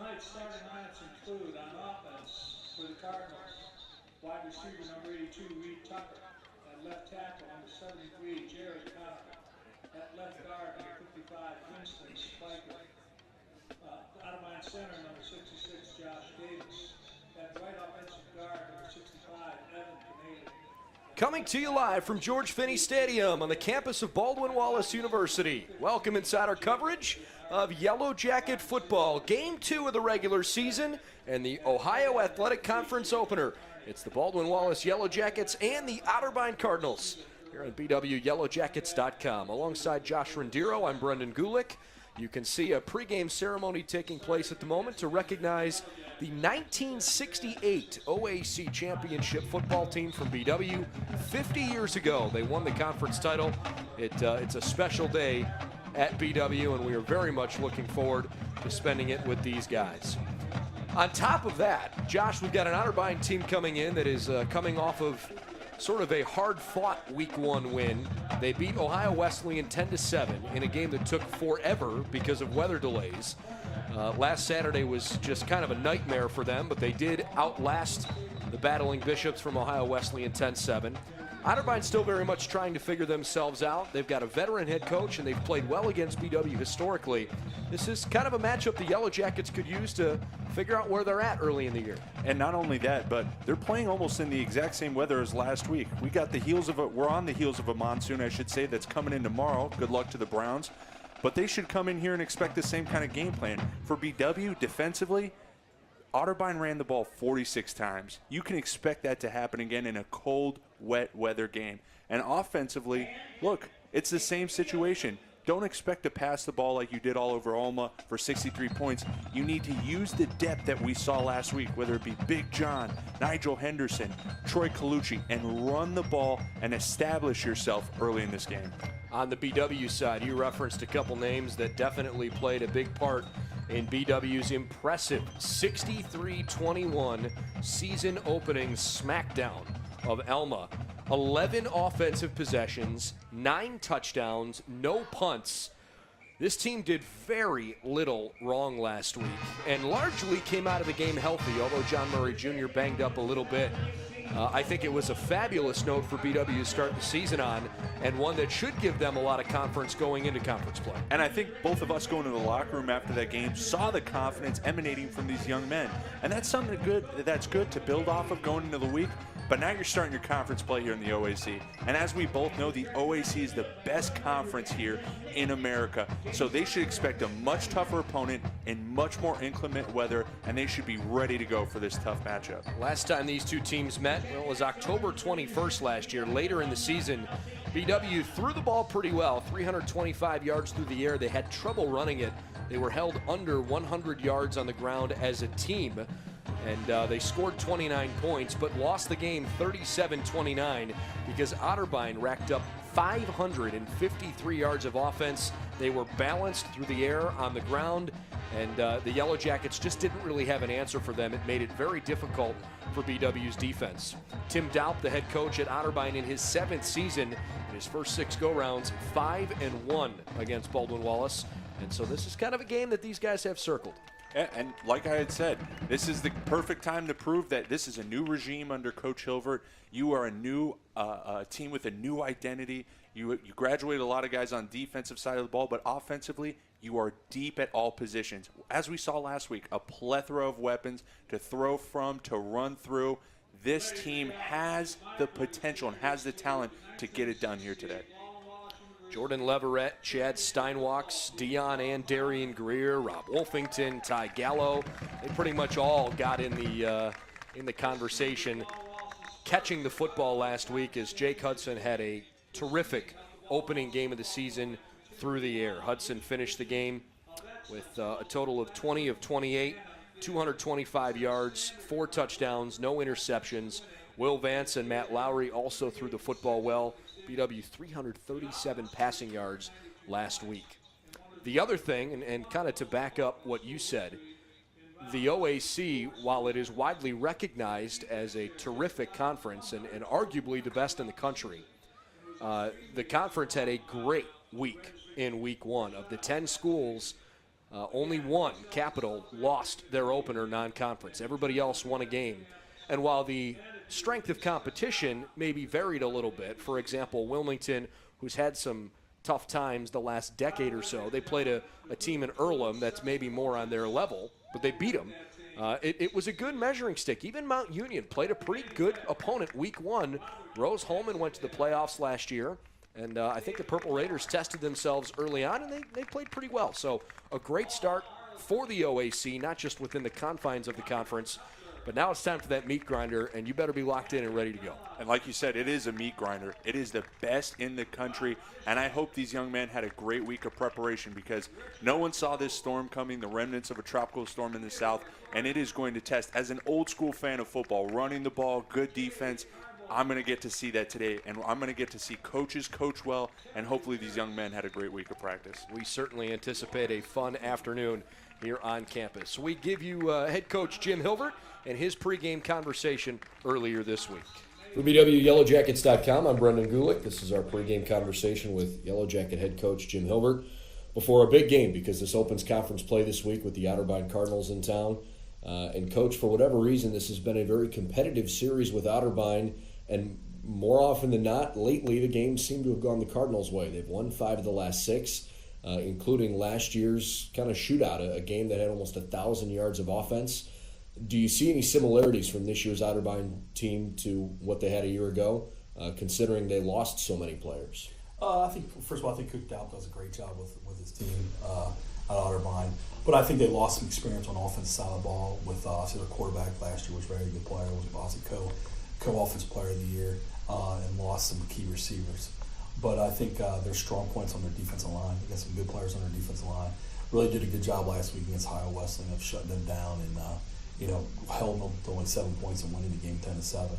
Tonight's starting lineups include on offense for the Cardinals, wide receiver number 82, Reed Tucker. At left tackle, number 73, Jared Connor. At left guard, number 55, Winston Spiker. Otterbein center, number 66, Josh Davis. At right offensive guard, number 65, Evan Pineda. Coming to you live from George Finnie Stadium on the campus of Baldwin Wallace University. Welcome inside our coverage of Yellow Jacket football. Game 2 of the regular season and the Ohio Athletic Conference opener. It's the Baldwin Wallace Yellow Jackets and the Otterbein Cardinals here on BWYellowJackets.com. Alongside Josh Rendiro, I'm Brendan Gulick. You can see a pregame ceremony taking place at the moment to recognize the 1968 OAC Championship football team from BW. 50 years ago, they won the conference title. It's a special day at BW, and we are very much looking forward to spending it with these guys. On top of that, Josh, we've got an Otterbein team coming in that is coming off of sort of a hard-fought Week 1 win. They beat Ohio Wesleyan 10-7 in a game that took forever because of weather delays. Last Saturday was just kind of a nightmare for them, but they did outlast the battling Bishops from Ohio Wesleyan 10-7. Otterbein still very much trying to figure themselves out. They've got a veteran head coach, and they've played well against BW historically. This is kind of a matchup the Yellow Jackets could use to figure out where they're at early in the year. And not only that, but they're playing almost in the exact same weather as last week. We're on the heels of a monsoon, I should say, that's coming in tomorrow. Good luck to the Browns. But they should come in here and expect the same kind of game plan. For BW, defensively, Otterbein ran the ball 46 times. You can expect that to happen again in a cold, wet weather game. And offensively, look, it's the same situation. Don't expect to pass the ball like you did all over Alma for 63 points. You need to use the depth that we saw last week, whether it be Big John, Nigel Henderson, Troy Colucci, and run the ball and establish yourself early in this game. On the BW side, you referenced a couple names that definitely played a big part in BW's impressive 63-21 season opening smackdown of Alma. 11 offensive possessions, 9 touchdowns, no punts. This team did very little wrong last week and largely came out of the game healthy, although John Murray Jr. banged up a little bit. I think it was a fabulous note for BW to start the season on, and one that should give them a lot of confidence going into conference play. And I think both of us going to the locker room after that game saw the confidence emanating from these young men. And that's something that's good to build off of going into the week. But now you're starting your conference play here in the OAC. And as we both know, the OAC is the best conference here in America. So they should expect a much tougher opponent in much more inclement weather, and they should be ready to go for this tough matchup. Last time these two teams met, well, it was October 21st last year. Later in the season, BW threw the ball pretty well, 325 yards through the air. They had trouble running it. They were held under 100 yards on the ground as a team. And they scored 29 points, but lost the game 37-29 because Otterbein racked up 553 yards of offense. They were balanced through the air, on the ground, and the Yellow Jackets just didn't really have an answer for them. It made it very difficult for BW's defense. Tim Daup, the head coach at Otterbein in his 7th season, in his first 6 go-rounds, 5-1 against Baldwin Wallace. And so this is kind of a game that these guys have circled. And like I had said, this is the perfect time to prove that this is a new regime under Coach Hilvert. You are a new team with a new identity. You graduated a lot of guys on defensive side of the ball, but offensively, you are deep at all positions. As we saw last week, a plethora of weapons to throw from, to run through. This team has the potential and has the talent to get it done here today. Jordan Leverett, Chad Steinwalks, Dion and Darian Greer, Rob Wolfington, Ty Gallo. They pretty much all got in the conversation. Catching the football last week as Jake Hudson had a terrific opening game of the season through the air. Hudson finished the game with a total of 20 of 28, 225 yards, 4 touchdowns, no interceptions. Will Vance and Matt Lowry also threw the football well. BW 337 passing yards last week. The other thing, and kind of to back up what you said, the OAC, while it is widely recognized as a terrific conference and arguably the best in the country, the conference had a great week in Week 1. Of the 10 schools Only one, Capital, lost their opener non-conference. Everybody else won a game. And while the strength of competition maybe varied a little bit, for example, Wilmington, who's had some tough times the last decade or so, they played a team in Earlham that's maybe more on their level, but they beat them. It was a good measuring stick. Even Mount Union played a pretty good opponent week one. Rose Holman went to the playoffs last year, and I think the Purple Raiders tested themselves early on, and they played pretty well. So a great start for the OAC, not just within the confines of the conference, but now it's time for that meat grinder, and you better be locked in and ready to go. And like you said, it is a meat grinder. It is the best in the country, and I hope these young men had a great week of preparation because no one saw this storm coming, the remnants of a tropical storm in the south, and it is going to test. As an old-school fan of football, running the ball, good defense, I'm going to get to see that today, and I'm going to get to see coaches coach well, and hopefully these young men had a great week of practice. We certainly anticipate a fun afternoon here on campus. We give you head coach Jim Hilbert and his pregame conversation earlier this week. For BWYellowJackets.com, I'm Brendan Gulick. This is our pregame conversation with Yellow Jacket head coach Jim Hilbert before a big game because this opens conference play this week with the Otterbein Cardinals in town. And coach, for whatever reason, this has been a very competitive series with Otterbein, and more often than not, lately the games seem to have gone the Cardinals' way. They've won 5 of the last 6, including last year's kind of shootout, a game that had almost 1,000 yards of offense. Do you see any similarities from this year's Otterbein team to what they had a year ago, considering they lost so many players? I think, first of all, I think Cook Dow does a great job with his team at Otterbein. But I think they lost some experience on the offensive side of the ball with obviously their quarterback last year was a very good player, was obviously co-offensive player of the year, and lost some key receivers. But I think their strong points on their defensive line. They got some good players on their defensive line. Really did a good job last week against Ohio Wesleyan of shutting them down and held them to only 7 points and winning the game 10-7.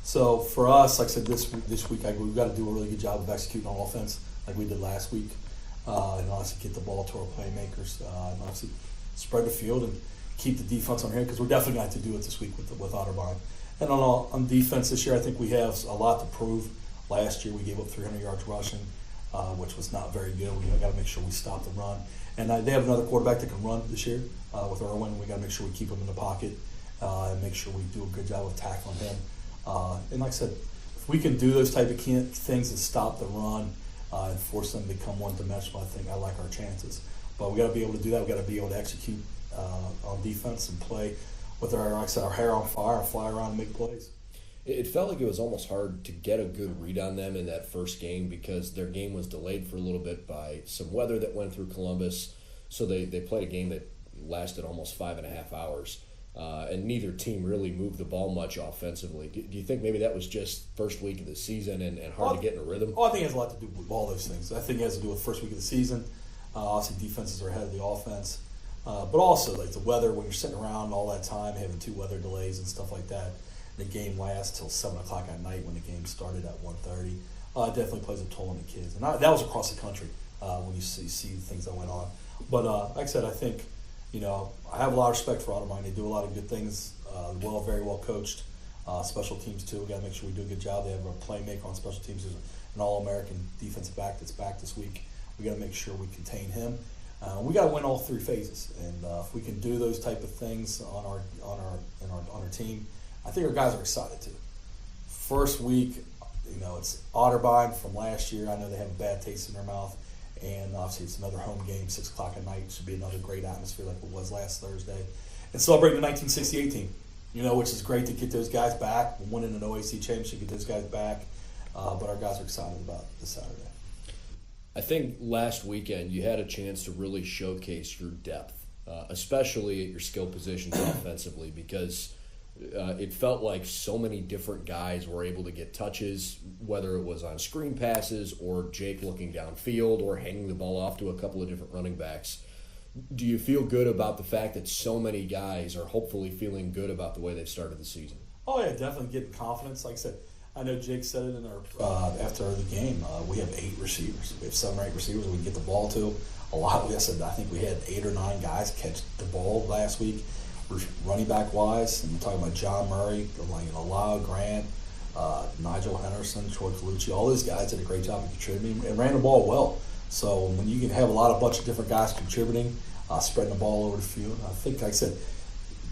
So for us, like I said, this week we've got to do a really good job of executing on offense like we did last week, and obviously get the ball to our playmakers, and obviously spread the field and keep the defense on here because we're definitely going to have to do it this week with Otterbein. And on defense this year, I think we have a lot to prove. Last year we gave up 300 yards rushing, which was not very good. We got to make sure we stop the run. And they have another quarterback that can run this year with Irwin. We got to make sure we keep him in the pocket and make sure we do a good job of tackling him. And like I said, if we can do those type of things and stop the run and force them to become one-dimensional, I think I like our chances. But we got to be able to do that. We got to be able to execute on defense and play with our, like I said, our hair on fire and fly around and make plays. It felt like it was almost hard to get a good read on them in that first game because their game was delayed for a little bit by some weather that went through Columbus. So they played a game that lasted almost 5.5 hours. And neither team really moved the ball much offensively. Do you think maybe that was just first week of the season and hard to get in a rhythm? Well, I think it has a lot to do with all those things. I think it has to do with first week of the season. Obviously, defenses are ahead of the offense. But also, like the weather, when you're sitting around all that time, having 2 weather delays and stuff like that, the game lasts till 7 o'clock at night when the game started at 1:30. It definitely plays a toll on the kids. And that was across the country when you see things that went on. But like I said, I think, I have a lot of respect for Otterbein. They do a lot of good things, very well coached. Special teams, too. We got to make sure we do a good job. They have a playmaker on special teams who's an All-American defensive back that's back this week. We got to make sure we contain him. We got to win all 3 phases, and if we can do those type of things on our team, I think our guys are excited too. First week, it's Otterbein from last year. I know they have a bad taste in their mouth, and obviously it's another home game, 6 o'clock at night. It should be another great atmosphere like it was last Thursday, and celebrating the 1968 team. Which is great to get those guys back. Winning an OAC championship, get those guys back, but our guys are excited about this Saturday. I think last weekend you had a chance to really showcase your depth, especially at your skill positions offensively, because it felt like so many different guys were able to get touches, whether it was on screen passes or Jake looking downfield or hanging the ball off to a couple of different running backs. Do you feel good about the fact that so many guys are hopefully feeling good about the way they've started the season? Oh, yeah, definitely getting confidence. Like I said, I know Jake said it in our after the game. We have 8 receivers. We have 7 or 8 receivers we can get the ball to. A lot. I think we had 8 or 9 guys catch the ball last week. Running back wise, and we're talking about John Murray, Lyle Grant, Nigel Henderson, Troy Colucci. All these guys did a great job of contributing and ran the ball well. So when you can have bunch of different guys contributing, spreading the ball over the field. I think, like I said,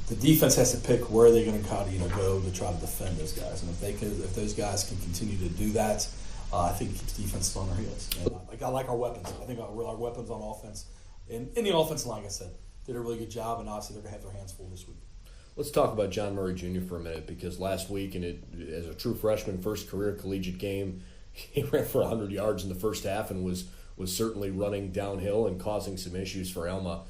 the defense has to pick where they're going to kind of go to try to defend those guys, and if those guys can continue to do that, I think it keeps defenses on their heels. And I like our weapons. I think our weapons on offense and in the offensive line, like I said, did a really good job, and obviously they're going to have their hands full this week. Let's talk about John Murray Jr. for a minute, because last week, as a true freshman, first career collegiate game, he ran for 100 yards in the first half and was certainly running downhill and causing some issues for Elma.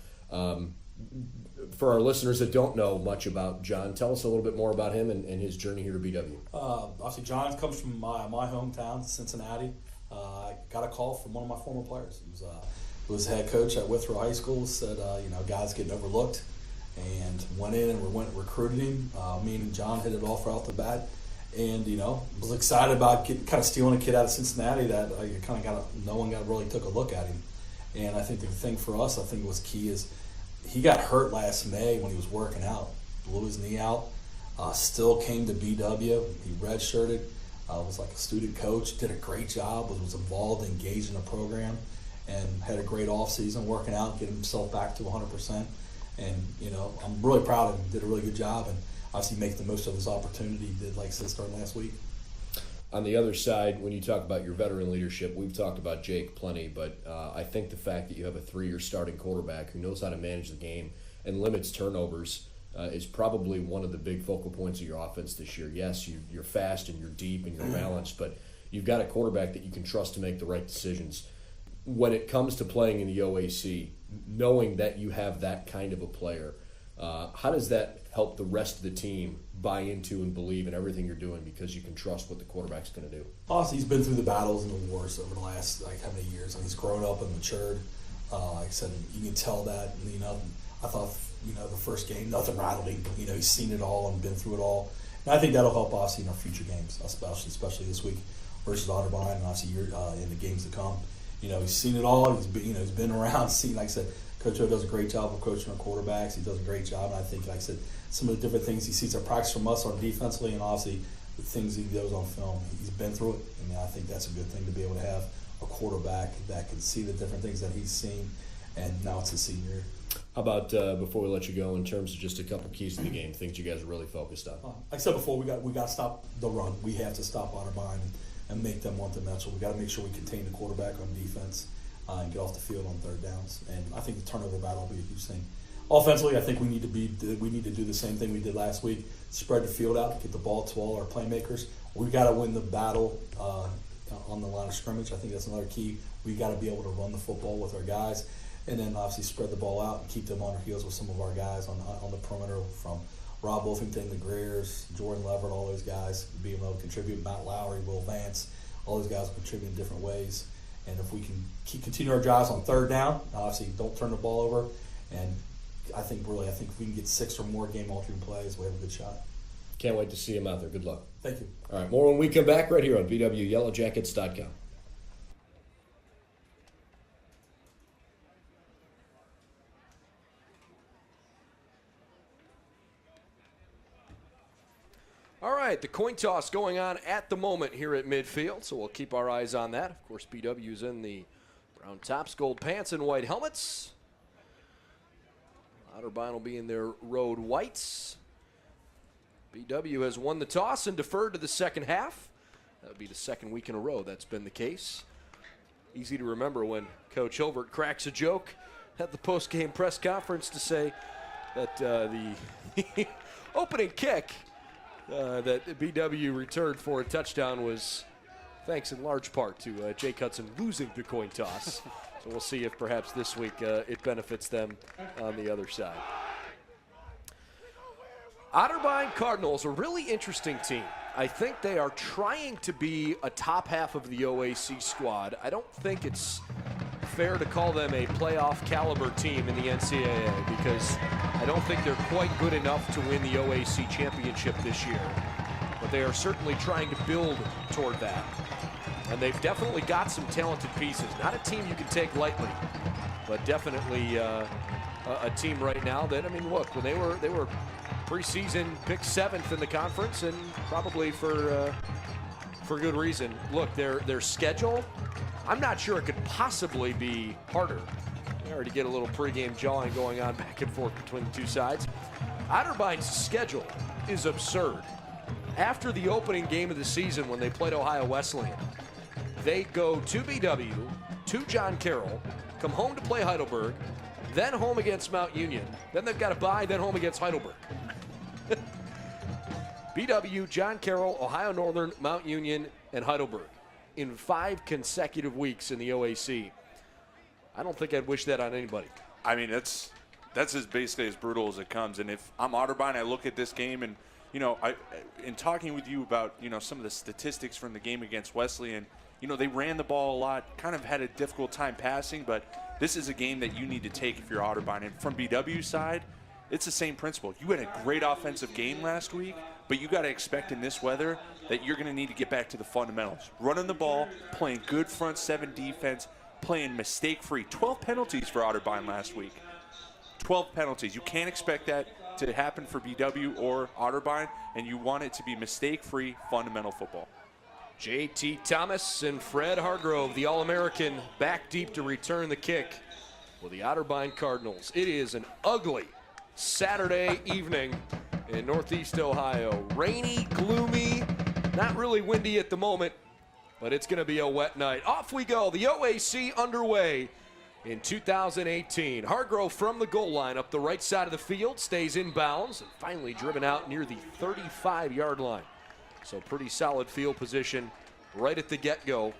For our listeners that don't know much about John, tell us a little bit more about him and his journey here to BW. Obviously, John comes from my hometown, Cincinnati. I got a call from one of my former players. He was head coach at Withrow High School, said, guys getting overlooked, and went in and recruited him. Me and John hit it off right off the bat. And, was excited about kind of stealing a kid out of Cincinnati that no one really took a look at him. And I think the thing for us, was key is he got hurt last May when he was working out, blew his knee out, still came to BW. He redshirted, was like a student coach, did a great job, was involved, engaged in the program, and had a great offseason working out, getting himself back to 100%. And, I'm really proud of him, did a really good job, and obviously make the most of his opportunity he did, like I said, starting last week. On the other side, when you talk about your veteran leadership, we've talked about Jake plenty, but I think the fact that you have a 3-year starting quarterback who knows how to manage the game and limits turnovers is probably one of the big focal points of your offense this year. Yes, you're fast and you're deep and you're balanced, but you've got a quarterback that you can trust to make the right decisions. When it comes to playing in the OAC, knowing that you have that kind of a player, how does that help the rest of the team buy into and believe in everything you're doing because you can trust what the quarterback's going to do? Honestly, he's been through the battles and the wars over the last how many years, and he's grown up and matured. Like I said, you can tell that. I thought the first game nothing rattled him. He's seen it all and been through it all, and I think that'll help us in our future games, especially this week versus Otterbein, and obviously in the games to come. He's seen it all. He's been around, seen, like I said. Coach O does a great job of coaching our quarterbacks. He does a great job, and I think, like I said, some of the different things he sees at practice from us on defensively, and obviously the things he does on film. He's been through it, and I think that's a good thing to be able to have a quarterback that can see the different things that he's seen, and now it's his senior year. How about before we let you go, in terms of just a couple keys to the game, things you guys are really focused on? Like I said before, we got to stop the run. We have to stop Otterbein and make them one-dimensional. We got to make sure we contain the quarterback on defense. And get off the field on third downs, and I think the turnover battle will be a huge thing. Offensively, I think we need to do the same thing we did last week: spread the field out, get the ball to all our playmakers. We got to win the battle on the line of scrimmage. I think that's another key. We got to be able to run the football with our guys, and then obviously spread the ball out and keep them on their heels with some of our guys on the perimeter, from Rob Wolfington, the Greers, Jordan Leverett, all those guys being able to contribute. Matt Lowry, Will Vance, all those guys contribute in different ways. And if we can continue our drives on third down, obviously don't turn the ball over, and I think if we can get 6 or more game-altering plays, we have a good shot. Can't wait to see him out there. Good luck. Thank you. All right, more when we come back right here on BWYellowJackets.com. All right, the coin toss going on at the moment here at midfield, so we'll keep our eyes on that. Of course, BW's in the brown tops, gold pants, and white helmets. Otterbein will be in their road whites. BW has won the toss and deferred to the second half. That would be the second week in a row that's been the case. Easy to remember when Coach Hilbert cracks a joke at the post-game press conference to say that the opening kick that BW returned for a touchdown was thanks in large part to Jake Hudson losing the coin toss. So we'll see if perhaps this week it benefits them on the other side. Otterbein Cardinals, a really interesting team. I think they are trying to be a top half of the OAC squad. I don't think it's fair to call them a playoff caliber team in the NCAA because I don't think they're quite good enough to win the OAC championship this year. But they are certainly trying to build toward that. And they've definitely got some talented pieces. Not a team you can take lightly, but definitely a team right now that, I mean, look, when they were preseason picked 7th in the conference, and probably for good reason. Look, their schedule, I'm not sure it could possibly be harder. We already get a little pregame jawing going on back and forth between the two sides. Otterbein's schedule is absurd. After the opening game of the season when they played Ohio Wesleyan, they go to BW, to John Carroll, come home to play Heidelberg, then home against Mount Union. Then they've got to bye, then home against Heidelberg. BW, John Carroll, Ohio Northern, Mount Union, and Heidelberg in 5 consecutive weeks in the OAC. I don't think I'd wish that on anybody. I mean, that's as basically as brutal as it comes. And if I'm Otterbein, I look at this game and, you know, in talking with you about, you know, some of the statistics from the game against Wesleyan, you know, they ran the ball a lot, kind of had a difficult time passing, but this is a game that you need to take if you're Otterbein. And from BW's side, it's the same principle. You had a great offensive game last week, but you got to expect in this weather that you're going to need to get back to the fundamentals. Running the ball, playing good front 7 defense, playing mistake-free. 12 penalties for Otterbein last week. 12 penalties. You can't expect that to happen for BW or Otterbein, and you want it to be mistake-free, fundamental football. J.T. Thomas and Fred Hargrove, the All-American, back deep to return the kick for the Otterbein Cardinals. It is an ugly Saturday evening in Northeast Ohio. Rainy, gloomy, not really windy at the moment, but it's going to be a wet night. Off we go. The OAC underway in 2018. Hargrove from the goal line up the right side of the field, stays in bounds, and finally driven out near the 35-yard line. So pretty solid field position right at the get-go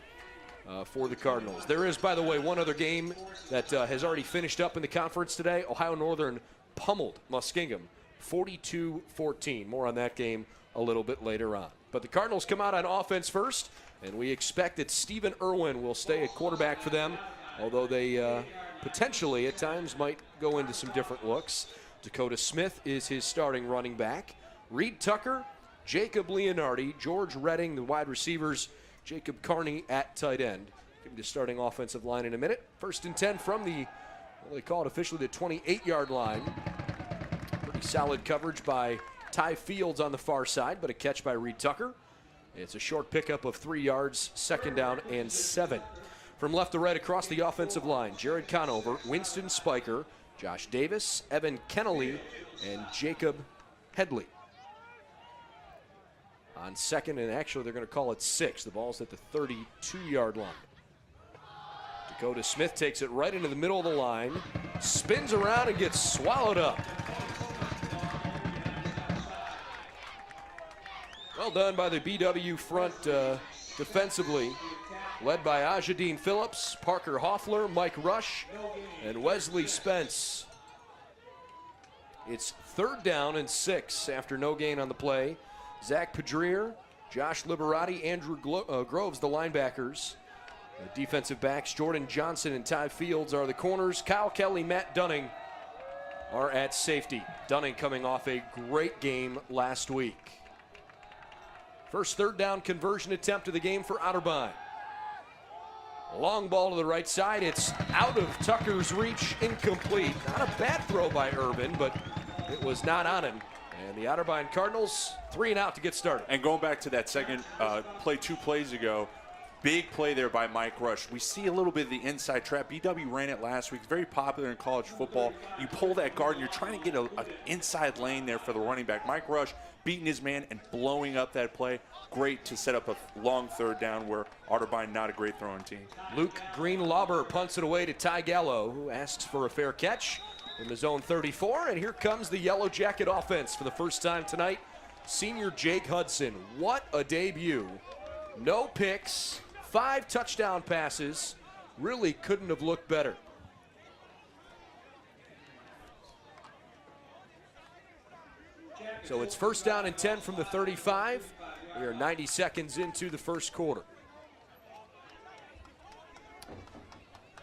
for the Cardinals. There is, by the way, one other game that has already finished up in the conference today. Ohio Northern pummeled Muskingum 42-14. More on that game a little bit later on. But the Cardinals come out on offense first, and we expect that Stephen Irwin will stay at quarterback for them, although they potentially at times might go into some different looks. Dakota Smith is his starting running back. Reed Tucker, Jacob Leonardi, George Redding, the wide receivers, Jacob Carney at tight end. Give me the starting offensive line in a minute. 1st and 10 from the, well, they call it officially the 28-yard line. Pretty solid coverage by Ty Fields on the far side, but a catch by Reed Tucker. It's a short pickup of 3 yards, 2nd down and 7. From left to right across the offensive line, Jared Conover, Winston Spiker, Josh Davis, Evan Kennelly, and Jacob Headley. On 2nd, and actually they're going to call it 6. The ball's at the 32-yard line. Dakota Smith takes it right into the middle of the line, spins around and gets swallowed up. Well done by the BW front defensively, led by Ajadine Phillips, Parker Hoffler, Mike Rush, and Wesley Spence. It's 3rd down and 6 after no gain on the play. Zach Padrier, Josh Liberati, Andrew Groves, the linebackers. The defensive backs, Jordan Johnson and Ty Fields are the corners. Kyle Kelly, Matt Dunning are at safety. Dunning coming off a great game last week. First 3rd down conversion attempt of the game for Otterbein. Long ball to the right side. It's out of Tucker's reach, incomplete. Not a bad throw by Irvin, but it was not on him. And the Otterbein Cardinals 3 and out to get started. And going back to that second play 2 plays ago, big play there by Mike Rush. We see a little bit of the inside trap. BW ran it last week. Very popular in college football. You pull that guard and you're trying to get an inside lane there for the running back. Mike Rush beating his man and blowing up that play. Great to set up a long 3rd down where Otterbein not a great throwing team. Luke Green-Lauber punts it away to Ty Gallo, who asks for a fair catch in the zone 34. And here comes the Yellow Jacket offense for the first time tonight. Senior Jake Hudson. What a debut. No picks, 5 touchdown passes. Really couldn't have looked better. So it's 1st down and 10 from the 35. We are 90 seconds into the first quarter.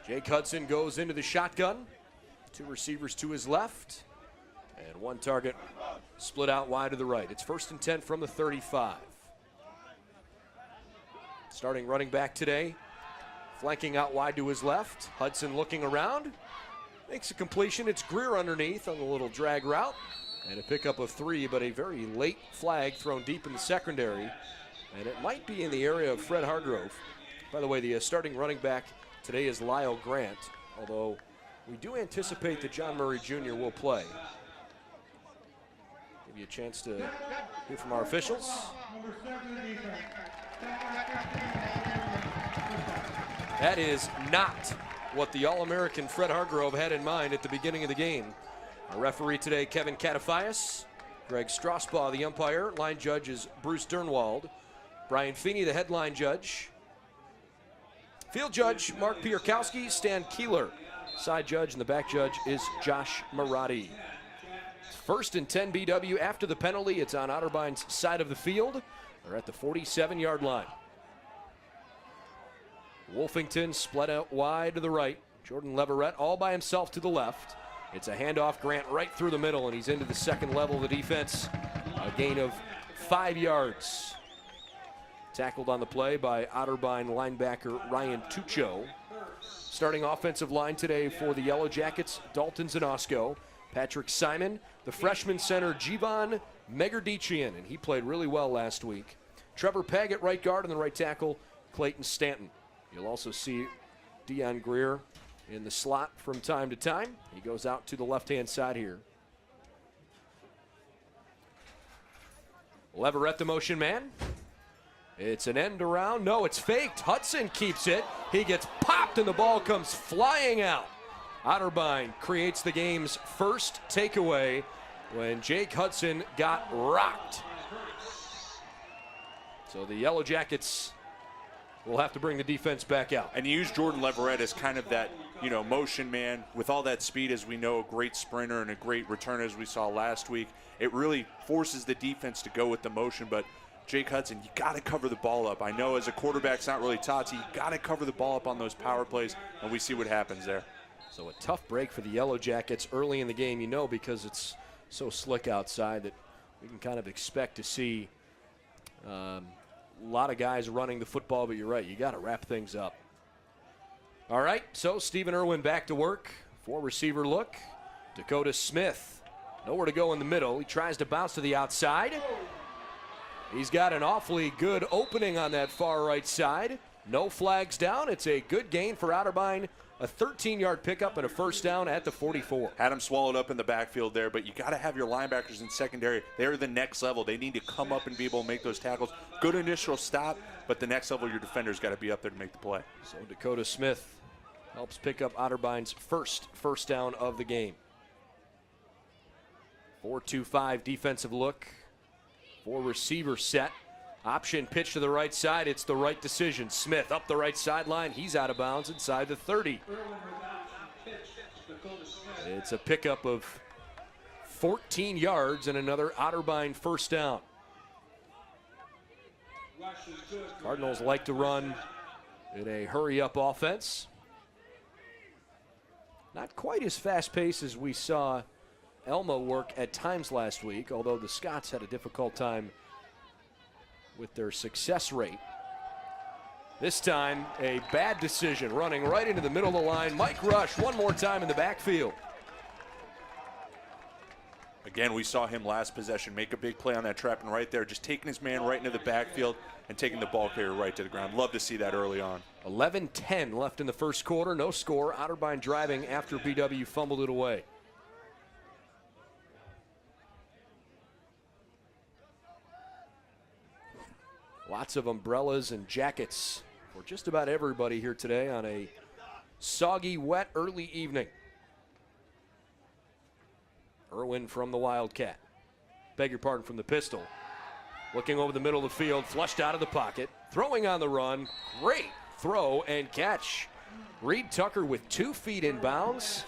Jake Hudson goes into the shotgun. 2 receivers to his left. And 1 target split out wide to the right. It's 1st and 10 from the 35. Starting running back today, flanking out wide to his left. Hudson looking around, makes a completion. It's Greer underneath on the little drag route. And a pickup of 3, but a very late flag thrown deep in the secondary. And it might be in the area of Fred Hargrove. By the way, the starting running back today is Lyle Grant, although We do anticipate that John Murray Jr. will play. Give you a chance to hear from our officials. That is not what the All-American Fred Hargrove had in mind at the beginning of the game. Our referee today, Kevin Catafias. Greg Strasbaugh, the umpire. Line judge is Bruce Dernwald. Brian Finnie, the headline judge. Field judge, Mark Pierkowski. Stan Keeler, side judge, and the back judge is Josh Marotti. First and 10 BW after the penalty. It's on Otterbein's side of the field. They're at the 47-yard line. Wolfington split out wide to the right. Jordan Leverett all by himself to the left. It's a handoff, Grant right through the middle, and he's into the second level of the defense. A gain of 5 yards. Tackled on the play by Otterbein linebacker Ryan Tuccio. Starting offensive line today for the Yellow Jackets, Dalton Zanosko, Patrick Simon, the freshman center Jivan Megardician, and he played really well last week. Trevor Pegg at right guard, and the right tackle, Clayton Stanton. You'll also see Dion Greer in the slot from time to time. He goes out to the left-hand side here. Leverett, the motion man. It's an end around. No, it's faked. Hudson keeps it. He gets popped, and the ball comes flying out. Otterbein creates the game's first takeaway when Jake Hudson got rocked. So the Yellow Jackets will have to bring the defense back out. And you use Jordan Leverett as kind of that, motion man with all that speed, as we know, a great sprinter and a great returner as we saw last week. It really forces the defense to go with the motion, but Jake Hudson, you got to cover the ball up. I know as a quarterback, it's not really taught to you. You got to cover the ball up on those power plays, and we see what happens there. So a tough break for the Yellow Jackets early in the game, because it's so slick outside that we can kind of expect to see a lot of guys running the football, but you're right, you got to wrap things up. All right, so Stephen Irwin back to work. 4 receiver look. Dakota Smith, nowhere to go in the middle. He tries to bounce to the outside. He's got an awfully good opening on that far right side. No flags down. It's a good gain for Otterbein. A 13-yard pickup and a first down at the 44. Had him swallowed up in the backfield there, but you got to have your linebackers in secondary. They're the next level. They need to come up and be able to make those tackles. Good initial stop, but the next level, your defender's got to be up there to make the play. So Dakota Smith helps pick up Otterbein's first down of the game. 4-2-5 defensive look. 4 receiver set. Option pitch to the right side. It's the right decision. Smith up the right sideline. He's out of bounds inside the 30. It's a pickup of 14 yards and another Otterbein first down. Cardinals like to run in a hurry-up offense. Not quite as fast-paced as we saw Elma work at times last week, although the Scots had a difficult time with their success rate. This time, a bad decision, running right into the middle of the line. Mike Rush one more time in the backfield. Again, we saw him last possession make a big play on that trap, and right there, just taking his man right into the backfield and taking the ball carrier right to the ground. Love to see that early on. 11-10 left in the first quarter. No score. Otterbein driving after BW fumbled it away. Lots of umbrellas and jackets for just about everybody here today on a soggy, wet, early evening. Irwin from the Wildcat. Beg your pardon, from the pistol. Looking over the middle of the field, flushed out of the pocket. Throwing on the run. Great throw and catch. Reed Tucker with 2 feet in bounds.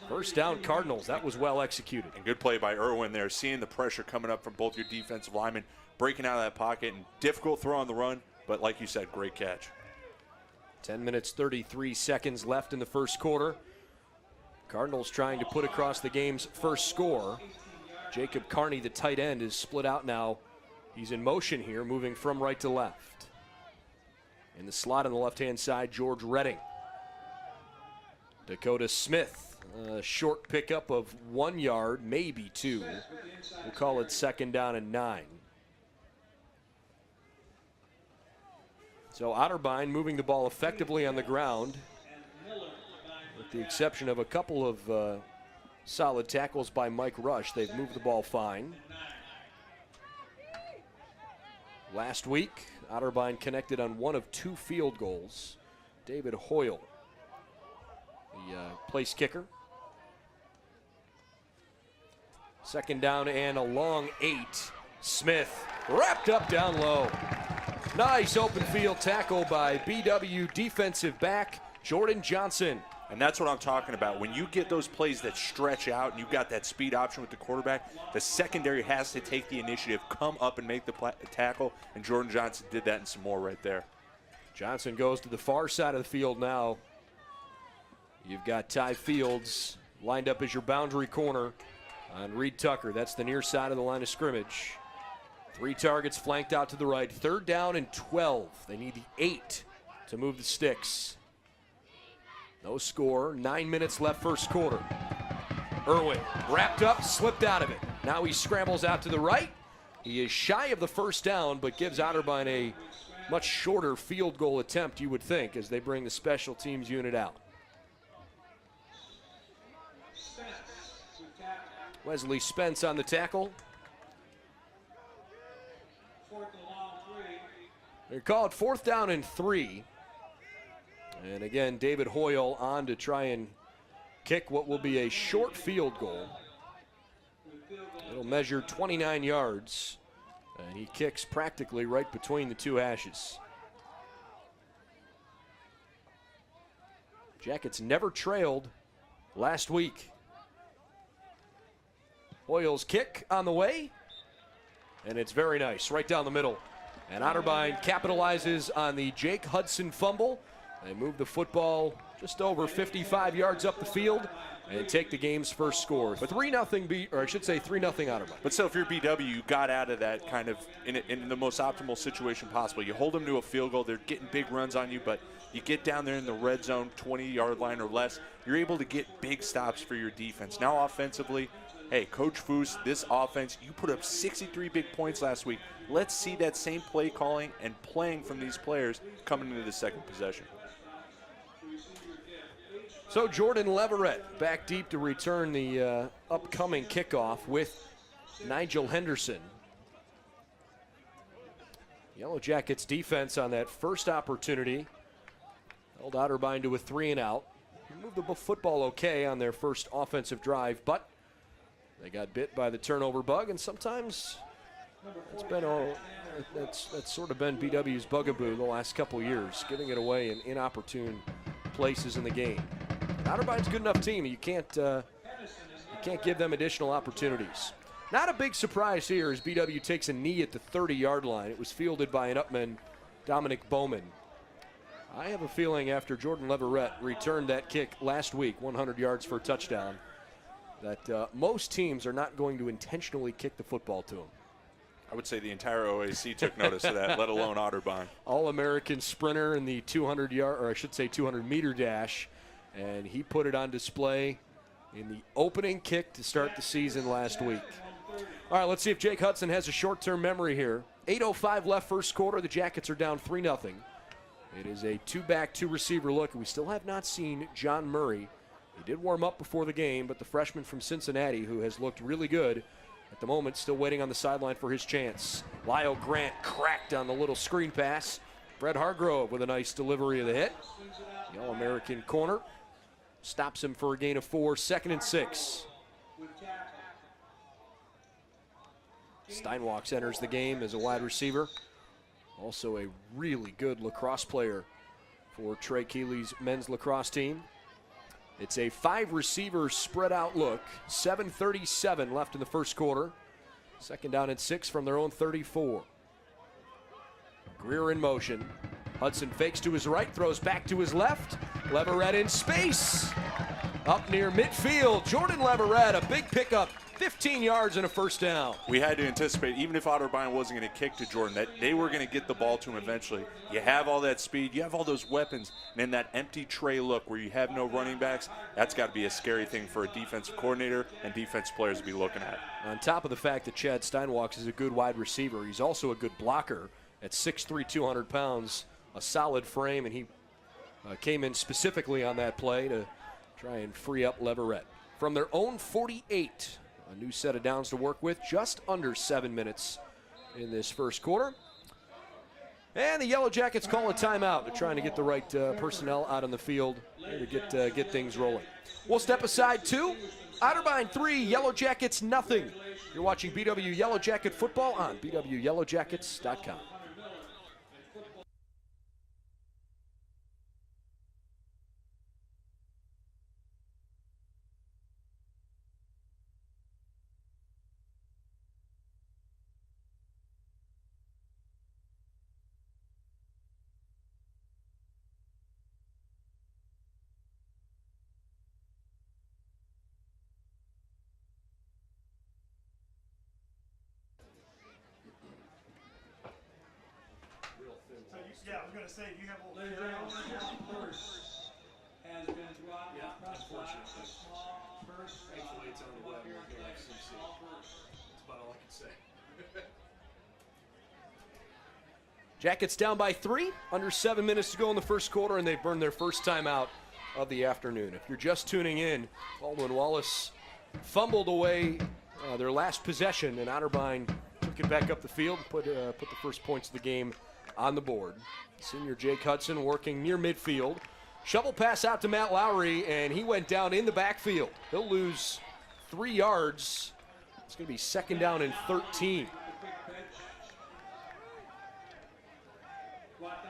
First down Cardinals. That was well executed. And good play by Irwin there, seeing the pressure coming up from both your defensive linemen, breaking out of that pocket, and difficult throw on the run, but like you said, great catch. 10 minutes, 33 seconds left in the first quarter. Cardinals trying to put across the game's first score. Jacob Carney, the tight end, is split out now. He's in motion here, moving from right to left. In the slot on the left-hand side, George Redding. Dakota Smith, a short pickup of 1 yard, maybe 2. We'll call it second down and 9. So Otterbein moving the ball effectively on the ground with the exception of a couple of solid tackles by Mike Rush, they've moved the ball fine. Last week, Otterbein connected on one of 2 field goals. David Hoyle, the place kicker. Second down and a long 8. Smith wrapped up down low. Nice open field tackle by BW defensive back Jordan Johnson. And that's what I'm talking about. When you get those plays that stretch out and you've got that speed option with the quarterback, the secondary has to take the initiative, come up and make the tackle, and Jordan Johnson did that and some more right there. Johnson goes to the far side of the field now. You've got Ty Fields lined up as your boundary corner on Reed Tucker. That's the near side of the line of scrimmage. 3 targets flanked out to the right. 3rd down and 12. They need the 8 to move the sticks. No score. 9 minutes left first quarter. Irwin wrapped up, slipped out of it. Now he scrambles out to the right. He is shy of the first down, but gives Otterbein a much shorter field goal attempt, you would think, as they bring the special teams unit out. Wesley Spence on the tackle. They're called 4th down and 3. And again, David Hoyle on to try and kick what will be a short field goal. It'll measure 29 yards. And he kicks practically right between the 2 hashes. Jackets never trailed last week. Hoyle's kick on the way, and it's very nice, right down the middle. And Otterbein capitalizes on the Jake Hudson fumble. They move the football just over 55 yards up the field and take the game's first score. 3-0 or I should say 3-0 Otterbein. But so if you're BW, you got out of that kind of in the most optimal situation possible. You hold them to a field goal. They're getting big runs on you, but you get down there in the red zone, 20-yard line or less. You're able to get big stops for your defense. Now offensively, hey, Coach Foose, this offense, you put up 63 big points last week. Let's see that same play calling and playing from these players coming into the second possession. So Jordan Leverett back deep to return the upcoming kickoff with Nigel Henderson. Yellow Jackets defense on that first opportunity held Otterbein to a 3-and-out. Moved the football okay on their first offensive drive, but they got bit by the turnover bug, and sometimes it's been that's sort of been BW's bugaboo the last couple years, giving it away in inopportune places in the game. Otterbein's a good enough team. You can't give them additional opportunities. Not a big surprise here as BW takes a knee at the 30-yard line. It was fielded by an upman, Dominic Bowman. I have a feeling after Jordan Leverett returned that kick last week, 100 yards for a touchdown, that most teams are not going to intentionally kick the football to him. I would say the entire OAC took notice of that, let alone Otterbein. All-American sprinter in the 200-yard, or I should say 200-meter dash, and he put it on display in the opening kick to start the season last week. All right, let's see if Jake Hudson has a short-term memory here. 8:05 left first quarter. The Jackets are down 3-0. It is a 2-back, 2-receiver look, and we still have not seen John Murray. He did warm up before the game, but the freshman from Cincinnati, who has looked really good at the moment, still waiting on the sideline for his chance. Lyle Grant cracked on the little screen pass. Fred Hargrove with a nice delivery of the hit. The All-American corner stops him for a gain of 4, 2nd and 6. Steinwalks enters the game as a wide receiver. Also a really good lacrosse player for Trey Keeley's men's lacrosse team. It's a 5-receiver spread out look. 7:37 left in the first quarter. 2nd down and 6 from their own 34. Greer in motion. Hudson fakes to his right, throws back to his left. Leverett in space. Up near midfield, Jordan Leverett, a big pickup. 15 yards and a first down. We had to anticipate, even if Otterbein wasn't going to kick to Jordan, that they were going to get the ball to him eventually. You have all that speed, you have all those weapons, and then that empty tray look where you have no running backs, that's got to be a scary thing for a defensive coordinator and defensive players to be looking at. On top of the fact that Chad Steinwalks is a good wide receiver, he's also a good blocker at 6'3", 200 pounds, a solid frame, and he came in specifically on that play to try and free up Leverett. From their own 48, a new set of downs to work with, just under 7 minutes in this first quarter. And the Yellow Jackets call a timeout. They're trying to get the right personnel out on the field to get things rolling. We'll step aside 2. Otterbein 3, Yellow Jackets nothing. You're watching BW Yellow Jacket football on BWYellowJackets.com. Yeah, I was going to say, you have a Ladies and gentlemen, purse has been dropped. Yeah, Press flat, unfortunately. a small purse. Thankfully, it's on the web, Here not the today, FCC. small purse. That's about all I can say. Jackets down by 3, under 7 minutes to go in the first quarter, and they've burned their first time out of the afternoon. If you're just tuning in, Baldwin Wallace fumbled away their last possession, and Otterbein took it back up the field and put the first points of the game on the board. Senior Jake Hudson working near midfield. Shovel pass out to Matt Lowry, and he went down in the backfield. He'll lose 3 yards. It's going to be second down and 13.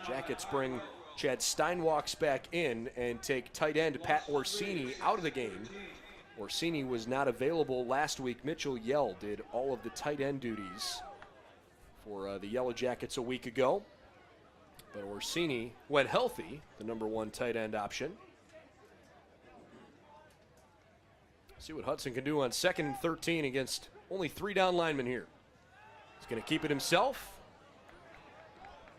Jackets bring Chad Steinwalks back in and take tight end Pat Orsini out of the game. Orsini was not available last week. Mitchell Yell did all of the tight end duties for the Yellow Jackets a week ago. But Orsini, when healthy, the number 1 tight end option. See what Hudson can do on 2nd and 13 against only 3 down linemen here. He's going to keep it himself.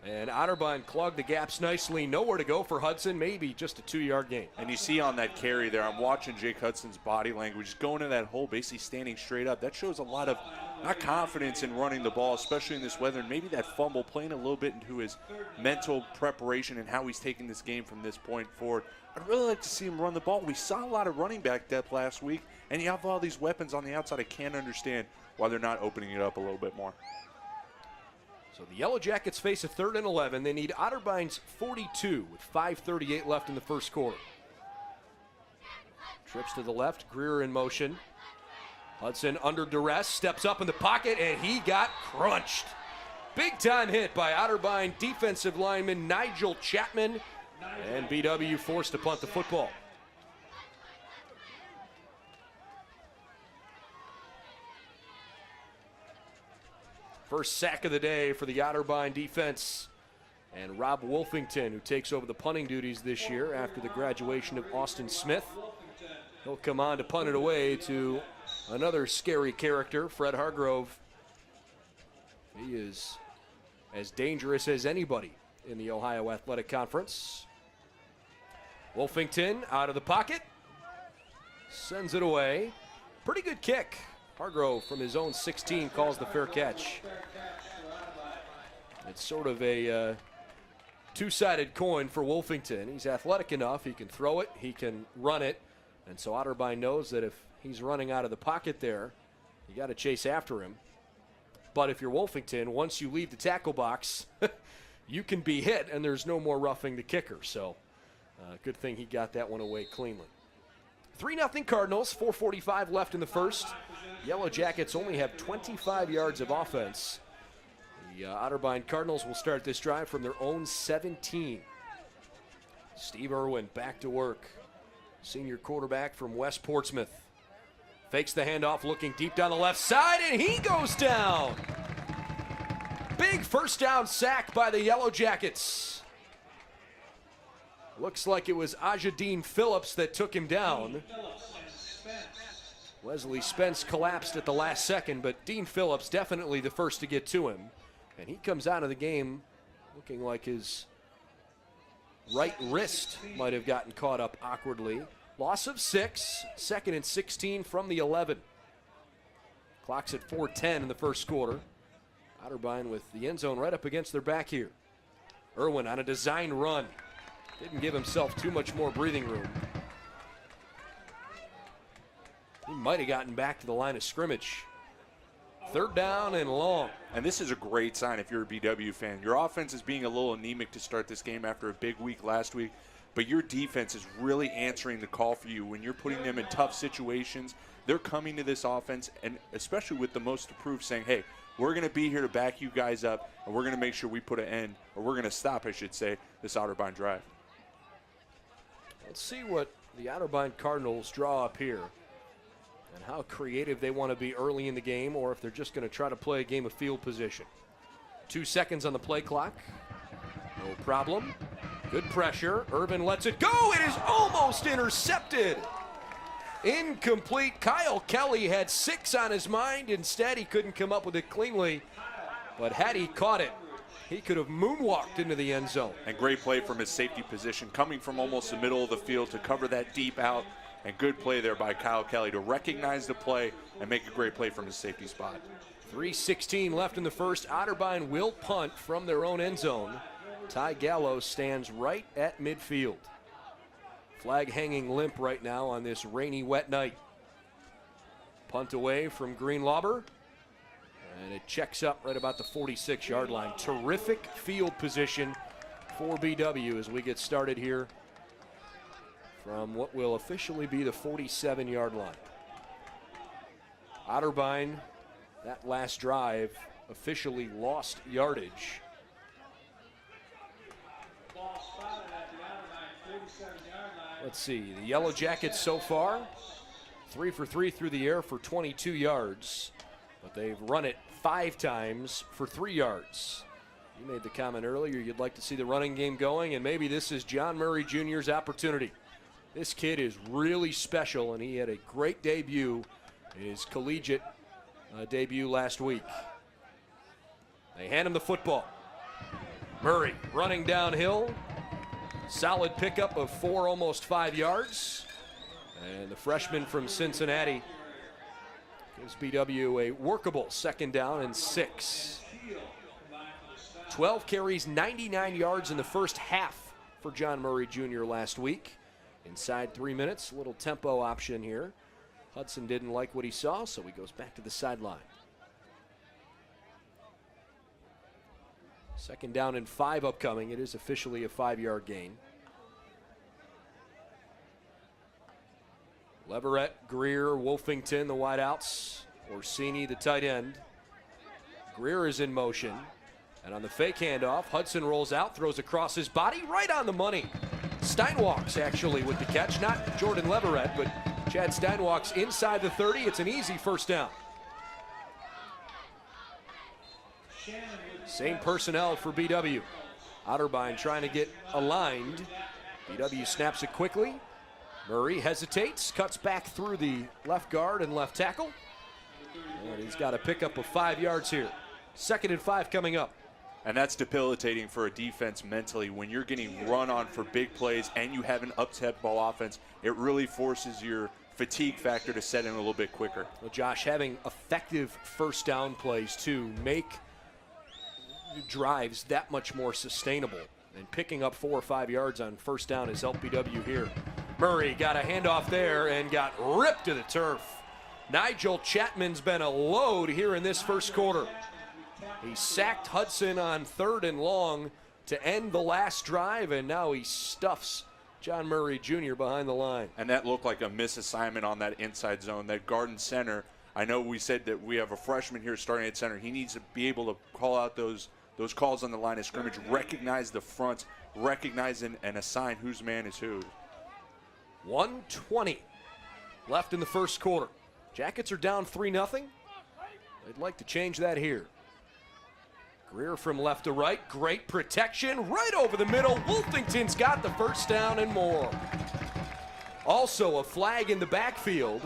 And Otterbein clogged the gaps nicely. Nowhere to go for Hudson, maybe just a 2-yard gain. And you see on that carry there, I'm watching Jake Hudson's body language, going in that hole, basically standing straight up. That shows a lot of, not confidence in running the ball, especially in this weather, and maybe that fumble playing a little bit into his mental preparation and how he's taking this game from this point forward. I'd really like to see him run the ball. We saw a lot of running back depth last week, and you have all these weapons on the outside. I can't understand why they're not opening it up a little bit more. So the Yellow Jackets face a 3rd and 11. They need Otterbein's 42 with 5:38 left in the first quarter. Trips to the left, Greer in motion. Hudson under duress, steps up in the pocket, and he got crunched. Big time hit by Otterbein defensive lineman Nigel Chapman, and BW forced to punt the football. First sack of the day for the Otterbein defense. And Rob Wolfington, who takes over the punting duties this year after the graduation of Austin Smith. He'll come on to punt it away to another scary character, Fred Hargrove. He is as dangerous as anybody in the Ohio Athletic Conference. Wolfington out of the pocket. Sends it away. Pretty good kick. Hargrove from his own 16 calls the fair catch. It's sort of a two-sided coin for Wolfington. He's athletic enough. He can throw it. He can run it. And so Otterbein knows that if he's running out of the pocket there, you got to chase after him. But if you're Wolfington, once you leave the tackle box, you can be hit, and there's no more roughing the kicker. So good thing he got that one away cleanly. 3-0 Cardinals, 4:45 left in the first. Yellow Jackets only have 25 yards of offense. The Otterbein Cardinals will start this drive from their own 17. Steve Irwin back to work. Senior quarterback from West Portsmouth. Fakes the handoff, looking deep down the left side, and he goes down. Big first down sack by the Yellow Jackets. Looks like it was Ajadine Phillips that took him down. Wesley Spence collapsed at the last second, but Dean Phillips definitely the first to get to him. And he comes out of the game looking like his right wrist might have gotten caught up awkwardly. Loss of 6, 2nd and 16 from the 11. Clock's at 4:10 in the first quarter. Otterbein with the end zone right up against their back here. Irwin on a design run. Didn't give himself too much more breathing room. He might have gotten back to the line of scrimmage. 3rd down and long. And this is a great sign if you're a BW fan. Your offense is being a little anemic to start this game after a big week last week, but your defense is really answering the call for you. When you're putting them in tough situations, they're coming to this offense, and especially with the most approved, saying, hey, we're going to be here to back you guys up, and we're going to make sure we put an end, or we're going to stop, I should say, this Otterbein drive. Let's see what the Otterbein Cardinals draw up here and how creative they want to be early in the game, or if they're just going to try to play a game of field position. 2 seconds on the play clock. No problem. Good pressure. Irvin lets it go. It is almost intercepted. Incomplete. Kyle Kelly had 6 on his mind. Instead, he couldn't come up with it cleanly. But had he caught it, he could have moonwalked into the end zone. And great play from his safety position, coming from almost the middle of the field to cover that deep out. And good play there by Kyle Kelly to recognize the play and make a great play from his safety spot. 3:16 left in the first. Otterbein will punt from their own end zone. Ty Gallo stands right at midfield. Flag hanging limp right now on this rainy, wet night. Punt away from Greenlauber. And it checks up right about the 46-yard line. Terrific field position for BW as we get started here from what will officially be the 47-yard line. Otterbein, that last drive, officially lost yardage. Let's see, the Yellow Jackets so far, 3 for 3 through the air for 22 yards, but they've run it 5 times for 3 yards. You made the comment earlier you'd like to see the running game going, and maybe this is John Murray Jr.'s opportunity. This kid is really special, and he had a great debut in his collegiate debut last week. They hand him the football. Murray running downhill. Solid pickup of 4, almost 5 yards. And the freshman from Cincinnati gives BW a workable 2nd down and 6. 12 carries, 99 yards in the first half for John Murray Jr. last week. Inside 3 minutes, a little tempo option here. Hudson didn't like what he saw, so he goes back to the sideline. 2nd down and 5 upcoming. It is officially a 5-yard gain. Leverett, Greer, Wolfington, the wideouts. Orsini, the tight end. Greer is in motion. And on the fake handoff, Hudson rolls out, throws across his body, right on the money. Steinwalks actually with the catch, not Jordan Leverett, but Chad Steinwalks inside the 30. It's an easy 1st down. Same personnel for BW. Otterbein trying to get aligned. BW snaps it quickly. Murray hesitates, cuts back through the left guard and left tackle. And he's got a pickup of 5 yards here. 2nd and 5 coming up. And that's debilitating for a defense mentally. When you're getting run on for big plays and you have an up-tempo offense, it really forces your fatigue factor to set in a little bit quicker. Well, Josh, having effective 1st down plays to make drives that much more sustainable. And picking up 4 or 5 yards on 1st down has helped BW here. Murray got a handoff there and got ripped to the turf. Nigel Chapman's been a load here in this 1st quarter. He sacked Hudson on 3rd and long to end the last drive, and now he stuffs John Murray Jr. behind the line. And that looked like a misassignment on that inside zone. That guard and center, I know we said that we have a freshman here starting at center. He needs to be able to call out those calls on the line of scrimmage, recognize the front, recognize and assign whose man is who. 1:20 left in the 1st quarter. Jackets are down 3-0. They'd like to change that here. Greer from left to right, great protection, right over the middle. Wolfington's got the 1st down and more. Also a flag in the backfield.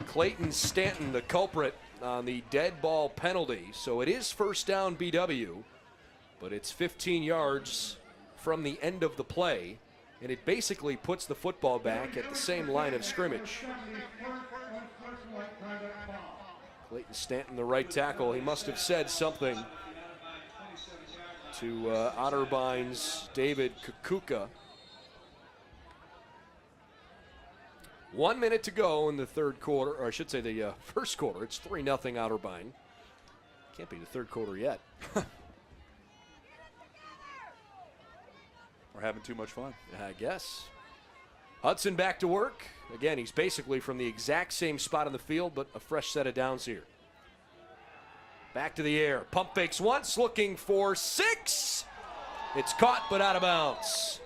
Clayton Stanton, the culprit on the dead ball penalty. So it is 1st down BW, but it's 15 yards from the end of the play. And it basically puts the football back at the same line of scrimmage. Clayton Stanton, the right tackle, he must have said something to Otterbein's David Kukuka. 1 minute to go in the third quarter, or I should say the first quarter. It's 3-0 Otterbein. Can't be the third quarter yet. We're having too much fun. I guess. Hudson back to work. Again, he's basically from the exact same spot on the field, but a fresh set of downs here. Back to the air. Pump fakes once, looking for 6. It's caught, but out of bounds.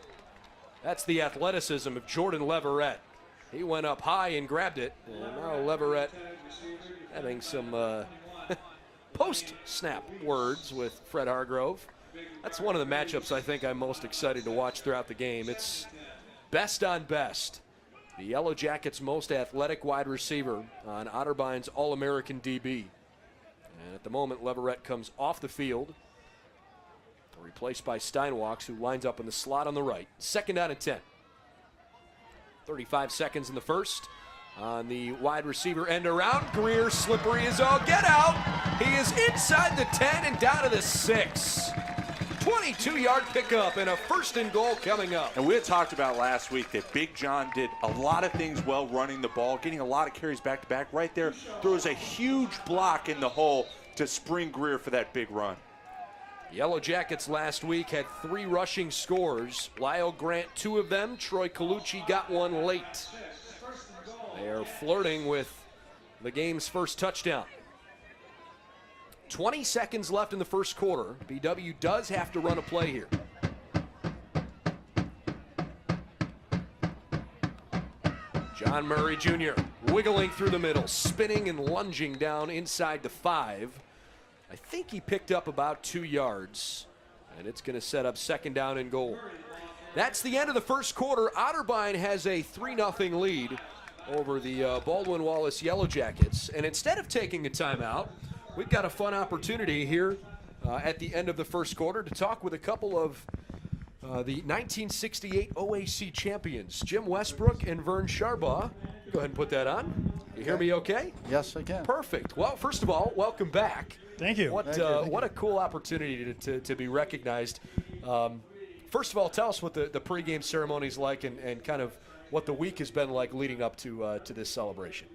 That's the athleticism of Jordan Leverett. He went up high and grabbed it. And now Leverett having some post-snap words with Fred Hargrove. That's one of the matchups I think I'm most excited to watch throughout the game. It's best on best. The Yellow Jackets' most athletic wide receiver on Otterbein's All-American DB. And at the moment, Leverett comes off the field, replaced by Steinwalks, who lines up in the slot on the right. 2nd down and 10. 35 seconds in the first. On the wide receiver end around, Greer slippery as all get out. He is inside the 10 and down to the 6. 22-yard pickup and a 1st and goal coming up. And we had talked about last week that Big John did a lot of things well running the ball, getting a lot of carries back to back. Right there, there was a huge block in the hole to spring Greer for that big run. Yellow Jackets last week had 3 rushing scores. Lyle Grant 2 of them. Troy Colucci got 1 late. They are flirting with the game's first touchdown. 20 seconds left in the first quarter. BW does have to run a play here. John Murray Jr. wiggling through the middle, spinning and lunging down inside the 5. I think he picked up about 2 yards, and it's going to set up 2nd down and goal. That's the end of the first quarter. Otterbein has a 3-0 lead over the Baldwin-Wallace Yellow Jackets, and instead of taking a timeout, we've got a fun opportunity here at the end of the first quarter to talk with a couple of the 1968 OAC champions, Jim Westbrook and Vern Sharbaugh. Go ahead and put that on. You hear me okay? Yes, I can. Perfect. Well, first of all, welcome back. Thank you. What a cool opportunity to be recognized. First of all, tell us what the pregame ceremony is like and kind of what the week has been like leading up to this celebration.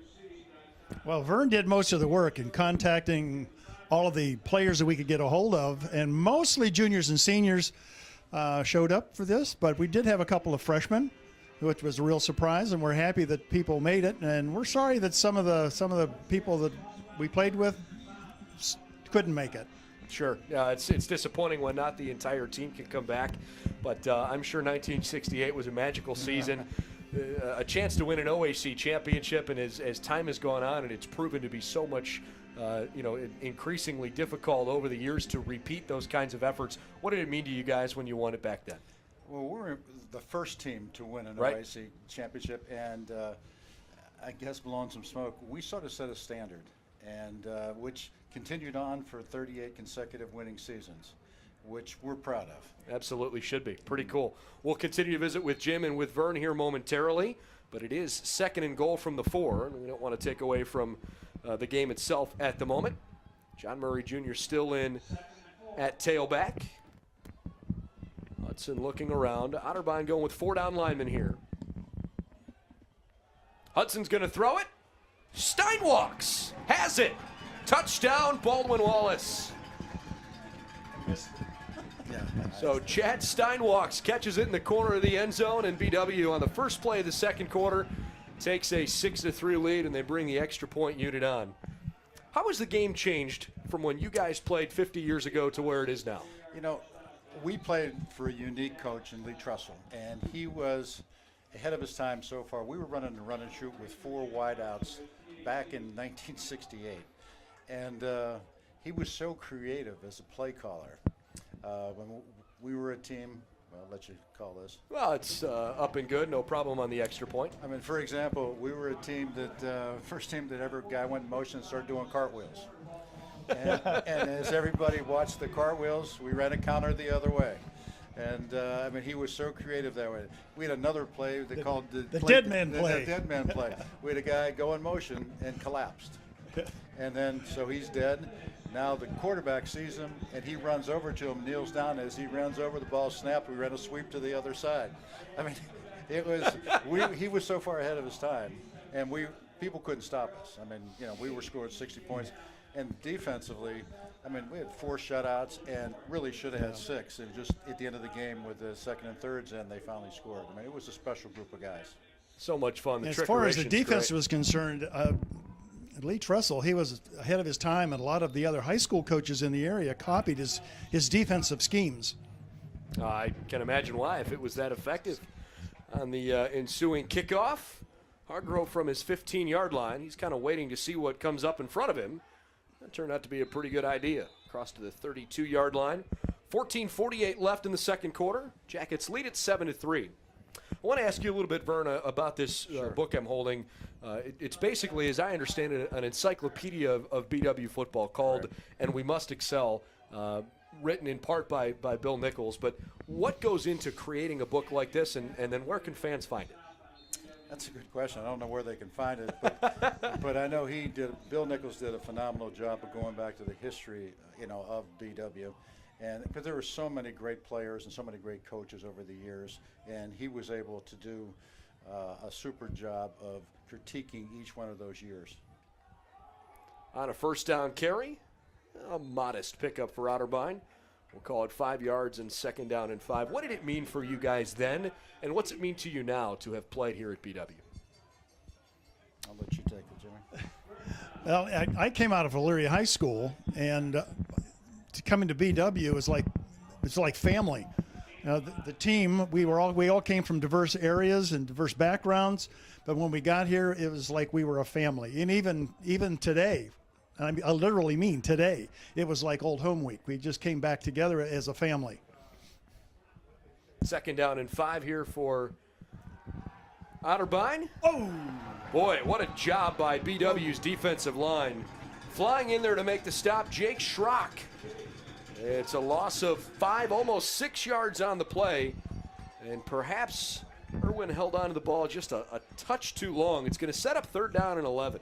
Well, Vern did most of the work in contacting all of the players that we could get a hold of, and mostly juniors and seniors showed up for this, but we did have a couple of freshmen, which was a real surprise, and we're happy that people made it, and we're sorry that some of the people that we played with couldn't make it. Sure. It's disappointing when not the entire team can come back, but I'm sure 1968 was a magical season. A chance to win an OAC championship, and as time has gone on, and it's proven to be so much, increasingly difficult over the years to repeat those kinds of efforts. What did it mean to you guys when you won it back then? Well, we're the first team to win an Right. OAC championship, and I guess blowing some smoke, we sort of set a standard, and which continued on for 38 consecutive winning seasons, which we're proud of. Absolutely should be. Pretty cool. We'll continue to visit with Jim and with Vern here momentarily, but it is 2nd and goal from the 4, and we don't want to take away from the game itself at the moment. John Murray Jr. still in at tailback. Hudson looking around. Otterbein going with 4 down linemen here. Hudson's going to throw it. Steinwalks has it. Touchdown, Baldwin-Wallace. So Chad Steinwalks catches it in the corner of the end zone, and BW on the first play of the second quarter takes a 6-3 lead, and they bring the extra point unit on. How has the game changed from when you guys played 50 years ago to where it is now? You know, we played for a unique coach in Lee Tressel, and he was ahead of his time so far. We were running a run and shoot with 4 wideouts back in 1968, and he was so creative as a play caller. When we were a team, I'll let you call this. Well, it's up and good, no problem on the extra point. I mean, for example, we were a team that, first team that ever guy went in motion and started doing cartwheels. And as everybody watched the cartwheels, we ran a counter the other way. And, I mean, he was so creative that way. We had another play they called the dead man play. The dead man play. We had a guy go in motion and collapsed. And then, so he's dead. Now the quarterback sees him, and he runs over to him, kneels down. As he runs over, the ball snapped. We ran a sweep to the other side. I mean, it was he was so far ahead of his time, and people couldn't stop us. I mean, we were scored 60 points, and defensively, I mean, we had 4 shutouts and really should have had 6. And just at the end of the game, with the second and thirds in, they finally scored. I mean, it was a special group of guys. So much fun. As far as the defense was concerned, Lee Tressel, he was ahead of his time, and a lot of the other high school coaches in the area copied his defensive schemes. I can imagine why, if it was that effective. On the ensuing kickoff, Hargrove from his 15-yard line. He's kind of waiting to see what comes up in front of him. That turned out to be a pretty good idea. Across to the 32-yard line. 14:48 left in the second quarter. Jackets lead at 7-3. I want to ask you a little bit, Verna, about this book I'm holding. It's basically, as I understand it, an encyclopedia of BW football called And We Must Excel, written in part by Bill Nichols. But what goes into creating a book like this, and then where can fans find it? That's a good question. I don't know where they can find it, but I know Bill Nichols did a phenomenal job of going back to the history, of BW. And because there were so many great players and so many great coaches over the years, and he was able to do a super job of critiquing each one of those years. On a first down carry, a modest pickup for Otterbein. We'll call it 5 yards and second down and 5. What did it mean for you guys then, and what's it mean to you now to have played here at BW? I'll let you take it, Jimmy. Well, I came out of Elyria High School, and coming to BW is like family. The team, we all came from diverse areas and diverse backgrounds, but when we got here, it was like we were a family. And even today, I literally mean today, it was like old home week. We just came back together as a family. Second down and 5 here for Otterbein. Oh! Boy, what a job by BW's defensive line. Flying in there to make the stop, Jake Schrock. It's a loss of 5, almost 6 yards on the play. And perhaps Irwin held on to the ball just a touch too long. It's going to set up third down and 11.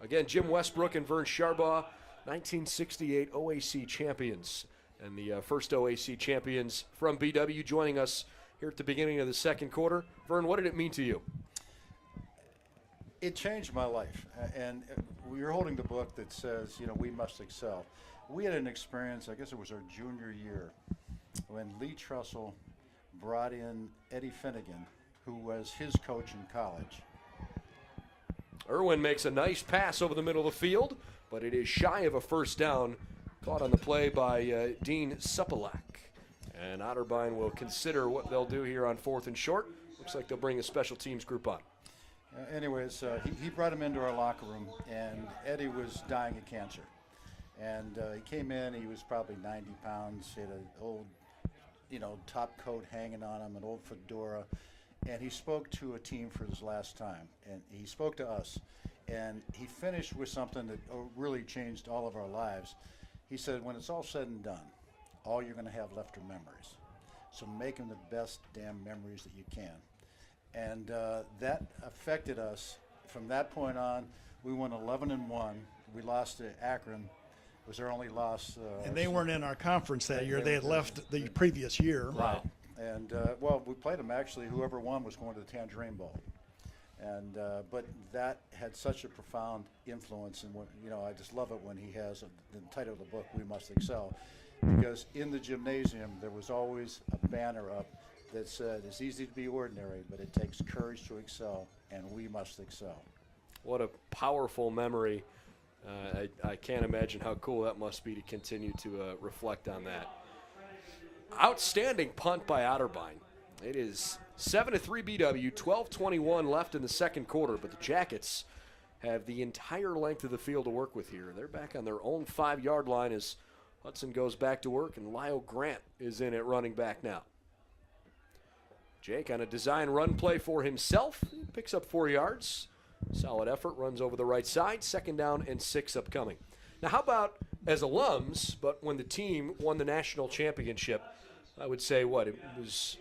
Again, Jim Westbrook and Vern Sharbaugh, 1968 OAC champions. And the first OAC champions from BW joining us here at the beginning of the second quarter. Vern, what did it mean to you? It changed my life. And you're holding the book that says, we must excel. We had an experience, I guess it was our junior year, when Lee Tressel brought in Eddie Finnegan, who was his coach in college. Irwin makes a nice pass over the middle of the field, but it is shy of a first down. Caught on the play by Dean Supelak. And Otterbein will consider what they'll do here on 4th and short. Looks like they'll bring a special teams group on. Anyways, he brought him into our locker room, and Eddie was dying of cancer. And he came in, he was probably 90 pounds. He had an old, top coat hanging on him, an old fedora. And he spoke to a team for his last time. And he spoke to us. And he finished with something that really changed all of our lives. He said, when it's all said and done, all you're going to have left are memories. So make them the best damn memories that you can. And that affected us. From that point on, we won 11-1. We lost to Akron. It was our only loss. And they weren't in our conference that year. They had left the previous year. Right. And, we played them actually. Whoever won was going to the Tangerine Bowl. And but that had such a profound influence. And, I just love it when he has the title of the book, We Must Excel. Because in the gymnasium, there was always a banner up that said, it's easy to be ordinary, but it takes courage to excel, and we must excel. What a powerful memory. I can't imagine how cool that must be to continue to reflect on that. Outstanding punt by Otterbein. It is 7-3 BW, 12:21 left in the second quarter, but the Jackets have the entire length of the field to work with here. They're back on their own 5-yard line as Hudson goes back to work, and Lyle Grant is in at running back now. Jake on a design run play for himself, picks up 4 yards. Solid effort, runs over the right side, second down and 6 upcoming. Now how about as alums, but when the team won the national championship, I would say it was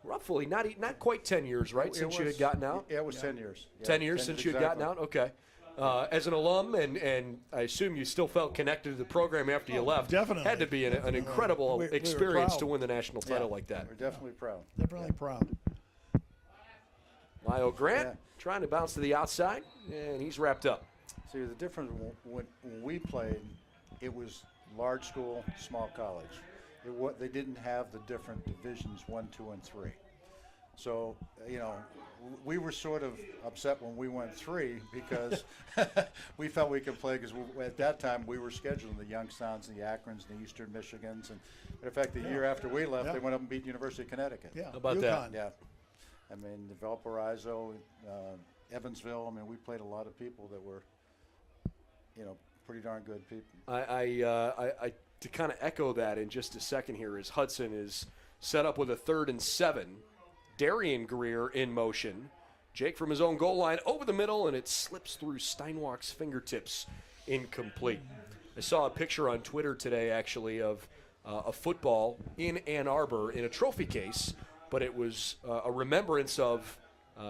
roughly not quite 10 years, right, since you had gotten out? Yeah, it was 10 years. Yeah, 10 years since you had gotten out? Okay. as an alum, and I assume you still felt connected to the program after you left. Definitely. Had to be an incredible We were experience proud. to win the national title like that. We're definitely proud. Definitely proud. Lyle Grant Yeah. trying to bounce to the outside, and he's wrapped up. See, the difference when we played, it was large school, small college. They didn't have the different divisions 1, 2, and 3. So, we were sort of upset when we went 3 because we felt we could play because at that time we were scheduling the Youngstowns, the Akrons, the Eastern Michigans. And in fact, the year after we left, they went up and beat University of Connecticut. Yeah. How about that? UConn. Yeah. I mean, Valparaiso, Evansville. I mean, we played a lot of people that were, pretty darn good people. I to kind of echo that in just a second here, as Hudson is set up with a 3rd and 7. Darian Greer in motion. Jake from his own goal line over the middle, and it slips through Steinwach's fingertips, incomplete. I saw a picture on Twitter today, actually, of a football in Ann Arbor in a trophy case, but it was a remembrance of,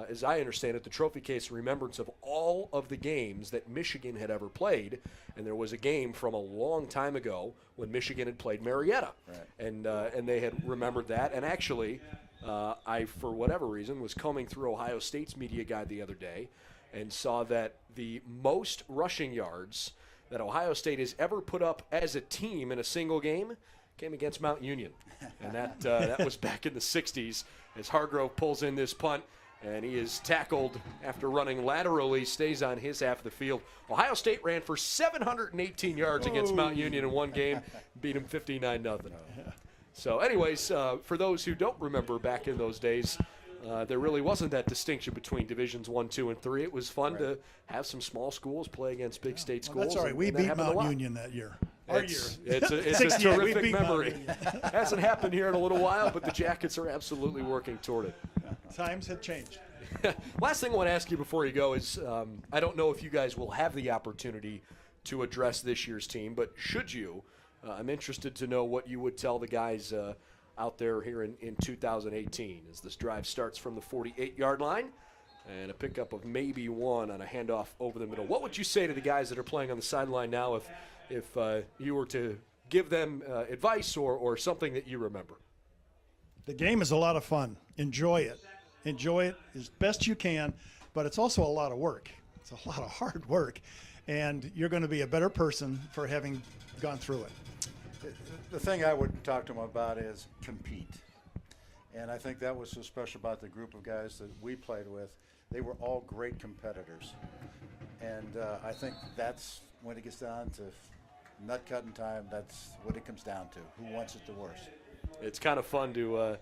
as I understand it, the trophy case remembrance of all of the games that Michigan had ever played. And there was a game from a long time ago when Michigan had played Marietta. Right. And they had remembered that. And actually, I, for whatever reason, was combing through Ohio State's media guide the other day and saw that the most rushing yards that Ohio State has ever put up as a team in a single game came against Mount Union. And that was back in the 60s as Hargrove pulls in this punt. And he is tackled after running laterally, stays on his half of the field. Ohio State ran for 718 yards against Mount Union in one game, beat them 59-0. So anyways, for those who don't remember back in those days, there really wasn't that distinction between Divisions 1, 2, and 3. It was fun to have some small schools play against big state schools. That's all right. We and that beat happened a Mount lot. Union that year. It's a 68, we terrific beat Mount memory. Union. Hasn't happened here in a little while, but the Jackets are absolutely working toward it. Times have changed. Last thing I want to ask you before you go is, I don't know if you guys will have the opportunity to address this year's team, but should you, I'm interested to know what you would tell the guys out there here in 2018 as this drive starts from the 48-yard line and a pickup of maybe 1 on a handoff over the middle. What would you say to the guys that are playing on the sideline now if you were to give them advice or something that you remember? The game is a lot of fun. Enjoy it. Enjoy it as best you can, but it's also a lot of work. It's a lot of hard work, and you're going to be a better person for having gone through it. The thing I would talk to them about is compete. And I think that was so special about the group of guys that we played with. They were all great competitors. And I think that's when it gets down to nut cutting time, that's what it comes down to. Who wants it the worst? It's kind of fun to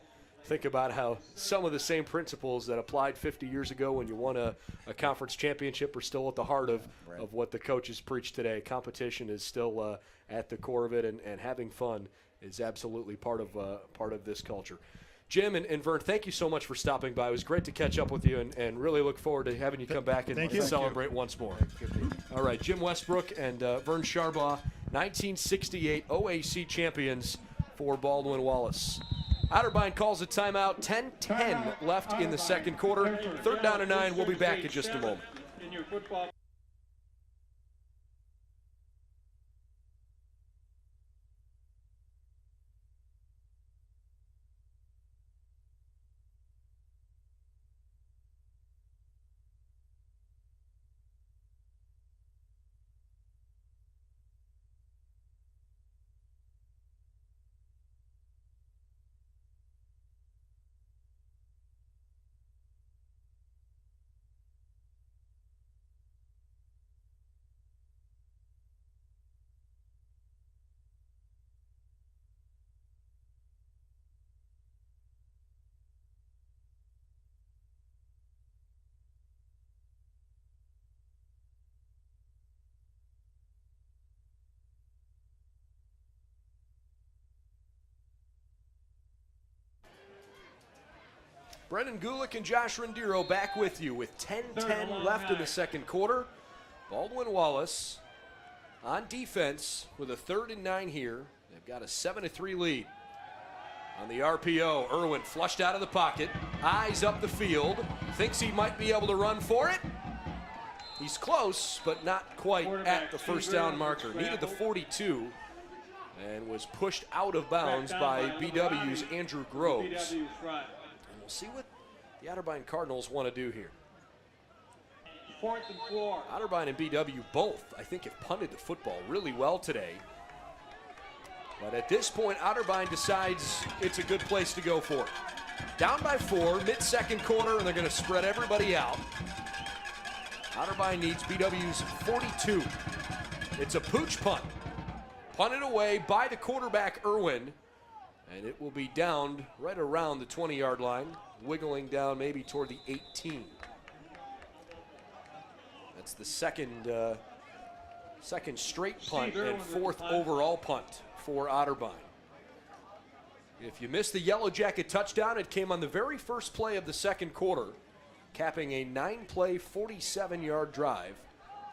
think about how some of the same principles that applied 50 years ago when you won a conference championship are still at the heart of what the coaches preach today. Competition is still at the core of it, and having fun is absolutely part of this culture. Jim and Vern, thank you so much for stopping by. It was great to catch up with you, and really look forward to having you come back and celebrate once more. All right, Jim Westbrook and Vern Sharbaugh, 1968 OAC champions for Baldwin Wallace. Otterbein calls a timeout, 10-10 left in the second quarter. 3rd down and 9. We'll be back in just a moment. In your football. Brendan Gulick and Josh Rendiro back with you with 10-10 left in the second quarter. Baldwin Wallace on defense with a 3rd and 9 here. They've got a 7-3 lead. On the RPO, Irwin flushed out of the pocket, eyes up the field, thinks he might be able to run for it. He's close, but not quite at the first down marker. Needed the 42 and was pushed out of bounds by BW's Andrew Groves. And we'll see what the Otterbein Cardinals want to do here. 4th and 4. Otterbein and BW both, I think, have punted the football really well today. But at this point, Otterbein decides it's a good place to go for it. Down by 4, mid-second quarter, and they're going to spread everybody out. Otterbein needs BW's 42. It's a pooch punt. Punted away by the quarterback, Irwin, and it will be downed right around the 20-yard line, wiggling down maybe toward the 18. That's the second straight punt and 4th overall punt for Otterbein. If you missed the Yellow Jacket touchdown, it came on the very first play of the second quarter, capping a 9-play, 47-yard drive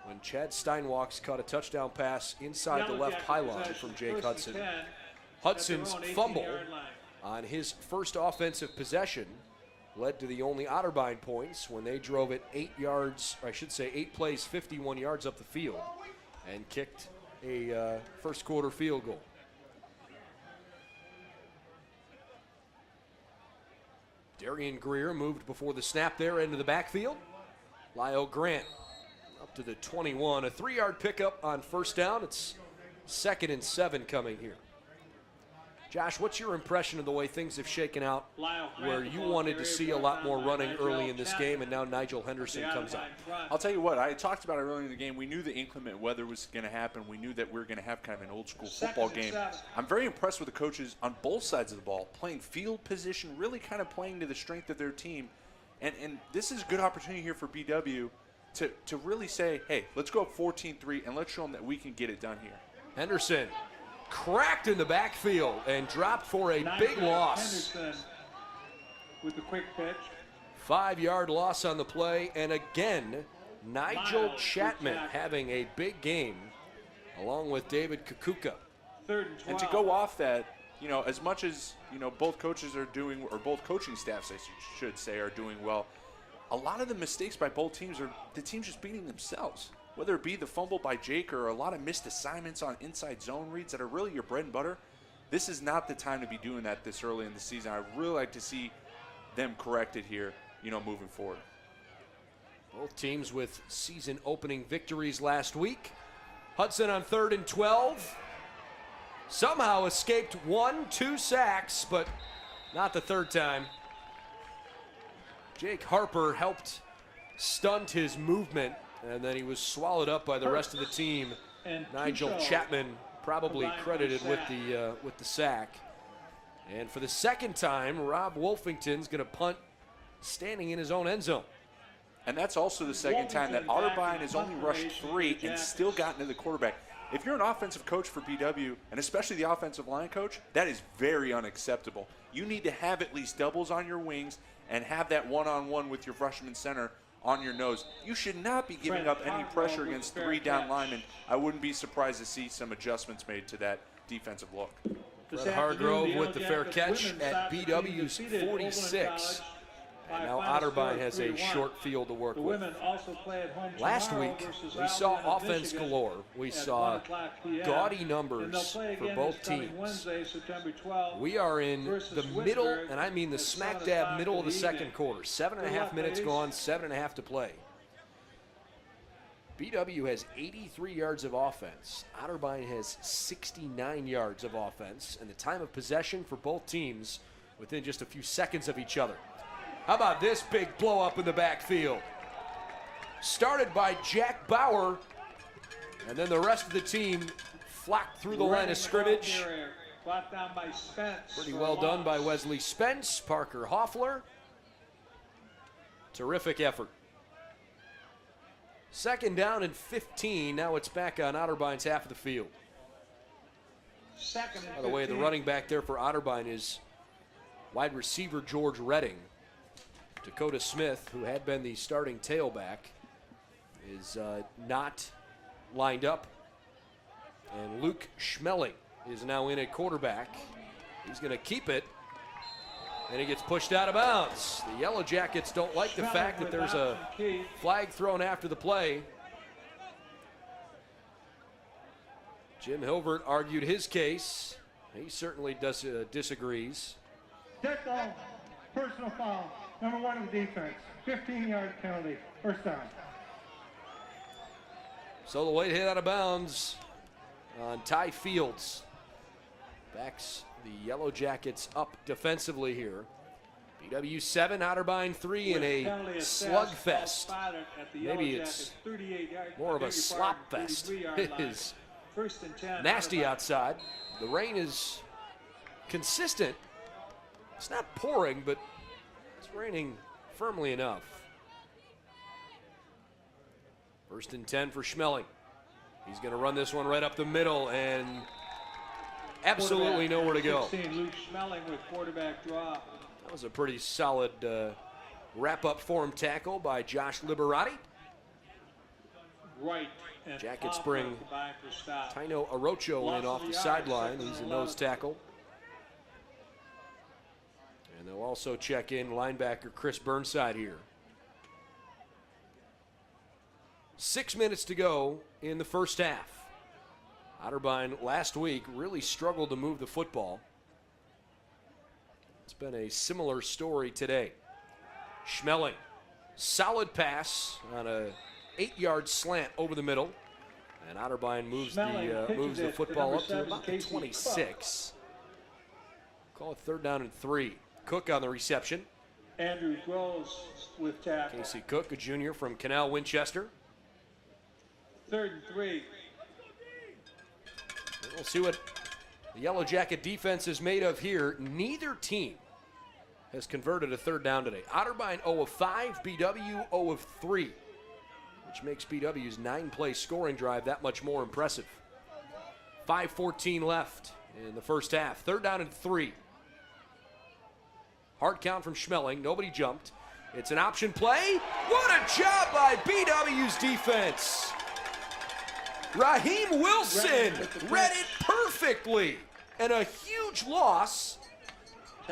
when Chad Steinwalks caught a touchdown pass inside the left pylon from Jake Hudson. Hudson's fumble on his first offensive possession led to the only Otterbein points when they drove it 8 yards, or I should say 8 plays, 51 yards up the field, and kicked a first quarter field goal. Darian Greer moved before the snap there into the backfield. Lyle Grant up to the 21. A 3-yard pickup on first down. It's 2nd and 7 coming here. Josh, what's your impression of the way things have shaken out where you wanted to see a lot more running early in this game, and now Nigel Henderson comes out? I'll tell you what, I talked about it earlier in the game. We knew the inclement weather was going to happen. We knew that we were going to have kind of an old-school football game. I'm very impressed with the coaches on both sides of the ball, playing field position, really kind of playing to the strength of their team. And this is a good opportunity here for BW to really say, hey, let's go up 14-3, and let's show them that we can get it done here. Henderson cracked in the backfield and dropped for a big loss. Henderson with the quick pitch. 5-yard loss on the play, and again, Nigel Chapman having a big game along with David Kukuka. 3rd and 12. And to go off that, as much as, both coaches are doing, or both coaching staffs, I should say, are doing well, a lot of the mistakes by both teams are the teams just beating themselves. Whether it be the fumble by Jake or a lot of missed assignments on inside zone reads that are really your bread and butter, this is not the time to be doing that this early in the season. I'd really like to see them corrected here, moving forward. Both teams with season opening victories last week. Hudson on 3rd and 12. Somehow escaped 1-2 sacks, but not the third time. Jake Harper helped stunt his movement, and then he was swallowed up by the rest of the team. Nigel Chapman probably credited with the sack. And for the second time, Rob Wolfington's going to punt standing in his own end zone. And that's also the second time that Otterbein has only rushed 3 and still gotten to the quarterback. If you're an offensive coach for BW, and especially the offensive line coach, that is very unacceptable. You need to have at least doubles on your wings and have that one-on-one with your freshman center on your nose. You should not be giving up any pressure against 3 down linemen. I wouldn't be surprised to see some adjustments made to that defensive look. Brett Hargrove with the fair catch at BW's 46. And now Otterbein has a short field to work with. Last week, we saw offense galore. We saw gaudy numbers for both teams. We are in the middle, and I mean the smack dab middle of the second quarter. 7.5 minutes gone, 7.5 to play. BW has 83 yards of offense. Otterbein has 69 yards of offense, and the time of possession for both teams within just a few seconds of each other. How about this big blow up in the backfield? Started by Jack Bauer, and then the rest of the team flocked through the line of scrimmage. Pretty well done by Wesley Spence, Parker Hoffler. Terrific effort. 2nd down and 15. Now it's back on Otterbein's half of the field. By the way, the running back there for Otterbein is wide receiver George Redding. Dakota Smith, who had been the starting tailback, is not lined up. And Luke Schmeling is now in at quarterback. He's going to keep it. And he gets pushed out of bounds. The Yellow Jackets don't like the fact that there's a flag thrown after the play. Jim Hilbert argued his case. He certainly disagrees. Technical personal foul, number 1 of the defense, 15-yard penalty, first down. So the late hit out of bounds on Ty Fields backs the Yellow Jackets up defensively here. BW 7, Otterbein 3 in a slugfest. Maybe it's more of a slop fest. It is nasty outside. The rain is consistent. It's not pouring, but it's raining firmly enough. 1st and 10 for Schmeling. He's going to run this one right up the middle and absolutely nowhere to go. 16, Luke Schmeling with quarterback draw. That was a pretty solid wrap-up form tackle by Josh Liberati. Right. And Jackets bring Tino Arocho in off the sideline. He's a nose tackle. And they'll also check in linebacker Chris Burnside here. 6 minutes to go in the first half. Otterbein last week really struggled to move the football. It's been a similar story today. Schmeling, solid pass on a 8-yard slant over the middle. And Otterbein moves the football up to about the 26. Call it 3rd down and 3. Cook on the reception. Andrew Groves with tackle. Casey Cook, a junior from Canal Winchester. 3rd and 3. We'll see what the Yellow Jacket defense is made of here. Neither team has converted a 3rd down today. Otterbein 0 of 5, BW 0 of 3, which makes BW's 9-play scoring drive that much more impressive. 5:14 left in the first half. 3rd down and 3. Hard count from Schmeling. Nobody jumped. It's an option play. What a job by BW's defense. Raheem Wilson read it perfectly. And a huge loss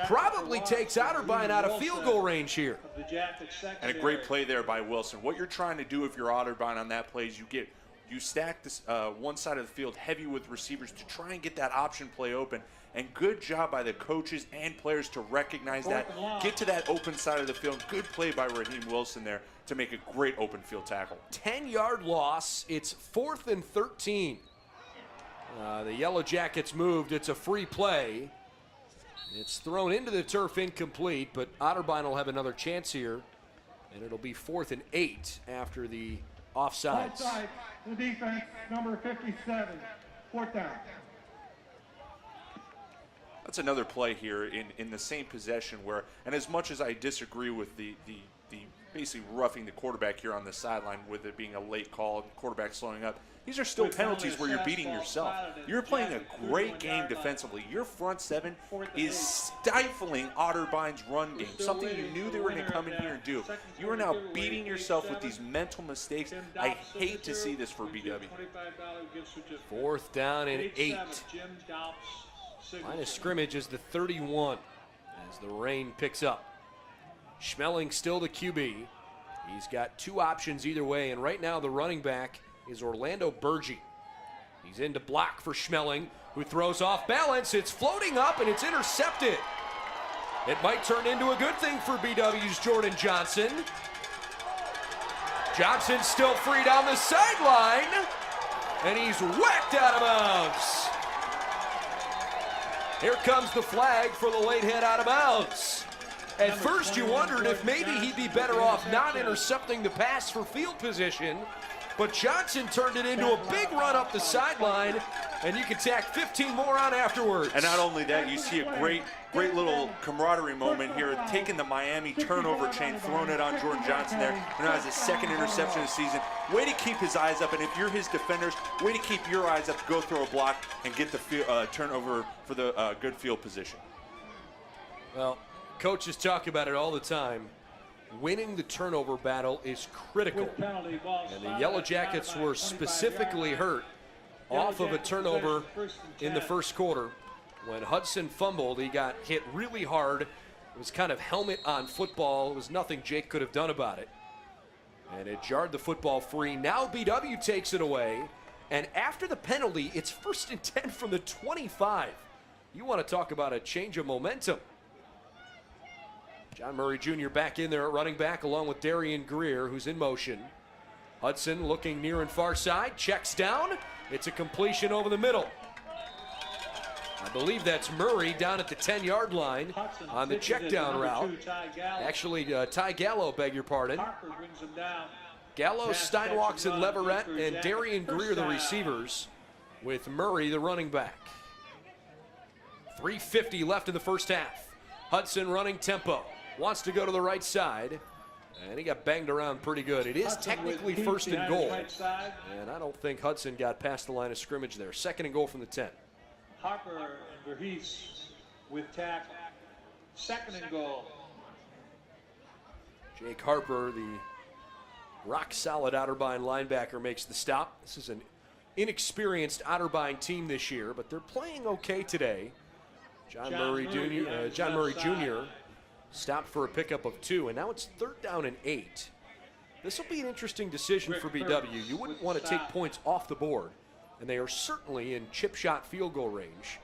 probably takes Otterbein out of field goal range here. And a great play there by Wilson. What you're trying to do if you're Otterbein on that play is you stack this one side of the field heavy with receivers to try and get that option play open. And good job by the coaches and players to recognize that, get to that open side of the field. Good play by Raheem Wilson there to make a great open field tackle. 10-yard loss. It's 4th and 13. The Yellow Jackets moved. It's a free play. It's thrown into the turf incomplete, but Otterbein will have another chance here, and it'll be 4th and 8 after the offsides. Outside the defense, number 57, 4th down. That's another play here in the same possession where, and as much as I disagree with the basically roughing the quarterback here on the sideline with it being a late call, quarterback slowing up, these are still penalties where you're beating yourself. You're playing a great game defensively. Your front 7 is stifling Otterbein's run game, something you knew they were going to come in here and do. You are now beating yourself with these mental mistakes. I hate to see this for BW. 4th down and 8. Line of scrimmage is the 31 as the rain picks up. Schmeling still the QB. He's got 2 options either way, and right now the running back is Orlando Burgee. He's in to block for Schmeling, who throws off balance. It's floating up and it's intercepted. It might turn into a good thing for BW's Jordan Johnson. Johnson's still free down the sideline, and he's whacked out of bounds. Here comes the flag for the late hit out of bounds. At first you wondered if maybe he'd be better off not intercepting the pass for field position, but Johnson turned it into a big run up the sideline, and you can tack 15 more on afterwards. And not only that, you see a great little camaraderie moment here, taking the Miami turnover chain, throwing it on Jordan Johnson there. And now has his 2nd interception of the season. Way to keep his eyes up, and if you're his defenders, way to keep your eyes up to go throw a block and get the turnover for the good field position. Well, coaches talk about it all the time. Winning the turnover battle is critical. And the Yellow Jackets were specifically hurt off of a turnover in the first quarter. When Hudson fumbled, he got hit really hard It was kind of helmet on football. It was nothing Jake could have done about it. And it jarred the football free. Now BW takes it away. And after the penalty, it's 1st and 10 from the 25. You want to talk about a change of momentum. John Murray Jr. back in there at running back along with Darian Greer, who's in motion. Hudson looking near and far side, checks down. It's a completion over the middle. I believe that's Murray down at the 10-yard line on the check down route. Actually, Ty Gallo, beg your pardon. Harper brings him down. Gallo, Steinwalks, and Leverett, and Darian Greer, the receivers, with Murray, the running back. 3:50 left in the first half. Hudson running tempo. Wants to go to the right side, and he got banged around pretty good. It is technically 1st and goal, and I don't think Hudson got past the line of scrimmage there. 2nd and goal from the 10. Harper and Verhees with tackle. 2nd and goal. Jake Harper, the rock-solid Otterbein linebacker, makes the stop. This is an inexperienced Otterbein team this year, but they're playing okay today. John Murray Jr. stopped for a pickup of 2, and now it's 3rd down and 8. This will be an interesting decision for BW. You wouldn't want to take points off the board, and they are certainly in chip shot field goal range.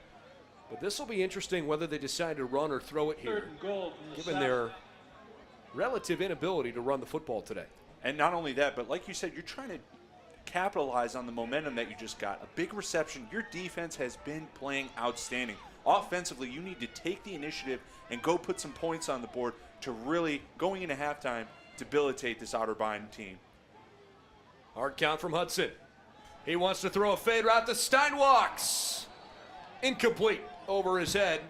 But this will be interesting whether they decide to run or throw it here, given their relative inability to run the football today. And not only that, but like you said, you're trying to capitalize on the momentum that you just got. A big reception. Your defense has been playing outstanding. Offensively, you need to take the initiative and go put some points on the board to really, going into halftime, debilitate this Otterbein team. Hard count from Hudson. He wants to throw a fade route to Steinwalks. Incomplete over his head.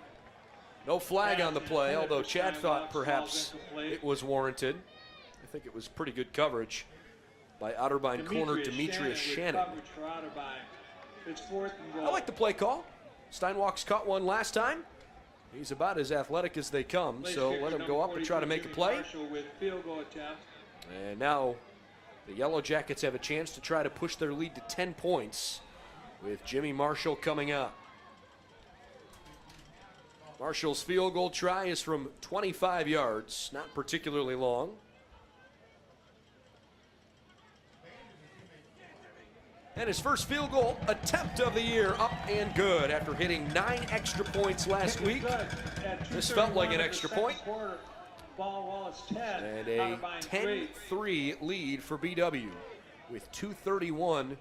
No flag on the play, although Chad thought perhaps it was warranted. I think it was pretty good coverage by Otterbein corner Demetrius Shannon. It's 4th and goal. I like the play call. Steinwalks caught one last time. He's about as athletic as they come, so let him go up and try to make a play. And now the Yellow Jackets have a chance to try to push their lead to 10 points with Jimmy Marshall coming up. Marshall's field goal try is from 25 yards, not particularly long. And his first field goal attempt of the year, up and good after hitting 9 extra points last week. This felt like an extra point. And a 10-3 lead for BW with 2:31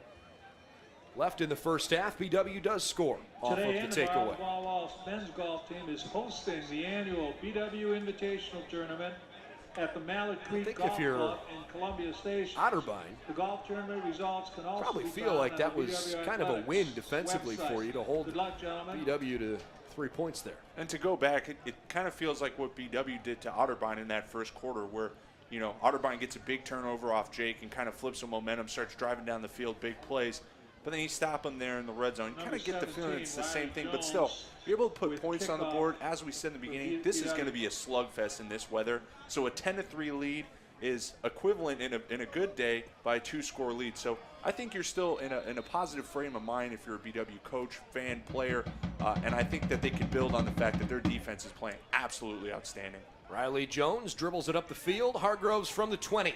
left in the first half. BW does score off of the takeaway. Wallace men's golf team is hosting the annual BW Invitational Tournament at the Mallard Creek Golf Club in Columbia Station. Otterbein, the golf tournament results can also probably feel like that was kind of a win defensively for you to hold BW to 3 points there. And to go back, it kind of feels like what BW did to Otterbein in that first quarter, where, you know, Otterbein gets a big turnover off Jake and kind of flips some momentum, starts driving down the field, big plays. But then you stop him there in the red zone. You kind of get the feeling it's the same thing, but still, you're able to put points on the board. As we said in the beginning, this is going to be a slugfest in this weather. So a 10-3 lead is equivalent in a good day by a 2-score lead. So I think you're still in a positive frame of mind if you're a BW coach, fan, player, and I think that they can build on the fact that their defense is playing absolutely outstanding. Riley Jones dribbles it up the field. Hargroves from the 20,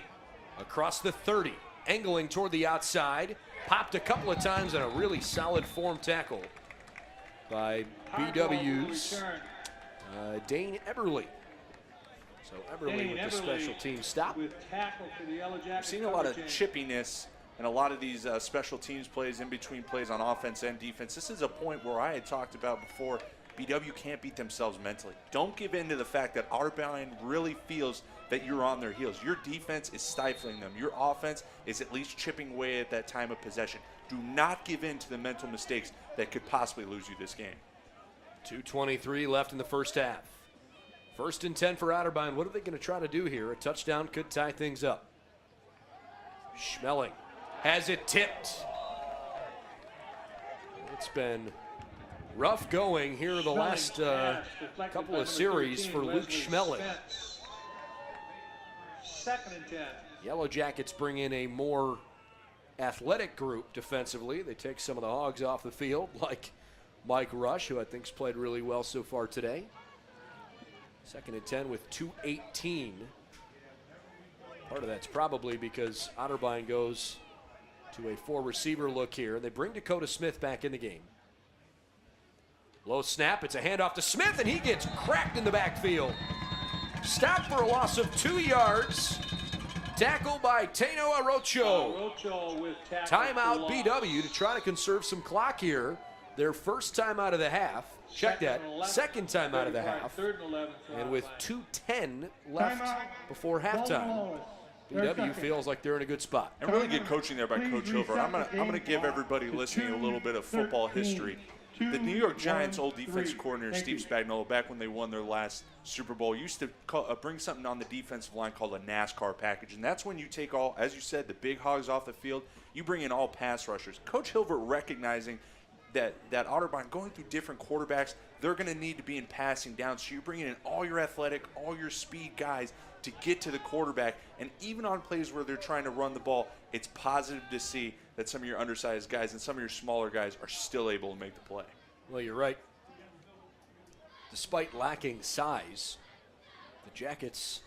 across the 30, angling toward the outside. Popped a couple of times on a really solid form tackle by BW's Dane Eberly. So Eberly with the special team stop. We've seen a lot of chippiness and a lot of these special teams plays in between plays on offense and defense. This is a point where I had talked about before, BW can't beat themselves mentally. Don't give in to the fact that Otterbein really feels that you're on their heels. Your defense is stifling them. Your offense is at least chipping away at that time of possession. Do not give in to the mental mistakes that could possibly lose you this game. 2:23 left in the first half. 1st and 10 for Otterbein. What are they going to try to do here? A touchdown could tie things up. Schmeling has it tipped. It's been rough going here the last couple of series for Luke Schmeling. 2nd and 10. Yellow Jackets bring in a more athletic group defensively. They take some of the hogs off the field, like Mike Rush, who I think's played really well so far today. 2nd and 10 with 2:18. Part of that's probably because Otterbein goes to a 4-receiver look here. They bring Dakota Smith back in the game. Low snap, it's a handoff to Smith, and he gets cracked in the backfield. Stopped for a loss of 2 yards. Tackle by Tano Arocho. Arocho with tackle Timeout for BW loss. to try to conserve some clock here. Their first time out of the half. Check that. Second time out of the half. 3rd and 11 for And with Otterbein. 2:10 left Timeout. before Baldwin halftime, Wallace. BW feels like they're in a good spot. And really good coaching there by Please Coach Hilbert. reset I'm the gonna game give clock everybody to listening a little bit of football 2:13. history. The New York Giants' old 2-1-3. defensive coordinator Thank Steve you. Spagnuolo, back when they won their last Super Bowl, used to bring something on the defensive line called a NASCAR package, and that's when you take all, as you said, the big hogs off the field. You bring in all pass rushers. Coach Hilbert recognizing that Otterbein going through different quarterbacks, they're going to need to be in passing down. So you're bringing in all your athletic, all your speed guys to get to the quarterback. And even on plays where they're trying to run the ball, it's positive to see that some of your undersized guys and some of your smaller guys are still able to make the play. Well, you're right. Despite lacking size, the Jackets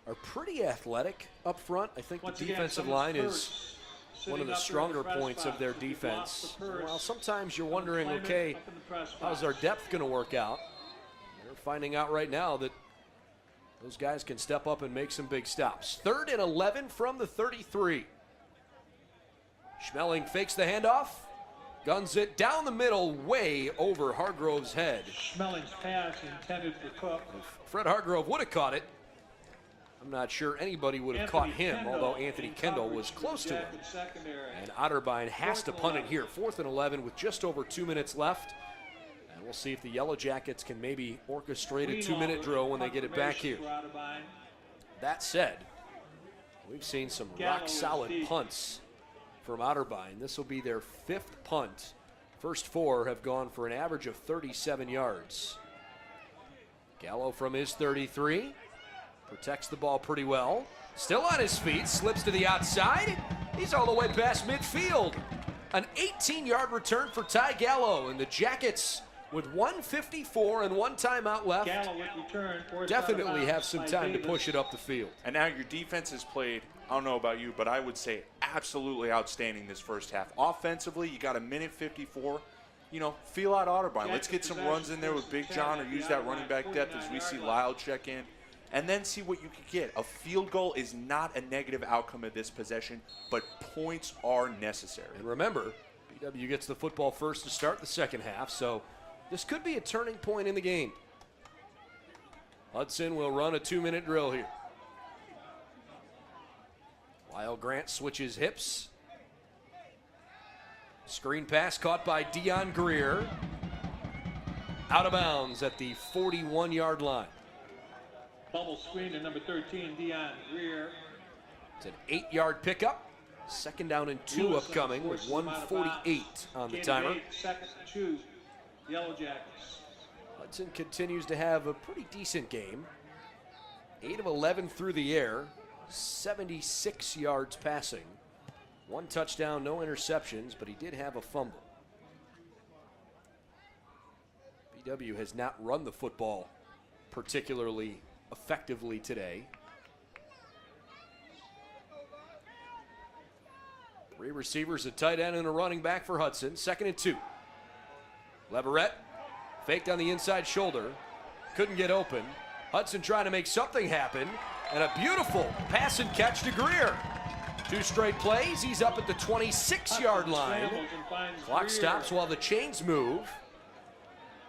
are pretty athletic up front. I think Once the again, defensive some line of is Purse one of the sitting up there in stronger press points of box. their If you block defense. the Purse, Well, sometimes you're wondering, claim it okay, up in the press how's box. our depth going to work out? They're finding out right now that those guys can step up and make some big stops. 3rd and 11 from the 33. Schmeling fakes the handoff, guns it down the middle, way over Hargrove's head. Schmelling's pass intended for Cook. Fred Hargrove would have caught it. I'm not sure anybody would have caught him, Kendall although Anthony in Kendall coverage was for close to him. Jacket secondary. And Otterbein has to 4th and punt it 11. here. 4th and 11 with just over 2 minutes left. And we'll see if the Yellow Jackets can maybe orchestrate a 2-minute drill when they get it back here. For Otterbein. That said, we've seen some Gallo is rock-solid deep. punts from Otterbein. This will be their 5th punt. First 4 have gone for an average of 37 yards. Gallo from his 33. Protects the ball pretty well. Still on his feet, slips to the outside. He's all the way past midfield. An 18-yard return for Ty Gallo, and the Jackets, with 1:54 and 1 timeout left, Gallo with return. Forced definitely out of have bounds some by time to Davis. push it up the field. And now your defense has played, I don't know about you, but I would say absolutely outstanding this first half. Offensively, you got a minute 54. You know, feel out Otterbein. Let's get some runs in there with Big John or use that running back depth as we see Lyle check in. And then see what you can get. A field goal is not a negative outcome of this possession, but points are necessary. And remember, BW gets the football first to start the second half, so this could be a turning point in the game. Hudson will run a 2-minute drill here. Lyle Grant switches hips. Screen pass caught by Dion Greer. Out of bounds at the 41-yard line. Bubble screen to number 13, Dion Greer. It's an 8-yard pickup. 2nd down and 2 Lewis upcoming with forces him out of 1:48 bounds. on the Gain of timer. 8, 2nd and 2, Yellow Jackets. Hudson continues to have a pretty decent game. 8 of 11 through the air, 76 yards passing. 1 touchdown, no interceptions, but he did have a fumble. BW has not run the football particularly effectively today. 3 receivers, a tight end, and a running back for Hudson. 2nd and 2. Leverett faked on the inside shoulder. Couldn't get open. Hudson trying to make something happen. And a beautiful pass and catch to Greer. 2 straight plays. He's up at the 26-yard line. Scrambles and finds Clock Greer. stops while the chains move.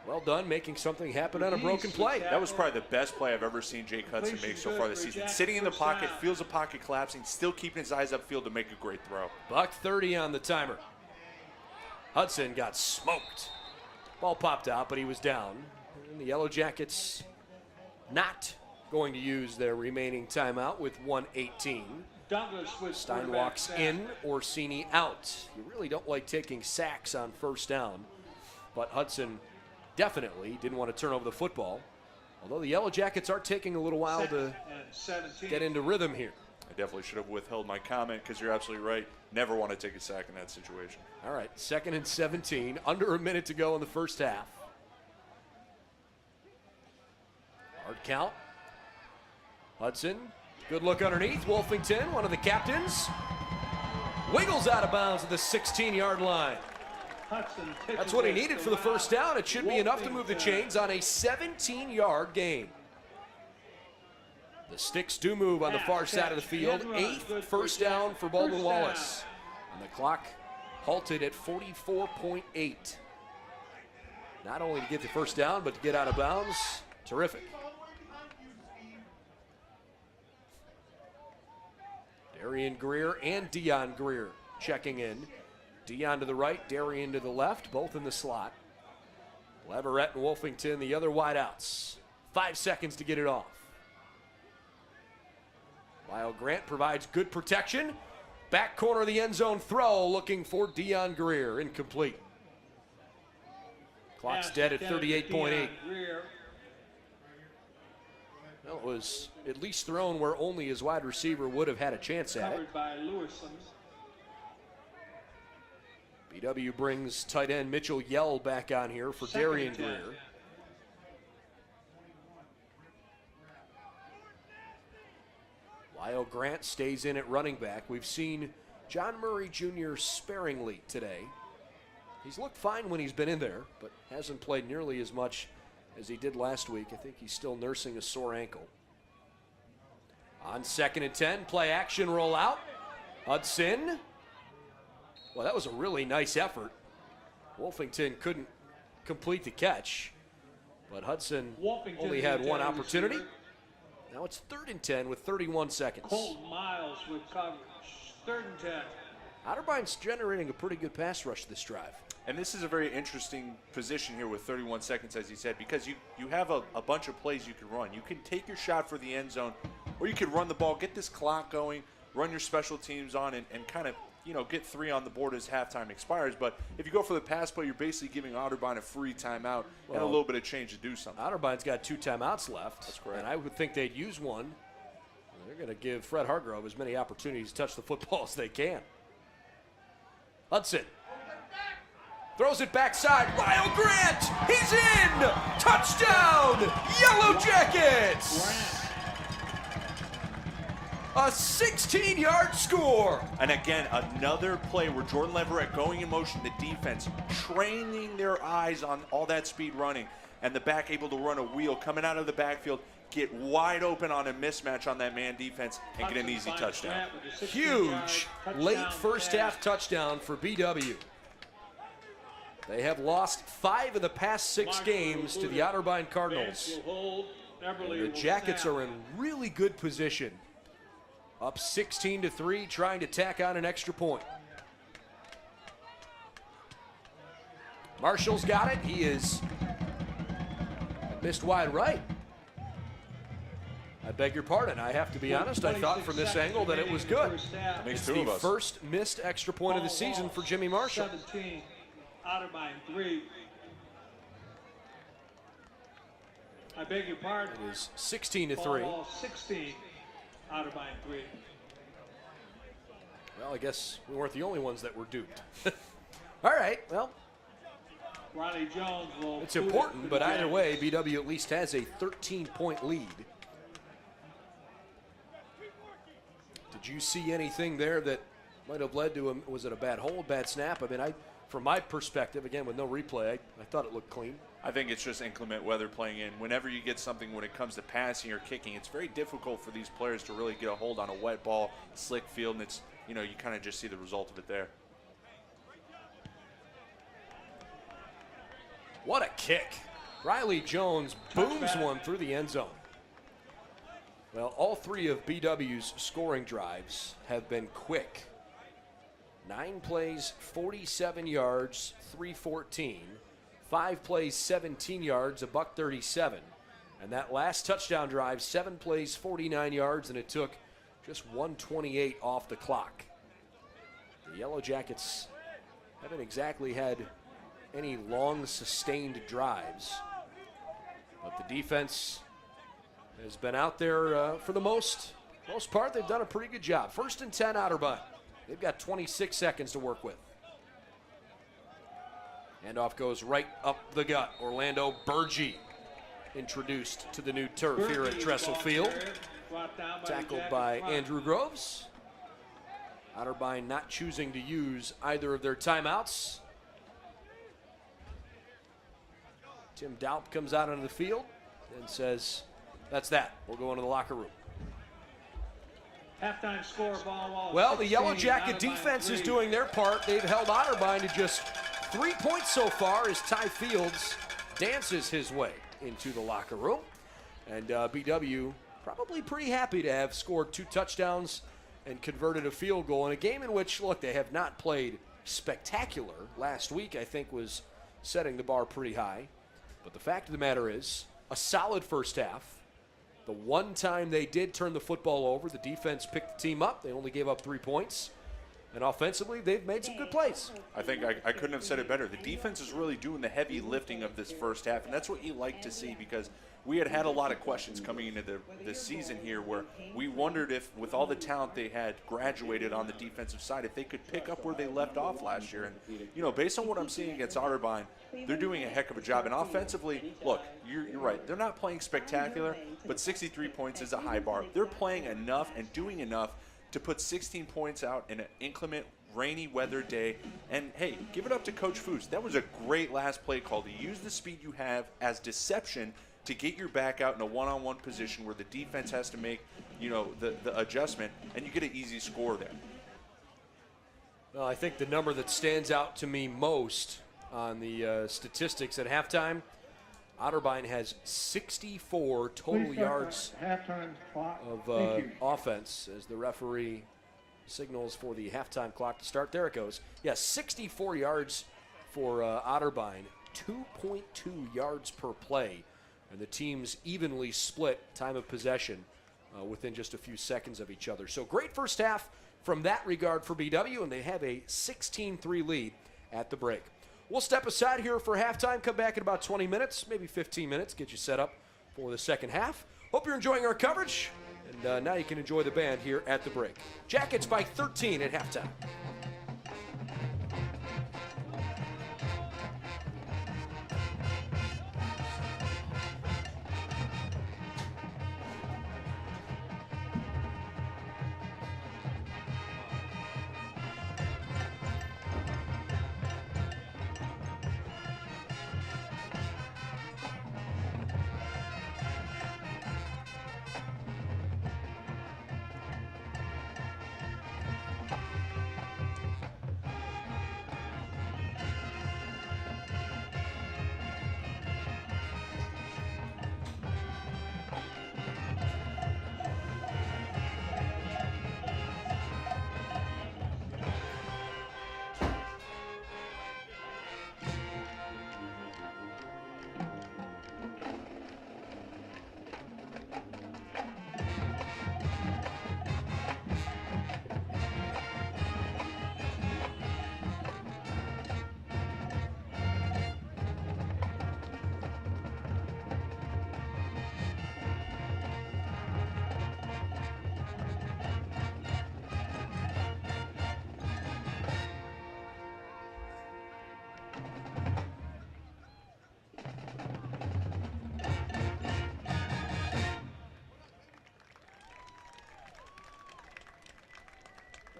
Well done, making something happen on a broken play. That was probably the best play I've ever seen Jake Hudson make so far this season. Sitting in the pocket, feels the pocket collapsing, still keeping his eyes upfield to make a great throw. $1:30 on the timer. Hudson got smoked. Ball popped out, but he was down. And the Yellow Jackets not going to use their remaining timeout with 1:18. Douglas with Stein walks in, Orsini out. You really don't like taking sacks on 1st down, but Hudson definitely didn't want to turn over the football. Although the Yellow Jackets are taking a little while to get into rhythm here. I definitely should have withheld my comment because you're absolutely right. Never want to take a sack in that situation. All right, 2nd and 17, under a minute to go in the first half. Hard count. Hudson, good look underneath. Wolfington, one of the captains, wiggles out of bounds at the 16-yard line. That's what he needed for the first down. It should be enough to move the chains on a 17-yard gain. The sticks do move on the far side of the field. 8th first down for Baldwin Wallace. And the clock halted at 44.8. Not only to get the first down, but to get out of bounds. Terrific. Darian Greer and Dion Greer checking in. Dion to the right, Darian to the left, both in the slot. Leverett and Wolfington, the other wideouts. 5 seconds to get it off. Lyle Grant provides good protection. Back corner of the end zone throw, looking for Dion Greer, incomplete. Clock's dead at 38.8. Well, it was at least thrown where only his wide receiver would have had a chance at it. BW brings tight end Mitchell Yell back on here for Darian Greer. Lyle Grant stays in at running back. We've seen John Murray Jr. sparingly today. He's looked fine when he's been in there, but hasn't played nearly as much as he did last week. I think he's still nursing a sore ankle. On 2nd and 10, play action rollout. Hudson. Well, that was a really nice effort. Wolfington couldn't complete the catch, but Hudson only had one opportunity. Now it's 3rd and 10 with 31 seconds. Colton Miles with coverage. 3rd and 10. Otterbein's generating a pretty good pass rush this drive. And this is a very interesting position here with 31 seconds, as he said, because you have a bunch of plays you can run. You can take your shot for the end zone, or you could run the ball, get this clock going, run your special teams on, and kind of, get 3 on the board as halftime expires. But if you go for the pass play, you're basically giving Otterbein a free timeout and a little bit of change to do something. Otterbein's got 2 timeouts left. That's correct. And I would think they'd use one. They're going to give Fred Hargrove as many opportunities to touch the football as they can. Hudson throws it backside. Lyle Grant, he's in! Touchdown, Yellow Jackets! A 16-yard score. And again, another play where Jordan Leverett going in motion, the defense training their eyes on all that speed running, and the back able to run a wheel coming out of the backfield, get wide open on a mismatch on that man defense, and get an easy touchdown. Huge late first half touchdown for BW. They have lost 5 of the past 6 games to the Otterbein Cardinals. And the Jackets are in really good position. Up 16-3, trying to tack on an extra point. Marshall's got it. He is missed wide right. I beg your pardon. I have to be honest. I thought from this angle that it was good. It's the first missed extra point of the season for Jimmy Marshall. 17, Otterbein 3. I beg your pardon. It is 16-3. Ball 16, Otterbein 3. Well, I guess we weren't the only ones that were duped. All right, well. Ronnie Jones will. It's important, but either way, BW at least has a 13-point lead. Did you see anything there that might have led to was it a bad hold, bad snap? I mean, from my perspective, again, with no replay, I thought it looked clean. I think it's just inclement weather playing in. Whenever you get something when it comes to passing or kicking, it's very difficult for these players to really get a hold on a wet ball, slick field, and it's, you kind of just see the result of it there. What a kick. Riley Jones booms one through the end zone. Well, all 3 of BW's scoring drives have been quick. 9 plays, 47 yards, 314. 5 plays, 17 yards, $137. And that last touchdown drive, 7 plays, 49 yards, and it took just 128 off the clock. The Yellow Jackets haven't exactly had any long, sustained drives. But the defense has been out there for the most part. They've done a pretty good job. 1st and 10, Otterbein. They've got 26 seconds to work with. Handoff goes right up the gut. Orlando Burgee introduced to the new turf here at Tressel Field. Tackled by Andrew Groves. Otterbein not choosing to use either of their timeouts. Tim Daup comes out onto the field and says, that's that. We'll go into the locker room. Halftime score, Wallace. Well, the Yellow 16, Jacket Otterbein defense is 3. doing their part. They've held Otterbein to just 3 points so far as Ty Fields dances his way into the locker room. And BW probably pretty happy to have scored 2 touchdowns and converted a field goal in a game in which, look, they have not played spectacular. Last week, I think, was setting the bar pretty high. But the fact of the matter is, a solid first half. The one time they did turn the football over, the defense picked the team up. They only gave up 3 points. And offensively, they've made some good plays. I think I couldn't have said it better. The defense is really doing the heavy lifting of this first half, and that's what you like to see, because we had a lot of questions coming into the season here where we wondered if, with all the talent they had graduated on the defensive side, if they could pick up where they left off last year. And, based on what I'm seeing against Otterbein, they're doing a heck of a job. And offensively, look, you're right. They're not playing spectacular, but 63 points is a high bar. They're playing enough and doing enough to put 16 points out in an inclement, rainy weather day. And, hey, give it up to Coach Foose. That was a great last play call to use the speed you have as deception to get your back out in a one-on-one position where the defense has to make, the adjustment, and you get an easy score there. Well, I think the number that stands out to me most on the statistics at halftime, Otterbein has 64 total yards Halftime clock. of offense as the referee signals for the halftime clock to start. There it goes. Yes, 64 yards for Otterbein, 2.2 yards per play. And the teams evenly split time of possession within just a few seconds of each other. So great first half from that regard for BW, and they have a 16-3 lead at the break. We'll step aside here for halftime, come back in about 20 minutes, maybe 15 minutes, get you set up for the second half. Hope you're enjoying our coverage, and now you can enjoy the band here at the break. Jackets by 13 at halftime.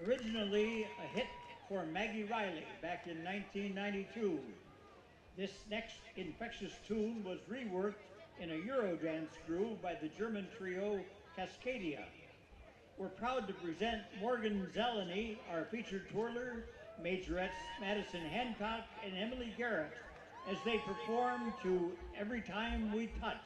Originally a hit for Maggie Riley back in 1992. This next infectious tune was reworked in a Eurodance groove by the German trio Cascadia. We're proud to present Morgan Zeleny, our featured twirler, majorettes Madison Hancock and Emily Garrett, as they perform to Every Time We Touch.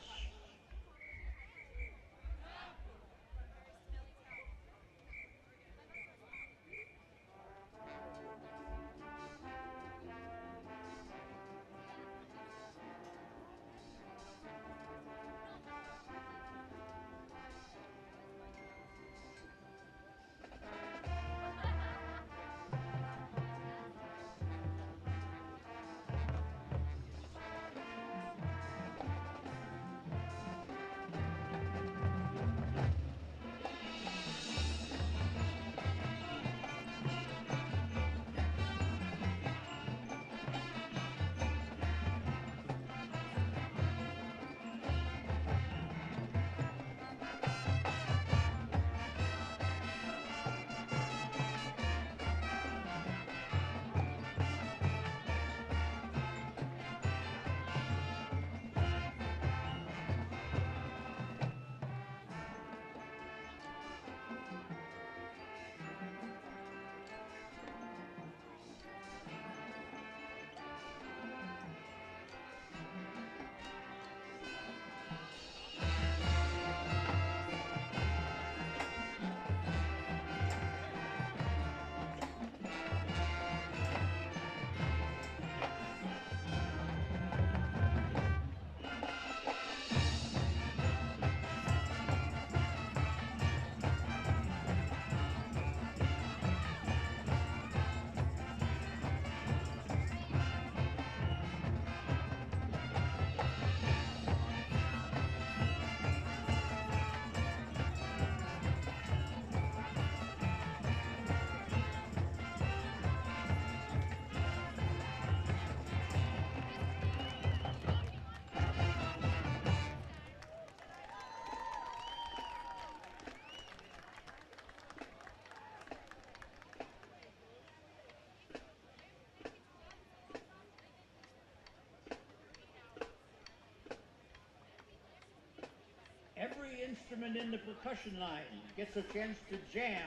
instrument in the percussion line gets a chance to jam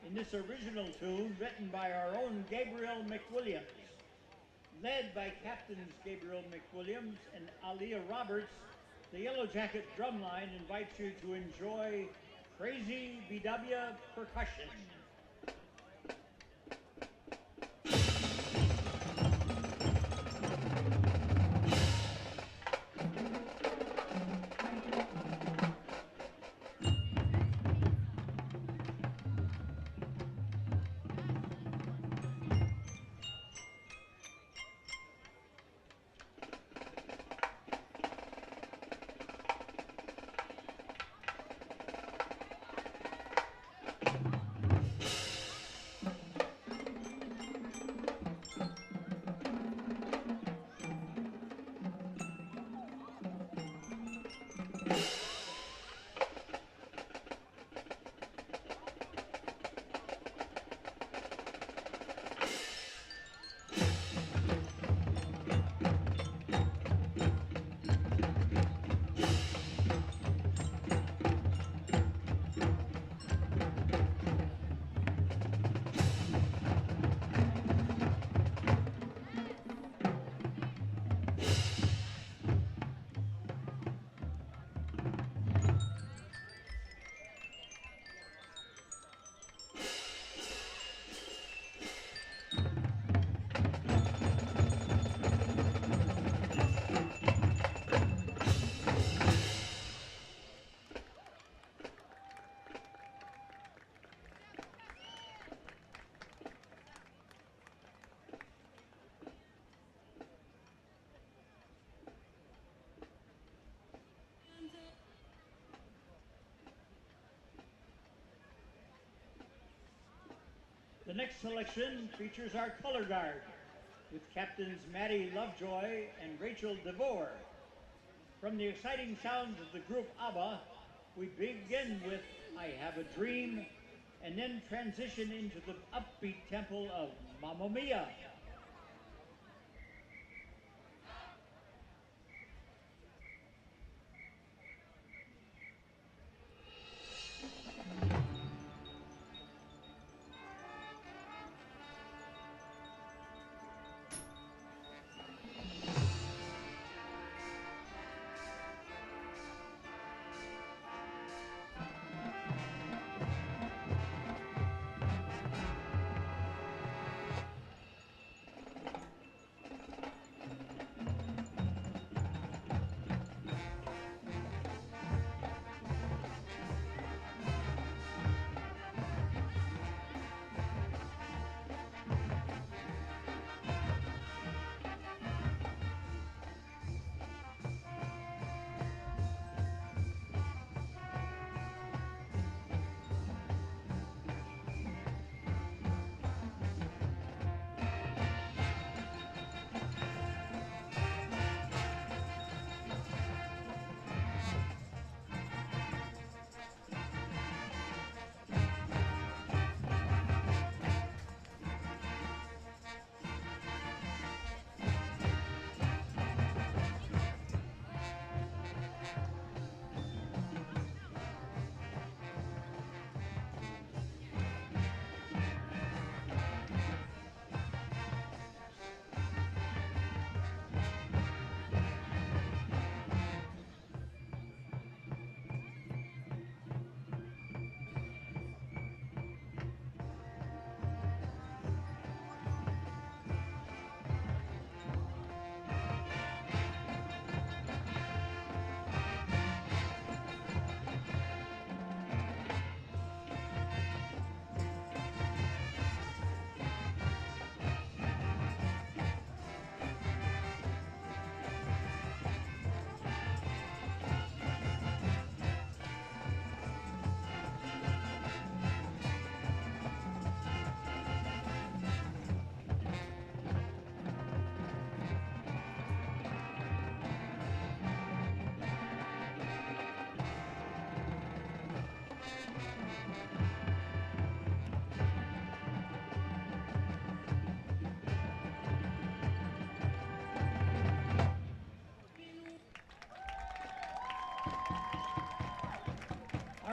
in this original tune written by our own Gabriel McWilliams. Led by Captains Gabriel McWilliams and Aaliyah Roberts, the Yellow Jacket drumline invites you to enjoy Crazy BW Percussion. The next selection features our color guard with Captains Maddie Lovejoy and Rachel DeVore. From the exciting sounds of the group ABBA, we begin with I Have a Dream and then transition into the upbeat tempo of Mamma Mia.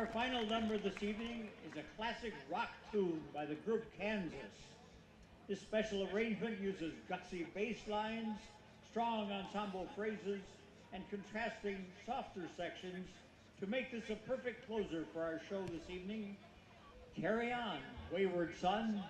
Our final number this evening is a classic rock tune by the group Kansas. This special arrangement uses gutsy bass lines, strong ensemble phrases, and contrasting softer sections to make this a perfect closer for our show this evening. Carry on, wayward son.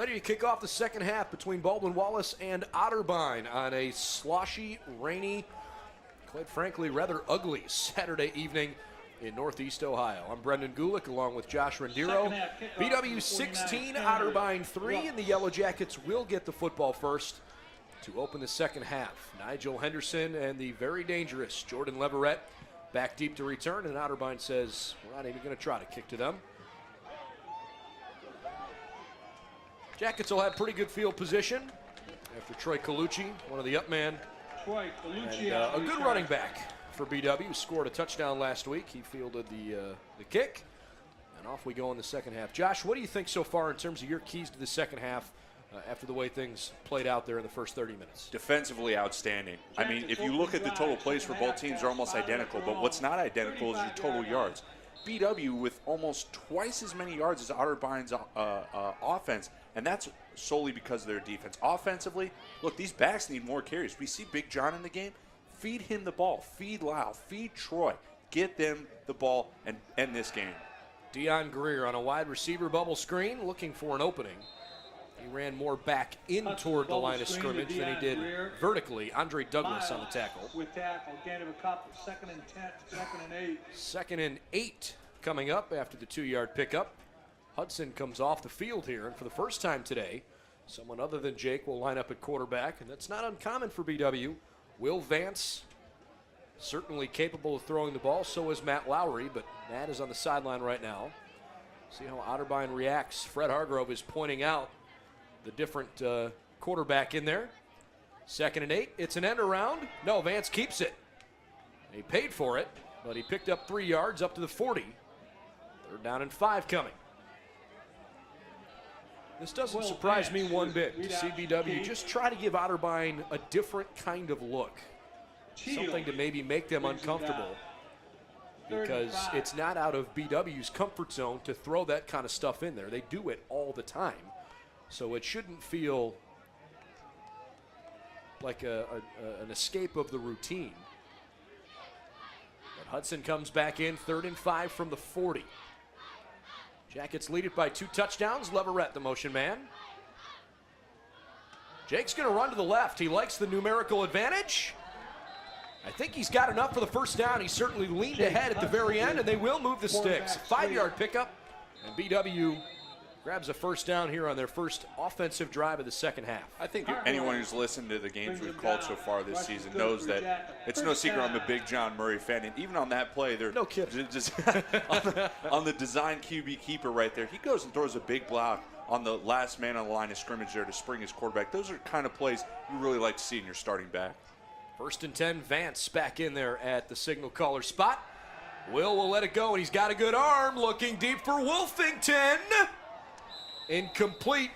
Ready to kick off the second half between Baldwin Wallace and Otterbein on a sloshy, rainy, quite frankly, rather ugly Saturday evening in Northeast Ohio. I'm Brendan Gulick along with Josh Rendiro. BW 16, Otterbein 3, and the Yellow Jackets will get the football first to open the second half. Nigel Henderson and the very dangerous Jordan Leverett back deep to return, and Otterbein says we're not even going to try to kick to them. Jackets will have pretty good field position after Troy Colucci, one of the up man, and a good running back for BW, scored a touchdown last week. He fielded the kick, and off we go in the second half. Josh, what do you think so far in terms of your keys to the second half after the way things played out there in the first 30 minutes? Defensively outstanding. I mean, if you look at the total plays for both teams, are almost identical, but what's not identical is your total yards. BW with almost twice as many yards as Otterbein's offense, and that's solely because of their defense. Offensively, look, these backs need more carries. We see Big John in the game. Feed him the ball. Feed Lau. Feed Troy. Get them the ball and end this game. Dion Greer on a wide receiver bubble screen looking for an opening. He ran more back in toward the line of scrimmage than he did vertically. Andre Douglas on the tackle. With tackle, gain of a couple, 2nd and 10, 2nd and 8. 2nd and 8 coming up after the 2-yard pickup. Hudson comes off the field here, and for the first time today, someone other than Jake will line up at quarterback, and that's not uncommon for BW. Will Vance, certainly capable of throwing the ball, so is Matt Lowry, but Matt is on the sideline right now. See how Otterbein reacts. Fred Hargrove is pointing out the different quarterback in there. 2nd and 8, it's an end around. No, Vance keeps it. He paid for it, but he picked up 3 yards up to the 40. 3rd down and 5 coming. This doesn't surprise me one bit to see BW just try to give Otterbein a different kind of look. Something to maybe make them uncomfortable, because it's not out of BW's comfort zone to throw that kind of stuff in there. They do it all the time. So it shouldn't feel like an escape of the routine. But Hudson comes back in, 3rd and 5 from the 40. Jackets lead it by 2 touchdowns. Leverett, the motion man. Jake's going to run to the left. He likes the numerical advantage. I think he's got enough for the first down. He certainly leaned ahead at the very end, and they will move the sticks. 5-yard pickup, and BW grabs a first down here on their first offensive drive of the second half. I think anyone who's listened to the games we've called so far this season knows that it's no secret I'm a big John Murray fan. And even on that play, they're no kidding. Just on the design QB keeper right there, he goes and throws a big block on the last man on the line of scrimmage there to spring his quarterback. Those are kind of plays you really like to see in your starting back. 1st and 10, Vance back in there at the signal caller spot. Will let it go, and he's got a good arm. Looking deep for Wolfington. Incomplete.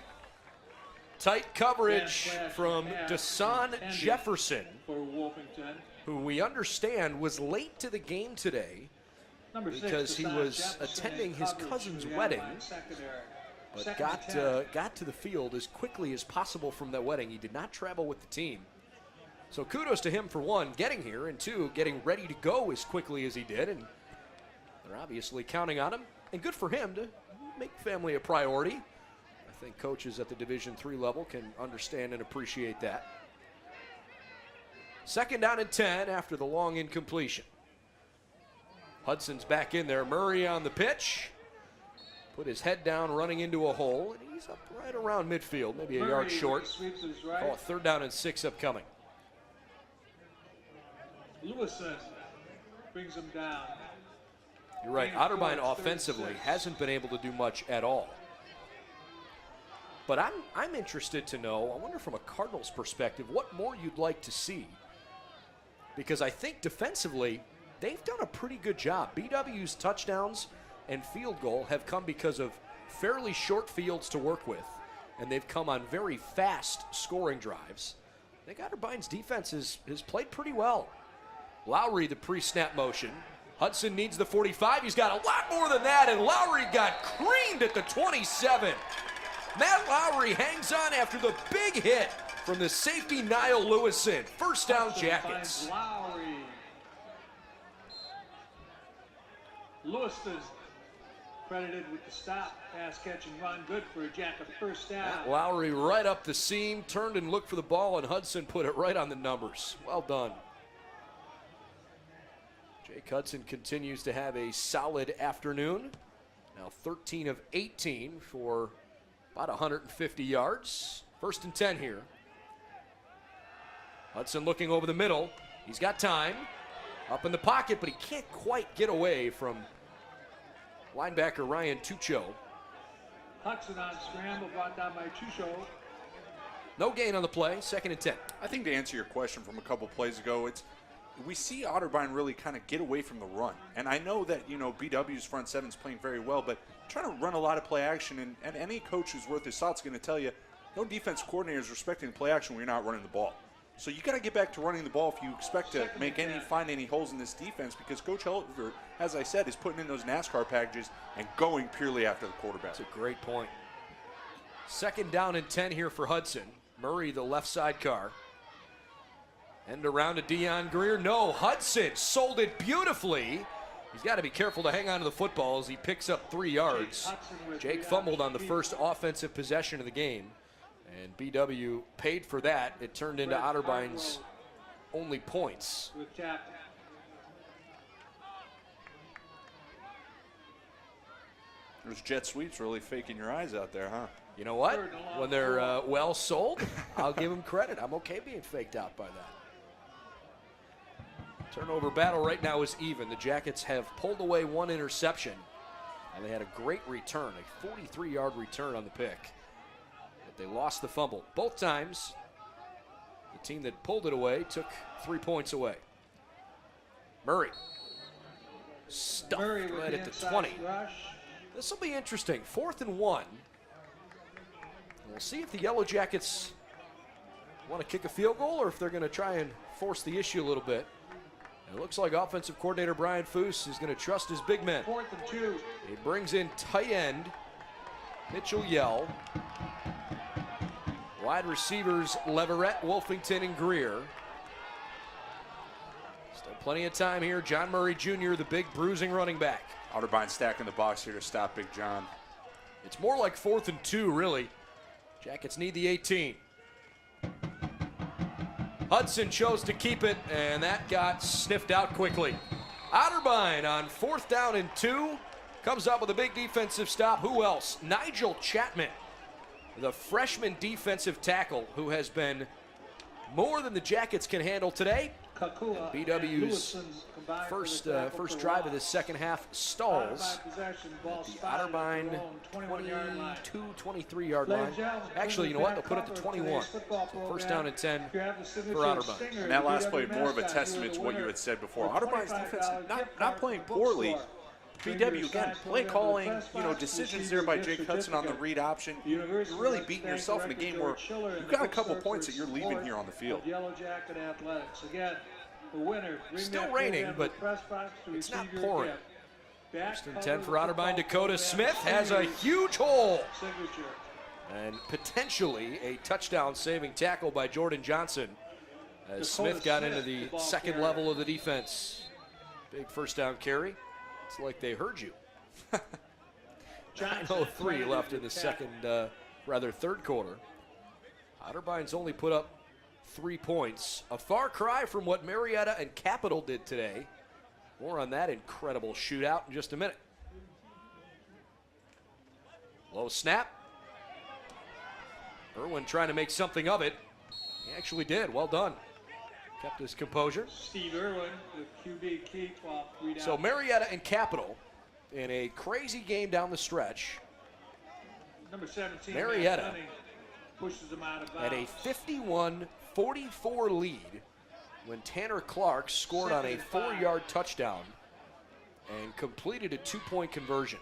Tight coverage from Desan Jefferson, who we understand was late to the game today because he was attending his cousin's wedding, but got to the field as quickly as possible from that wedding. He did not travel with the team. So kudos to him for 1, getting here, and 2, getting ready to go as quickly as he did. And they're obviously counting on him, and good for him to make family a priority. I think coaches at the Division III level can understand and appreciate that. 2nd down and 10 after the long incompletion. Hudson's back in there. Murray on the pitch. Put his head down, running into a hole, and he's up right around midfield, maybe a yard short. Call it 3rd down and 6 upcoming. Lewison brings him down. You're right. Otterbein offensively hasn't been able to do much at all. But I'm interested to know, I wonder from a Cardinals perspective, what more you'd like to see. Because I think defensively, they've done a pretty good job. BW's touchdowns and field goal have come because of fairly short fields to work with, and they've come on very fast scoring drives. I think Otterbein's defense has played pretty well. Lowry, the pre-snap motion. Hudson needs the 45. He's got a lot more than that, and Lowry got creamed at the 27. Matt Lowry hangs on after the big hit from the safety Niall Lewison. 1st down, Jackets. Lewison credited with the stop. Pass, catch, and run. Good for a Jacket first down. Matt Lowry right up the seam, turned and looked for the ball, and Hudson put it right on the numbers. Well done. Jake Hudson continues to have a solid afternoon. Now 13 of 18 for about 150 yards. 1st and 10 here. Hudson looking over the middle. He's got time. Up in the pocket, but he can't quite get away from linebacker Ryan Tucho. Hudson on scramble, brought down by Tucho. No gain on the play, 2nd and 10. I think to answer your question from a couple plays ago, we see Otterbein really kind of get away from the run. And I know that, BW's front seven's playing very well, but trying to run a lot of play action, and any coach who's worth his salt is going to tell you, no defense coordinator is respecting play action when you're not running the ball. So you got to get back to running the ball if you expect to find any holes in this defense, because Coach Helver, as I said, is putting in those NASCAR packages and going purely after the quarterback. That's a great point. 2nd down and 10 here for Hudson. Murray, the left side car. End around to Deion Greer. No, Hudson sold it beautifully. He's got to be careful to hang on to the football as he picks up 3 yards. Jake fumbled on the first offensive possession of the game. And BW paid for that. It turned into Otterbein's only points. Those jet sweeps really faking your eyes out there, huh? You know what? When they're well sold, I'll give them credit. I'm okay being faked out by that. Turnover battle right now is even. The Jackets have pulled away 1 interception, and they had a great return, a 43-yard return on the pick. They lost the fumble. Both times, the team that pulled it away took 3 points away. Murray. Stuffed right at the 20. This will be interesting. 4th and 1. And we'll see if the Yellow Jackets want to kick a field goal or if they're going to try and force the issue a little bit. It looks like offensive coordinator Brian Foose is going to trust his big men. 4th and 2. He brings in tight end Mitchell Yell. Wide receivers Leverett, Wolfington, and Greer. Still plenty of time here. John Murray Jr., the big bruising running back. Otterbein stacking the box here to stop Big John. It's more like 4th and 2, really. Jackets need the 18. Hudson chose to keep it, and that got sniffed out quickly. Otterbein on 4th down and 2 comes up with a big defensive stop. Who else? Nigel Chapman, the freshman defensive tackle who has been more than the Jackets can handle today. BW's first drive of the second half stalls at the Otterbein 22, 23-yard line. Actually, you know what? They'll put it to 21. So 1st down and 10 for Otterbein. And that last play, more of a testament to what you had said before. Otterbein's defense not playing poorly. BW, again, play calling, decisions there by Jake Hudson on the read option. You're really beating yourself in a game where you've got a couple points that you're leaving here on the field. Yellow Jacket Athletics. Again, the winner. Still raining, but it's not pouring. 1st and 10 for Otterbein. Dakota Smith has a huge hole. And potentially a touchdown-saving tackle by Jordan Johnson as Smith got into the second level of the defense. Big 1st down carry. It's like they heard you. 9:03 left in the third quarter. Otterbein's only put up 3 points. A far cry from what Marietta and Capital did today. More on that incredible shootout in just a minute. Low snap. Irwin trying to make something of it. He actually did. Well done. Kept his composure. Steve Irwin with QB keep while 3 down. So Marietta and Capital in a crazy game down the stretch. Number 17, Marietta pushes them out of had bounds. a 51-44 lead when Tanner Clark scored on a 4-yard touchdown and completed a 2-point conversion.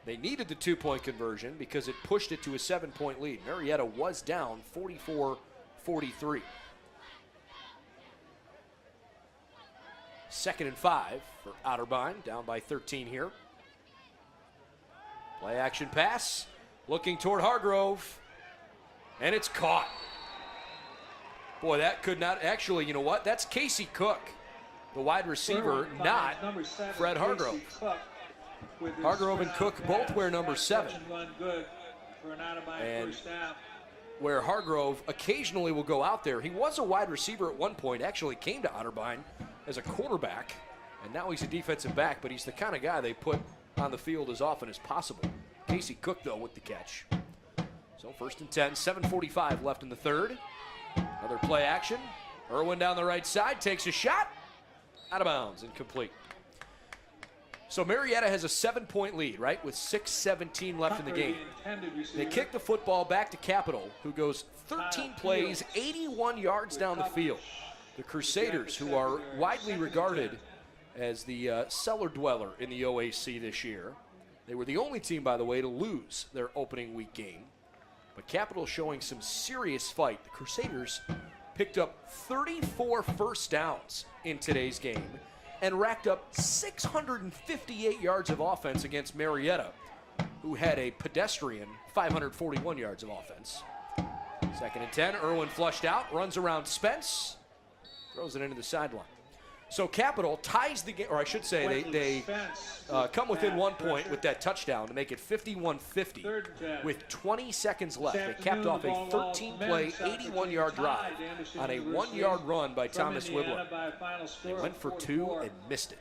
They needed the 2-point conversion because it pushed it to a 7-point lead. Marietta was down 44-43. 2nd and 5 for Otterbein, down by 13 here. Play action pass, looking toward Hargrove, and it's caught. Boy, that could not, actually, you know what? That's Casey Cook, the wide receiver, not Fred Hargrove. with his Hargrove and sprint Cook out both pass. wear number That 7. catch and run good for an Otterbein And first down. where Hargrove occasionally will go out there. He was a wide receiver at one point, actually came to Otterbein as a quarterback, and now he's a defensive back, but he's the kind of guy they put on the field as often as possible. Casey Cook, though, with the catch. So 1st and 10, 7:45 left in the third. Another play action. Irwin down the right side, takes a shot. Out of bounds, incomplete. So Marietta has a 7-point lead, right, with 6:17 left in the game. They kick the football back to Capital, who goes 13 plays, 81 yards down the field. The Crusaders, who are widely regarded as the cellar dweller in the OAC this year. They were the only team, by the way, to lose their opening week game. But Capital showing some serious fight. The Crusaders picked up 34 first downs in today's game and racked up 658 yards of offense against Marietta, who had a pedestrian 541 yards of offense. 2nd and 10, Irwin flushed out, runs around Spence, throws it into the sideline. So Capital ties the game, or I should say they come within 1 point with that touchdown to make it 51-50 with 20 seconds left. They capped off a 13-play, 81-yard drive on a 1-yard run by Thomas Whibbler. They went for 2 and missed it.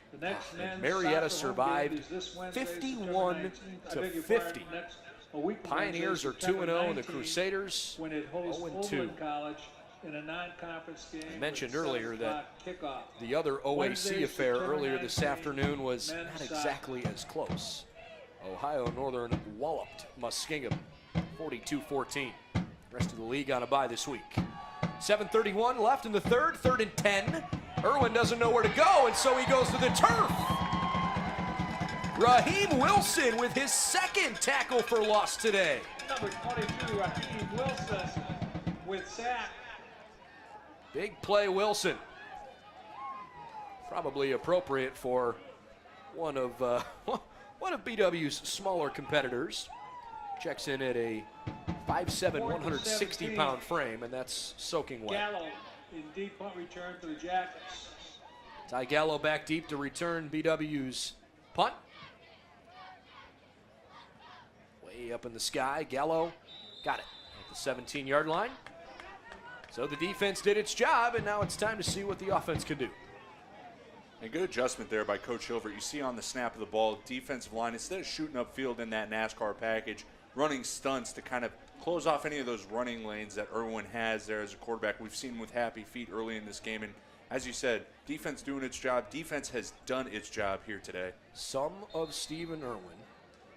And Marietta survived 51-50. Pioneers are 2-0 and the Crusaders 0-2. In a non-conference game. I mentioned earlier that the other OAC affair earlier this afternoon was not exactly as close. Ohio Northern walloped Muskingum 42-14. Rest of the league on a bye this week. 7:31 left in the third, 3rd and 10. Irwin doesn't know where to go, and so he goes to the turf. Raheem Wilson with his 2nd tackle for loss today. Number 22, Raheem Wilson with sack. Big play Wilson. Probably appropriate for one of BW's smaller competitors. Checks in at a 5'7", 160-pound frame, and that's soaking wet. Gallo in deep punt return for the Jackets. Ty Gallo back deep to return BW's punt. Way up in the sky, Gallo got it at the 17-yard line. So the defense did its job, and now it's time to see what the offense can do. A good adjustment there by Coach Hilbert. You see on the snap of the ball, defensive line, instead of shooting upfield in that NASCAR package, running stunts to kind of close off any of those running lanes that Irwin has there as a quarterback. We've seen him with happy feet early in this game. And as you said, defense doing its job. Defense has done its job here today. Some of Stephen Irwin,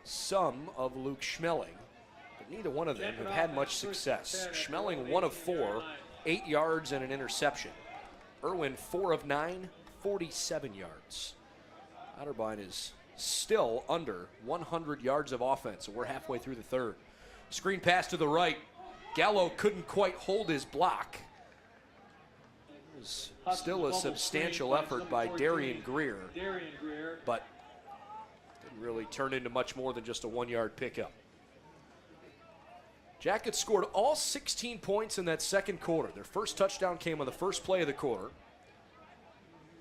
some of Luke Schmeling, but neither one of them have had much success. Schmeling 1 of 4, 8 yards and an interception. Irwin 4 of 9, 47 yards. Otterbein is still under 100 yards of offense, so we're halfway through the third. Screen pass to the right. Gallo couldn't quite hold his block. It was still a substantial effort by Darian Greer, but didn't really turn into much more than just a 1-yard pickup. Jackets scored all 16 points in that second quarter. Their first touchdown came on the first play of the quarter.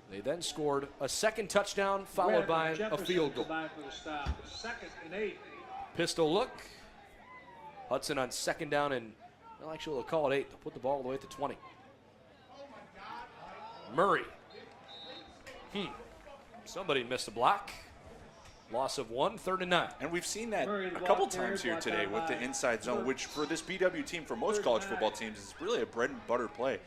They then scored a second touchdown followed by a field goal. 2nd and 8. Pistol look. Hudson on 2nd down and, well, actually they'll call it 8. They'll put the ball all the way at the 20. Murray. Somebody missed a block. Loss of 1, 3rd and 9. And we've seen that a couple times here today with the inside zone, which for this BW team, for most college football teams, is really a bread and butter play.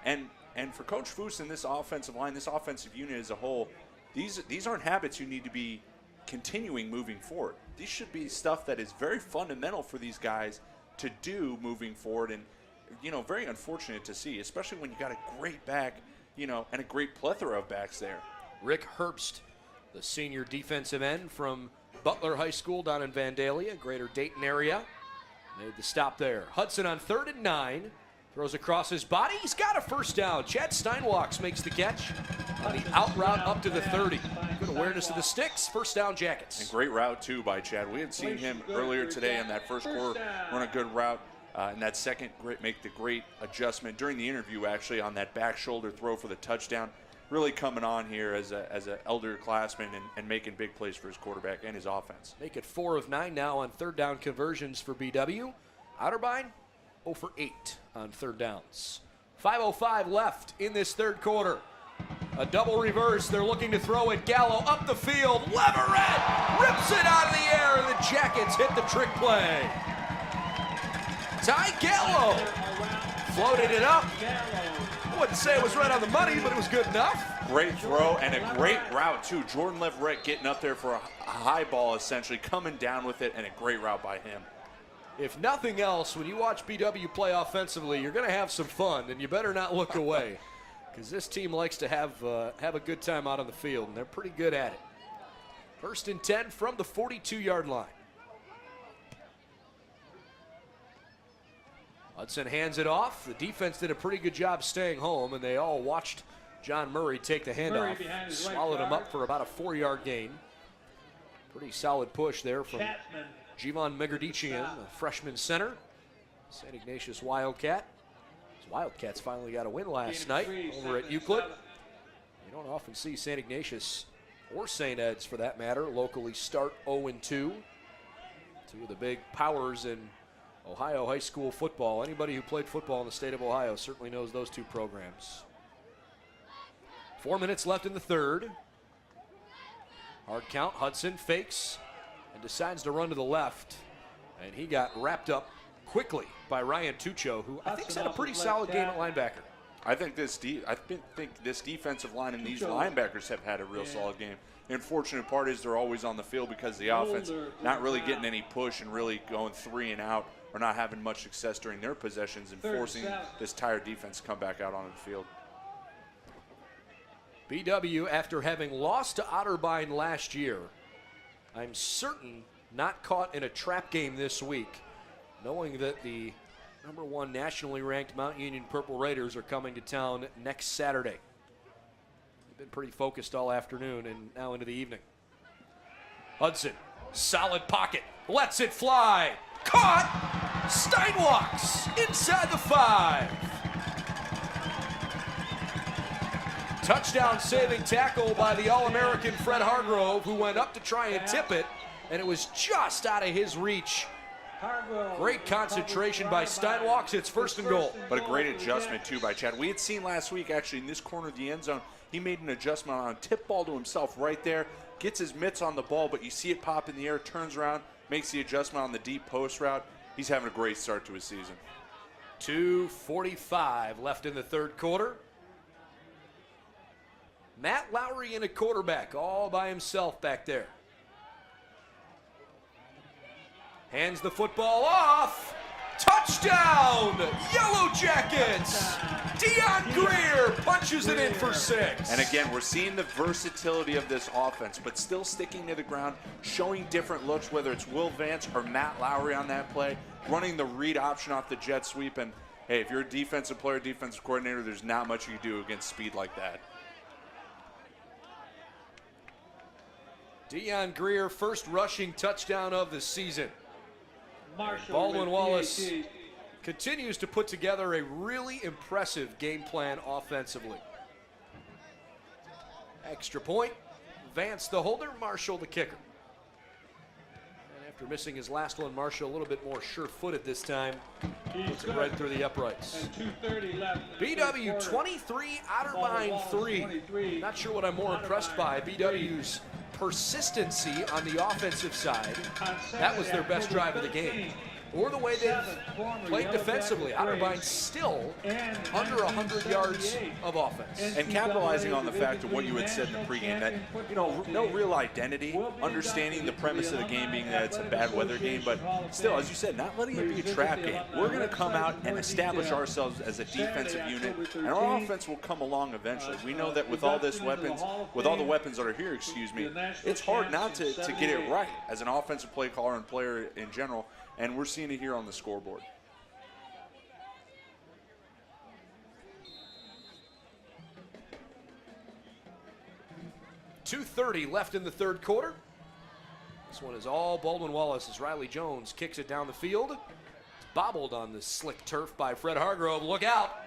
And for Coach Foose and this offensive line, this offensive unit as a whole, these aren't habits you need to be continuing moving forward. These should be stuff that is very fundamental for these guys to do moving forward. And, you know, very unfortunate to see, especially when you got a great back, you know, and a great plethora of backs there. Rick Herbst, the senior defensive end from Butler High School down in Vandalia, greater Dayton area, made the stop there. Hudson on 3rd and 9. Throws across his body. He's got a first down. Chad Steinwalks makes the catch on the out route up to the 30. Good awareness of the sticks. First down, Jackets. And great route, too, by Chad. We had seen him earlier today in that first quarter run a good route. In that second, make the great adjustment during the interview, actually, on that back shoulder throw for the touchdown. really coming on here as an elder classman and making big plays for his quarterback and his offense. Make it 4 of 9 now on third down conversions for BW. Otterbein 0 for 8 on third downs. 5:05 left in this third quarter. A double reverse. They're looking to throw it. Gallo up the field. Leverett rips it out of the air, and the Jackets hit the trick play. Ty Gallo floated it up. I wouldn't say it was right on the money, but it was good enough. Great throw and a great route, too. Jordan Leverett getting up there for a high ball, essentially, coming down with it, and a great route by him. If nothing else, when you watch BW play offensively, you're going to have some fun, and you better not look away, because this team likes to have a good time out on the field, and they're pretty good at it. 1st and 10 from the 42-yard line. Hudson hands it off. The defense did a pretty good job staying home, and they all watched John Murray take the handoff. Swallowed him up for about a 4-yard gain. Pretty solid push there from Jivan Megardician, the freshman center. St. Ignatius Wildcat. Those Wildcats finally got a win last night over at Euclid. You don't often see St. Ignatius or St. Ed's, for that matter, locally start 0-2. Two of the big powers in Ohio high school football. Anybody who played football in the state of Ohio certainly knows those two programs. 4 minutes left in the third. Hard count. Hudson fakes and decides to run to the left. And he got wrapped up quickly by Ryan Tuccio, who I think's had a pretty solid game at linebacker. I think this defensive line and these linebackers have had a real solid game. The unfortunate part is they're always on the field because the offense not really getting any push and really going 3 and out, or not having much success during their possessions and forcing this tired defense to come back out onto the field. BW, after having lost to Otterbein last year, I'm certain not caught in a trap game this week, knowing that the #1 nationally ranked Mount Union Purple Raiders are coming to town next Saturday. They've been pretty focused all afternoon and now into the evening. Hudson, solid pocket, lets it fly. Caught! Steinwalks inside the 5. Touchdown saving tackle by the All-American Fred Hargrove, who went up to try and tip it, and it was just out of his reach. Great concentration by Steinwalks. It's 1st and goal. But a great adjustment, too, by Chad. We had seen last week, actually, in this corner of the end zone, he made an adjustment on a tip ball to himself right there, gets his mitts on the ball, but you see it pop in the air, turns around, makes the adjustment on the deep post route. He's having a great start to his season. 2:45 left in the third quarter. Matt Lowry in a quarterback all by himself back there. Hands the football off. Touchdown! Yellow Jackets! Deion Greer punches it in for 6. And again, we're seeing the versatility of this offense, but still sticking to the ground, showing different looks, whether it's Will Vance or Matt Lowry on that play, running the read option off the jet sweep. And hey, if you're a defensive player, defensive coordinator, there's not much you can do against speed like that. Deion Greer, first rushing touchdown of the season. Baldwin Wallace continues to put together a really impressive game plan offensively. Extra point, Vance the holder, Marshall the kicker. And after missing his last one, Marshall a little bit more sure-footed this time. Puts it right through the uprights. BW 23, Otterbein 3. Not sure what I'm more impressed by. BW's persistency on the offensive side. That was their best drive of the game. Or the way they've played defensively. Otterbein still under 100 yards of offense. And capitalizing on the fact of what you had said in the pregame, that, you know, no real identity, understanding the premise of the game being that it's a bad weather game, but still, as you said, not letting it be a trap game. We're going to come out and establish ourselves as a defensive unit, and our offense will come along eventually. We know that with all this weapons, with all the weapons that are here, it's hard not to get it right as an offensive play caller and player in general. And we're seeing it here on the scoreboard. .230 left in the third quarter. This one is all Baldwin Wallace as Riley Jones kicks it down the field. It's bobbled on the slick turf by Fred Hargrove. Look out.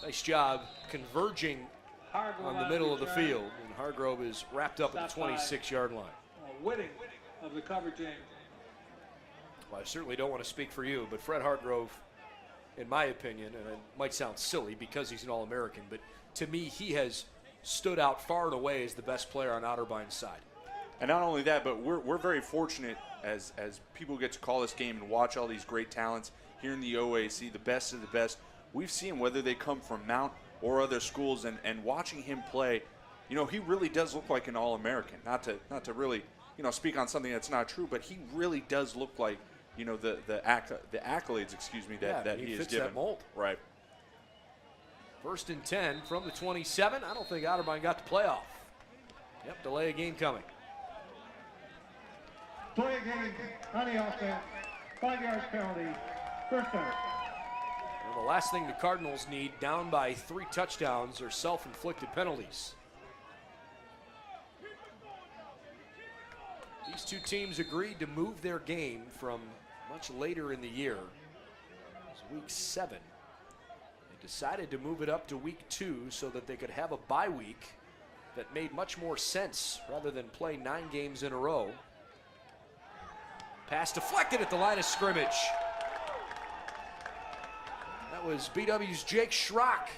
Nice job converging Hargrove on the on middle of the return. field, and Hargrove is wrapped up at the 26-yard line. Whitting of the cover team. Well, I certainly don't want to speak for you, but Fred Hargrove, in my opinion, and it might sound silly because he's an All-American, but to me, he has stood out far and away as the best player on Otterbein's side. And not only that, but we're very fortunate as people get to call this game and watch all these great talents here in the OAC, the best of the best. We've seen whether they come from Mount or other schools, and watching him play, you know, he really does look like an All-American. Not to really, you know, speak on something that's not true, but he really does look like, you know, the accolades, excuse me, that he is fits given. that mold. Right. 1st and 10 from the 27. I don't think Otterbein got the playoff. Yep, delay of game coming. Play again on the offense. 5-yard penalty. First down. Well, the last thing the Cardinals need, down by 3 touchdowns, are self-inflicted penalties. These two teams agreed to move their game from much later in the year. It was week 7. They decided to move it up to week 2 so that they could have a bye week that made much more sense rather than play 9 games in a row. Pass deflected at the line of scrimmage. That was BW's Jake Schrock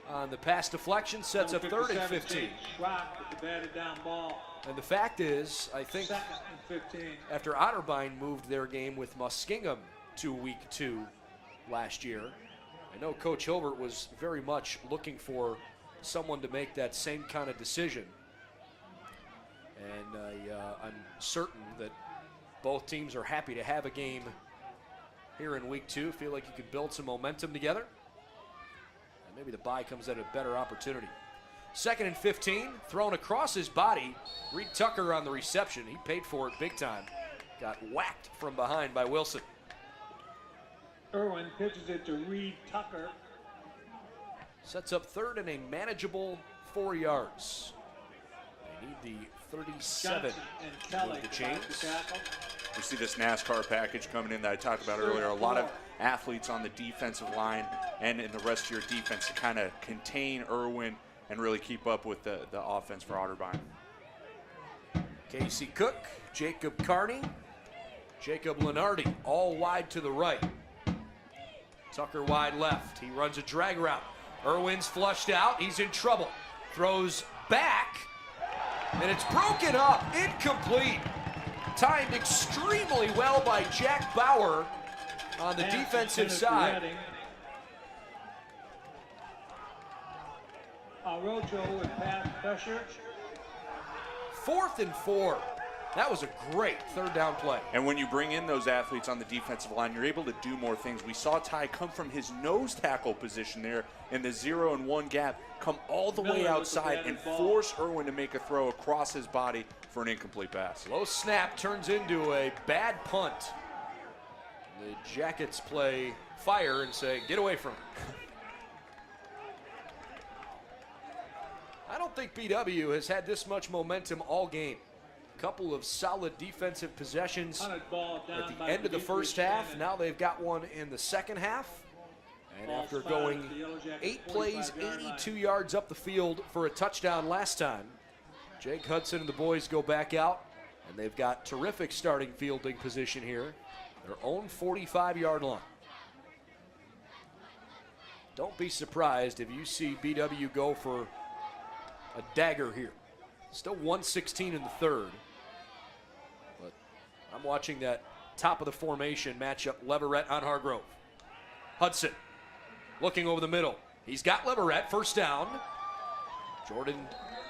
on the pass deflection, sets up 3rd and 15. Schrock with the batted down ball. And the fact is, I think 2nd and 15. after Otterbein moved their game with Muskingum to week 2 last year, I know Coach Hilbert was very much looking for someone to make that same kind of decision. And I'm certain that both teams are happy to have a game here in week 2. Feel like you could build some momentum together. And maybe the bye comes at a better opportunity. 2nd and 15, thrown across his body. Reed Tucker on the reception. He paid for it big time. Got whacked from behind by Wilson. Irwin pitches it to Reed Tucker. Sets up 3rd and a manageable 4 yards. They need the 37 Johnson and Kelly with the to back chains. the tackle. We see this NASCAR package coming in that I talked about earlier. A lot of athletes on the defensive line and in the rest of your defense to kind of contain Irwin and really keep up with the offense for Otterbein. Casey Cook, Jacob Carney, Jacob Lenardi, all wide to the right. Tucker wide left. He runs a drag route. Irwin's flushed out. He's in trouble. Throws back, and it's broken up. Incomplete. Timed extremely well by Jack Bauer on the defensive side. Arojo with pass pressure. 4th and 4. That was a great 3rd down play. And when you bring in those athletes on the defensive line, you're able to do more things. We saw Ty come from his nose tackle position there in the 0 and 1 gap, come all the way outside and force Irwin to make a throw across his body for an incomplete pass. Low snap turns into a bad punt. The Jackets play fire and say, get away from him. I don't think BW has had this much momentum all game. Couple of solid defensive possessions at the end of the first half. Now they've got one in the second half. And after going 8 plays, 82 yards up the field for a touchdown last time, Jake Hudson and the boys go back out, and they've got terrific starting fielding position here. Their own 45-yard line. Don't be surprised if you see BW go for a dagger here. Still 1:16 in the 3rd. But I'm watching that top of the formation matchup, Leverett on Hargrove. Hudson looking over the middle. He's got Leverett, 1st down. Jordan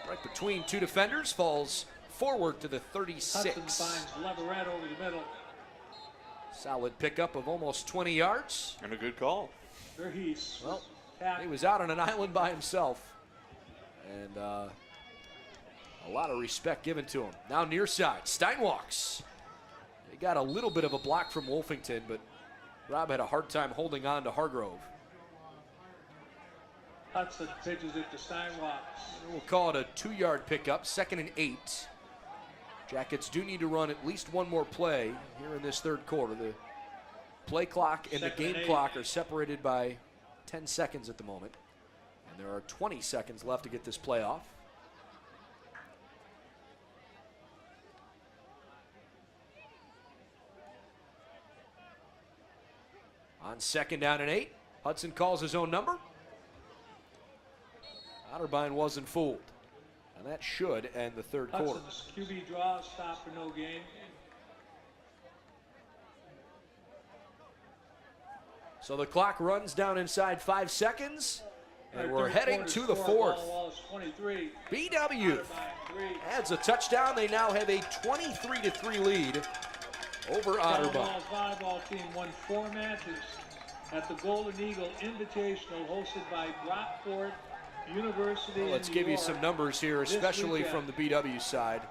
right between 2 defenders, falls forward to the 36. Hudson finds Leverett over the middle. Solid pickup of almost 20 yards. And a good call. Verhees. Well, he was out on an island by himself. And a lot of respect given to him. Now near side, Steinwalks. They got a little bit of a block from Wolfington, but Rob had a hard time holding on to Hargrove. Hudson pitches it to Steinwalks. We'll call it a 2-yard pickup, 2nd and 8. Jackets do need to run at least one more play here in this 3rd quarter. The play clock and the game clock are separated by 10 seconds at the moment. And There are 20 seconds left to get this play off. On 2nd down and 8, Hudson calls his own number. Otterbein wasn't fooled. And that should end the third quarter. Hudson's QB draw stop for no gain. So the clock runs down inside 5 seconds. And Our we're third heading quarter to the score, fourth. Wallace 23, BW Otterbein 3. adds a touchdown. They now have a 23-3 lead over Otterbein. Volleyball volleyball team won 4 matches at the Golden Eagle Invitational hosted by Brockport University. Well, let's in give New you York some numbers here, this especially weekend. from the BW side.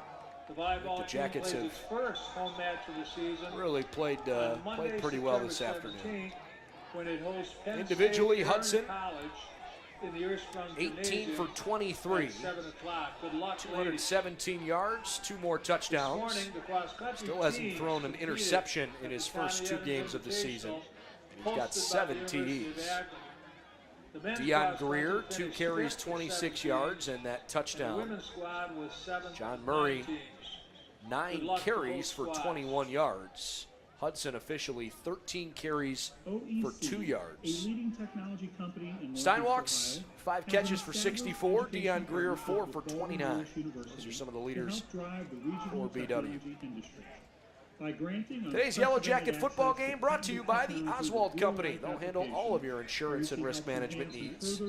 The volleyball The Jackets team have plays its first home match of the season. Really played on Monday, pretty well this September afternoon. 17th, when it hosts Penn Individually, State Hudson, College in the Earthsprung 18 for Gymnasium 23, at 7 o'clock. Good luck, ladies. 217 yards, 2 more This touchdowns. morning, the cross-country Still hasn't teams thrown an competed interception in at his the first 2 Tommy games of the Evans season. Invitational, He's got hosted 7 by the University TDs. of Akron. The men's Dion cross-country Greer, 2 finished carries, 5th for 26 17, yards, and that and the touchdown. women's squad was 7th John of Murray, 9 teams. 9 Good luck to carries both for squads. 21 yards. Hudson officially 13 carries for 2 yards. A leading technology company in Steinwalks, Ohio, 5 has catches for established 64. education Dion Greer, 4 partnerships for with Baldwin 29. Wallace University Those are some of the to leaders help drive the regional for BW. technology industry. By granting Today's Yellow Jacket unprecedented football access to game brought to you by the technology Oswald with Company. real-life They'll handle all of your insurance and risk management needs.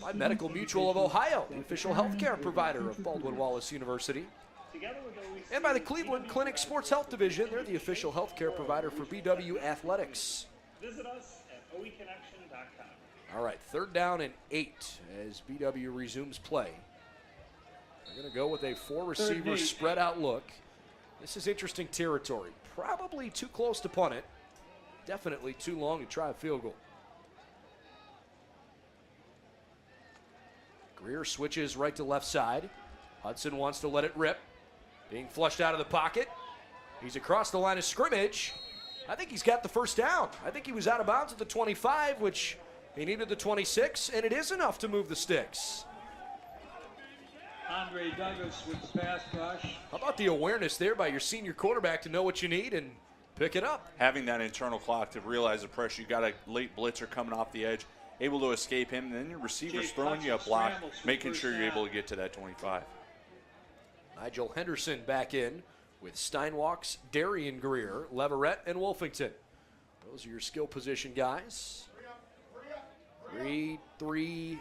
By Medical Mutual of Ohio, the official healthcare provider of Baldwin Wallace University. And by the Cleveland Clinic Sports Health Division, they're the official healthcare provider for BW Athletics. Visit us at oeconnection.com. All right, 3rd down and 8 as BW resumes play. They're going to go with a 4-receiver spread out look. This is interesting territory. Probably too close to punt it. Definitely too long to try a field goal. Greer switches right to left side. Hudson wants to let it rip. Being flushed out of the pocket. He's across the line of scrimmage. I think he's got the first down. I think he was out of bounds at the 25, which he needed the 26, and it is enough to move the sticks. Andre Douglas with the pass rush. How about the awareness there by your senior quarterback to know what you need and pick it up? Having that internal clock to realize the pressure. You got a late blitzer coming off the edge, able to escape him, and then your receiver's Jake throwing you a Hudson block, scrambles for making first sure you're down. able to get to that 25. Nigel Henderson back in with Steinwalks, Darian Greer, Leverett, and Wolfington. Those are your skill position guys. 3-3-5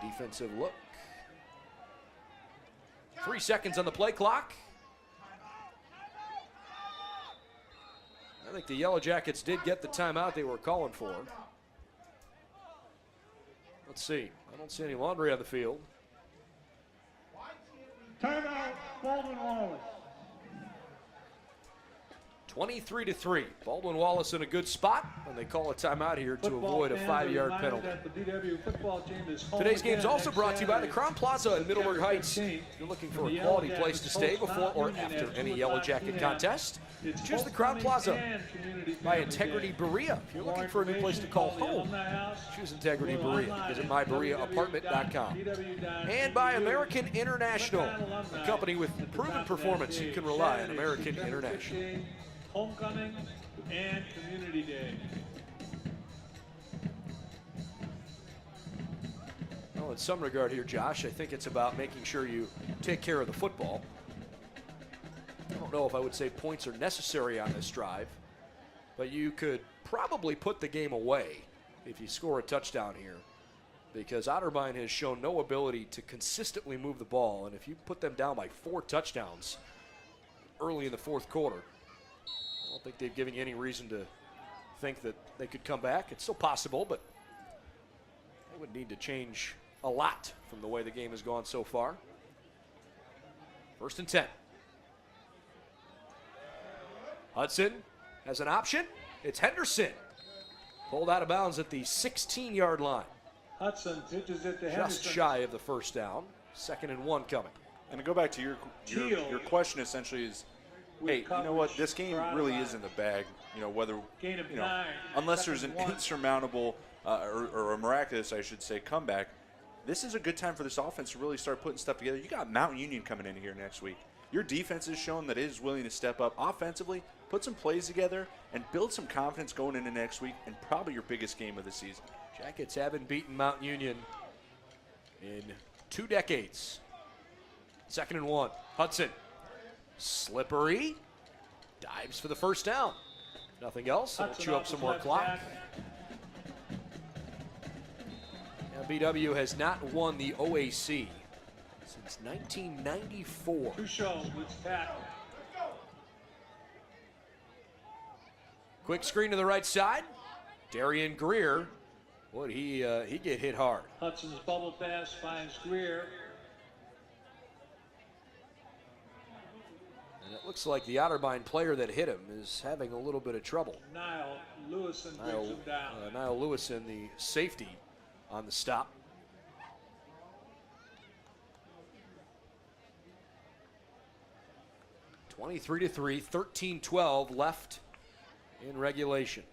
defensive look. 3 seconds on the play clock. I think the Yellow Jackets did get the timeout they were calling for. Let's see. I don't see any laundry on the field. Timeout, Baldwin Wallace. 23-3. Baldwin Wallace in a good spot, and they call a timeout here to Football avoid a fans are 5-yard reminded penalty. that the BW football team is home Today's game is again also next brought to you by the Saturday, Crown Plaza in Middleburg September Heights. 15th. If you're looking for The a Yellow quality place Jackets to stay host before Mount or Union after at any 2 Yellow o'clock Jacket p.m. contest, It's choose the Crown homecoming Plaza and community by family Integrity day. Berea. If you're For more looking for a new place to information, call the home, Alumni House choose Integrity or Berea. online Visit at mybereaapartment.com. www.bw.edu. And by American International, Click on Alumni a company with at the proven top of that performance you page. can rely on. Saturday, American September International. 15th, Homecoming and Community Day. Well, in some regard here, Josh, I think it's about making sure you take care of the football. I don't know if I would say points are necessary on this drive, but you could probably put the game away if you score a touchdown here, because Otterbein has shown no ability to consistently move the ball, and if you put them down by 4 touchdowns early in the fourth quarter, I don't think they've given you any reason to think that they could come back. It's still possible, but they would need to change a lot from the way the game has gone so far. 1st and 10. Hudson has an option. It's Henderson. Pulled out of bounds at the 16-yard line. Hudson pitches it to Just Henderson. shy of the first down. 2nd and 1 coming. And to go back to your question essentially is, hey, you know what? This game really is in the bag. You know, whether, Gain of you know, 9. unless there's an 2nd and 1. insurmountable or a miraculous, I should say, comeback, this is a good time for this offense to really start putting stuff together. You got Mount Union coming in here next week. Your defense has shown that it is willing to step up offensively, put some plays together, and build some confidence going into next week and probably your biggest game of the season. Jackets haven't beaten Mount Union in 2 decades. 2nd and 1. Hudson. Slippery. Dives for the first down. Nothing else. It'll chew up some more clock. Now, BW has not won the OAC since 1994. Tressel with tackle. Quick screen to the right side. Darian Greer. Boy, he get hit hard. Hudson's bubble pass finds Greer. And it looks like the Otterbein player that hit him is having a little bit of trouble. Niall Lewison brings him down. Niall Lewison, the safety, on the stop. (23-3), 13-12 left in regulation.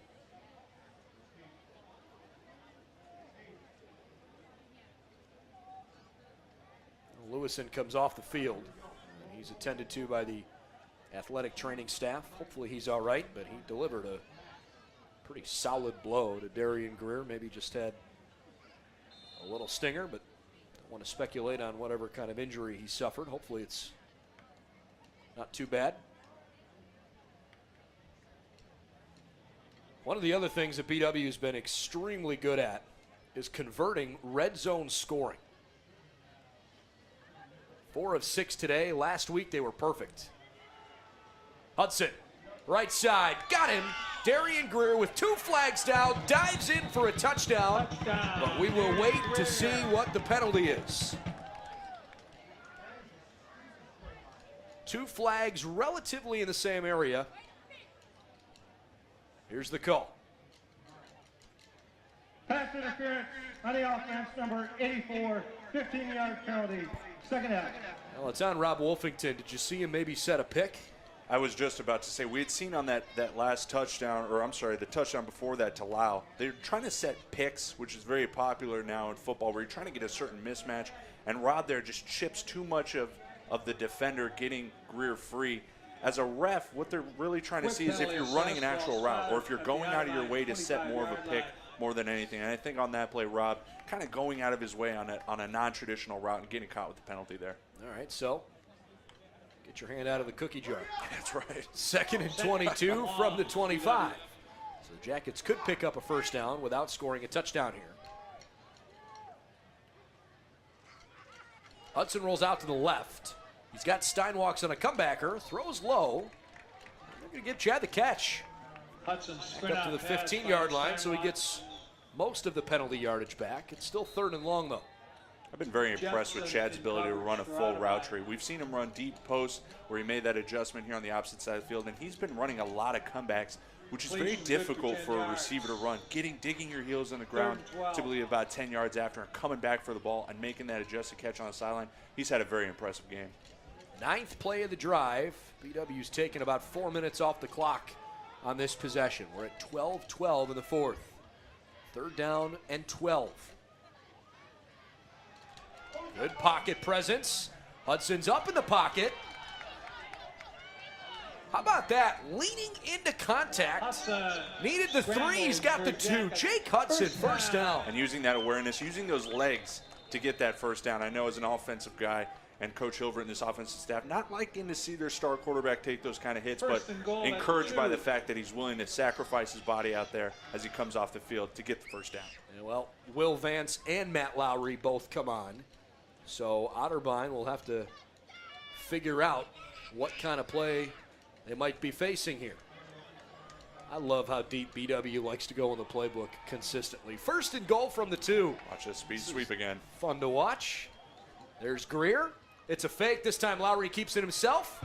Lewison comes off the field. He's attended to by the athletic training staff. Hopefully he's all right, but he delivered a pretty solid blow to Darian Greer. Maybe just had a little stinger, but don't want to speculate on whatever kind of injury he suffered. Hopefully it's not too bad. One of the other things that BW's been extremely good at is converting red zone scoring. 4 of 6 today. Last week they were perfect. Hudson, right side, got him. Darian Greer with 2 flags down, dives in for a touchdown. But we will wait to see what the penalty is. 2 flags relatively in the same area. Here's the call. Pass interference on the offense, number 84, 15-yard penalty, 2nd half. Well, it's on Rob Wolfington. Did you see him maybe set a pick? I was just about to say, we had seen on that last touchdown, or I'm sorry, the touchdown before that to Lau, they're trying to set picks, which is very popular now in football, where you're trying to get a certain mismatch, and Rob there just chips too much of the defender getting Greer free. As a ref, what they're really trying to see is if you're running an actual route, or if you're going out of your way to set more of a pick more than anything. And I think on that play, Rob kind of going out of his way on a non-traditional route and getting caught with the penalty there. All right, so get your hand out of the cookie jar. That's right. 2nd and 22 from the 25. So the Jackets could pick up a first down without scoring a touchdown here. Hudson rolls out to the left. He's got Steinwalks on a comebacker, throws low. They're going to give Chad the catch. Hudson Up to the 15-yard line, so he gets most of the penalty yardage back. It's still 3rd and long, though. I've been very impressed with Chad's ability to run a full route tree. We've seen him run deep post where he made that adjustment here on the opposite side of the field, and he's been running a lot of comebacks, which is very difficult for a receiver to run. Digging your heels in the ground, typically about 10 yards after, and coming back for the ball and making that adjusted catch on the sideline. He's had a very impressive game. 9th play of the drive. BW's taken about 4 minutes off the clock on this possession. We're at 12-12 in the 4th. 3rd down and 12. Good pocket presence. Hudson's up in the pocket. How about that? Leaning into contact. Needed the 3, he's got the 2. Jake Hudson, first down. And using that awareness, using those legs to get that first down. I know as an offensive guy, and Coach Hilbert and this offensive staff not liking to see their star quarterback take those kind of hits, but encouraged by the fact that he's willing to sacrifice his body out there as he comes off the field to get the first down. And well, Will Vance and Matt Lowry both come on. So Otterbein will have to figure out what kind of play they might be facing here. I love how deep BW likes to go in the playbook consistently. 1st and goal from the 2. Watch this speed sweep again. Fun to watch. There's Greer. It's a fake. This time Lowry keeps it himself.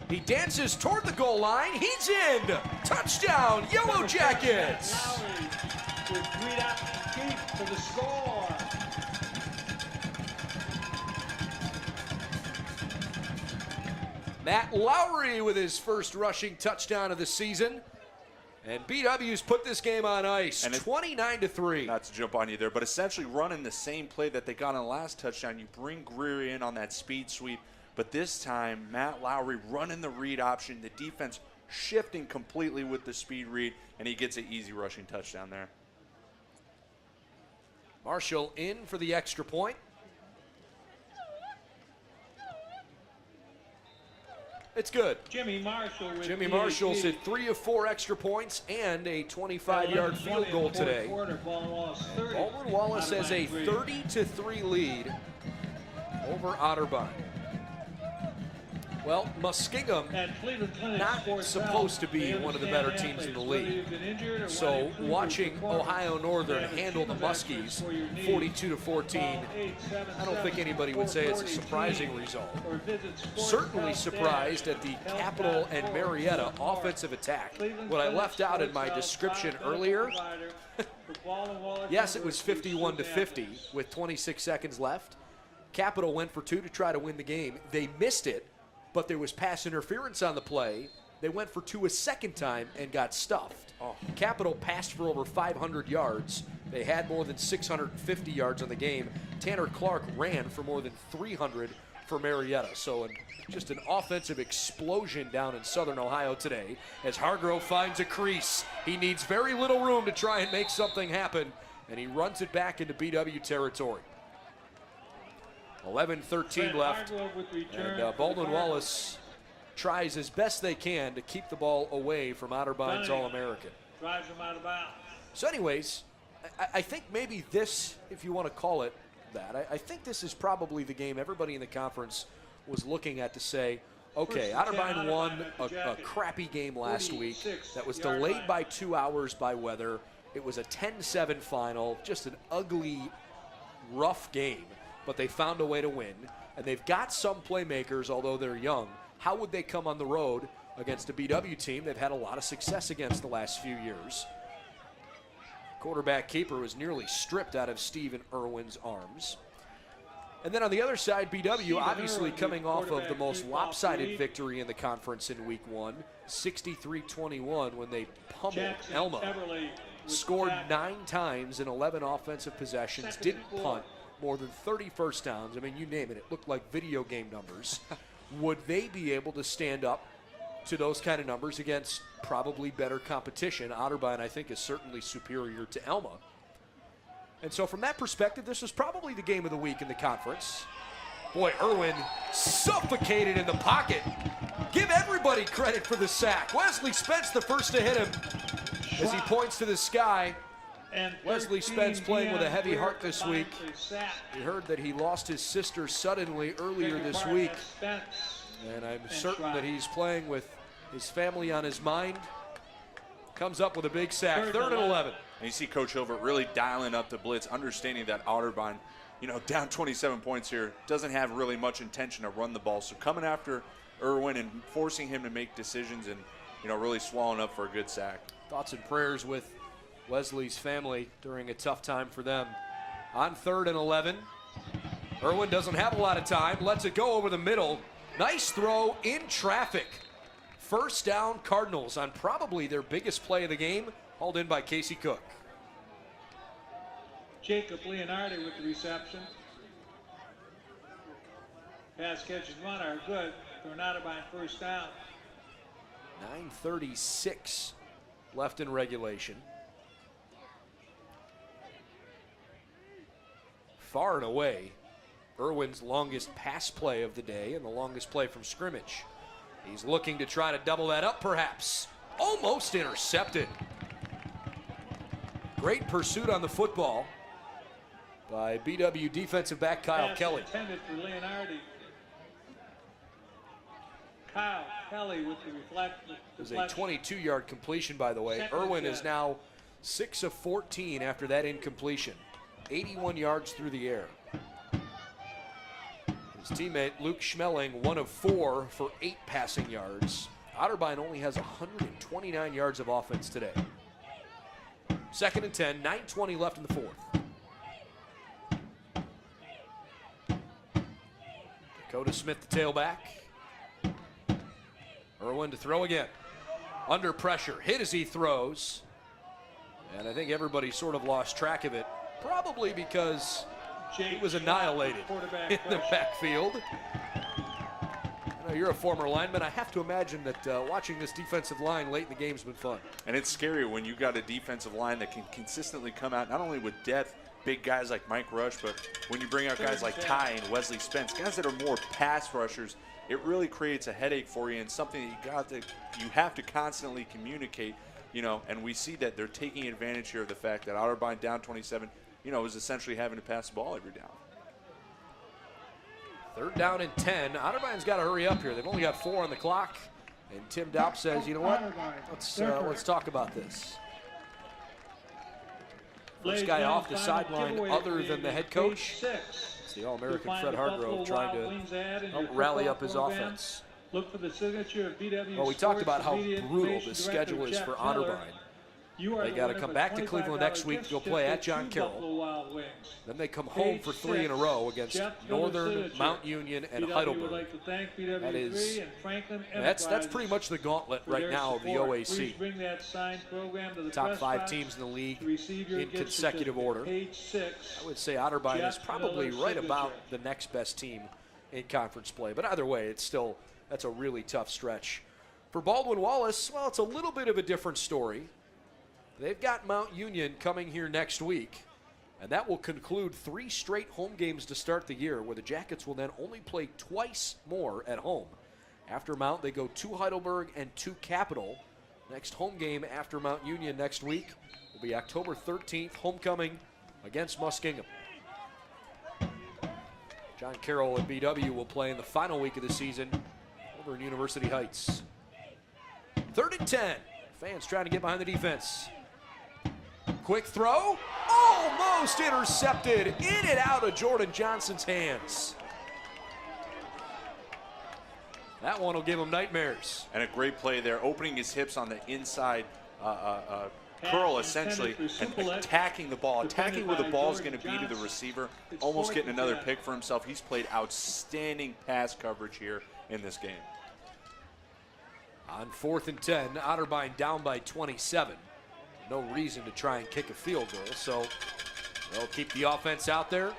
He dances toward the goal line. He's in. Touchdown, Yellow Jackets. Lowry with 3 down deep for the score. Matt Lowry with his first rushing touchdown of the season. And BW's put this game on ice, And 29-3. Not to jump on you there, but essentially running the same play that they got on the last touchdown. You bring Greer in on that speed sweep, but this time Matt Lowry running the read option, the defense shifting completely with the speed read, and he gets an easy rushing touchdown there. Marshall in for the extra point. It's good. Jimmy Marshall with Jimmy the Marshall's PhD. hit 3 of 4 extra points and a 25-yard field goal today. Baldwin Wallace has a 30-3 lead over Otterbein. Well, Muskingum not supposed to be one of the better teams in the league. So watching Ohio Northern handle the Muskies 42-14, I don't think anybody would say it's a surprising result. Certainly surprised at the Capital and Marietta offensive attack. What I left out in my description earlier, yes, it was 51-50 with 26 seconds left. Capital went for 2 to try to win the game. They missed it, but there was pass interference on the play. They went for 2 a second time and got stuffed. Capital passed for over 500 yards. They had more than 650 yards on the game. Tanner Clark ran for more than 300 for Marietta. So just an offensive explosion down in Southern Ohio today as Hargrove finds a crease. He needs very little room to try and make something happen, and he runs it back into BW territory. 11-13 left, and Baldwin Wallace tries as best they can to keep the ball away from Otterbein's All-American. Drives him out of bounds. So anyways, I think maybe this, if you want to call it that, I think this is probably the game everybody in the conference was looking at to say, okay, Otterbein won a crappy game last week that was delayed by 2 hours by weather. It was a 10-7 final, just an ugly, rough game. But they found a way to win, and they've got some playmakers, although they're young. How would they come on the road against a BW team they've had a lot of success against the last few years? Quarterback keeper was nearly stripped out of Stephen Irwin's arms. And then on the other side, BW obviously coming off of the most lopsided victory in the conference in week 1, 63-21 when they pummeled Elma. Scored 9 times in 11 offensive possessions, didn't punt. More than 30 first downs. I mean, you name it. It looked like video game numbers. Would they be able to stand up to those kind of numbers against probably better competition? Otterbein, I think, is certainly superior to Elma. And so from that perspective, this was probably the game of the week in the conference. Boy, Irwin suffocated in the pocket. Give everybody credit for the sack. Wesley Spence the first to hit him as he points to the sky. And Wesley Spence playing with a heavy heart this week. We heard that he lost his sister suddenly earlier this week. And I'm certain that he's playing with his family on his mind. Comes up with a big sack, 3rd and 11. And you see Coach Hilbert really dialing up the blitz, understanding that Otterbein, down 27 points here, doesn't have really much intention to run the ball. So coming after Irwin and forcing him to make decisions and, really swallowing up for a good sack. Thoughts and prayers with Wesley's family during a tough time for them. On 3rd and 11, Irwin doesn't have a lot of time, lets it go over the middle. Nice throw in traffic. First down Cardinals on probably their biggest play of the game, hauled in by Casey Cook. Jacob Leonardi with the reception. Pass catches 1 are good. They're not by first down. 9:36 left in regulation. Far and away, Irwin's longest pass play of the day and the longest play from scrimmage. He's looking to try to double that up, perhaps. Almost intercepted. Great pursuit on the football by BW defensive back Kyle Kelly. Intended for Leonardi. Kyle Kelly with the reflect. It was a 22-yard completion, by the way. Irwin is now 6 of 14 after that incompletion. 81 yards through the air. His teammate Luke Schmeling, 1 of 4 for 8 passing yards. Otterbein only has 129 yards of offense today. 2nd and 10, 9:20 left in the 4th. Dakota Smith, the tailback. Irwin to throw again. Under pressure, hit as he throws. And I think everybody sort of lost track of it, probably because he was annihilated in the backfield. I know you're a former lineman. I have to imagine that watching this defensive line late in the game has been fun. And it's scary when you got a defensive line that can consistently come out not only with depth, big guys like Mike Rush, but when you bring out guys like Ty and Wesley Spence, guys that are more pass rushers, it really creates a headache for you and something that you have to constantly communicate, you know, and we see that they're taking advantage here of the fact that Otterbein down 27, you know, is essentially having to pass the ball every down. 3rd down and 10. Otterbein's got to hurry up here. They've only got 4 on the clock. And Tim Daup says, you know what, let's talk about this. First guy off the sideline other than the head coach. It's the All-American Fred Hargrove trying to help rally up his offense. Look for the signature of BW. Well, we talked about how brutal the schedule is for Otterbein. They got to come back to Cleveland next week to go play at John Carroll. Then they come home for 3 in a row against Northern, Mount Union, and Heidelberg. That's pretty much the gauntlet right now of the OAC. Top 5 teams in the league in consecutive order. I would say Otterbein is probably right about the next best team in conference play. But either way, that's a really tough stretch. For Baldwin Wallace, well, it's a little bit of a different story. They've got Mount Union coming here next week, and that will conclude 3 straight home games to start the year, where the Jackets will then only play twice more at home. After Mount, they go to Heidelberg and to Capital. Next home game after Mount Union next week will be October 13th, homecoming against Muskingum. John Carroll and BW will play in the final week of the season over in University Heights. 3rd and 10. Fans trying to get behind the defense. Quick throw, almost intercepted, in and out of Jordan Johnson's hands. That one will give him nightmares. And a great play there, opening his hips on the inside curl, essentially, and attacking the ball, attacking where the ball is going to be to the receiver, almost getting another pick for himself. He's played outstanding pass coverage here in this game. On 4th and 10, Otterbein down by 27. No reason to try and kick a field goal, so they'll keep the offense out there.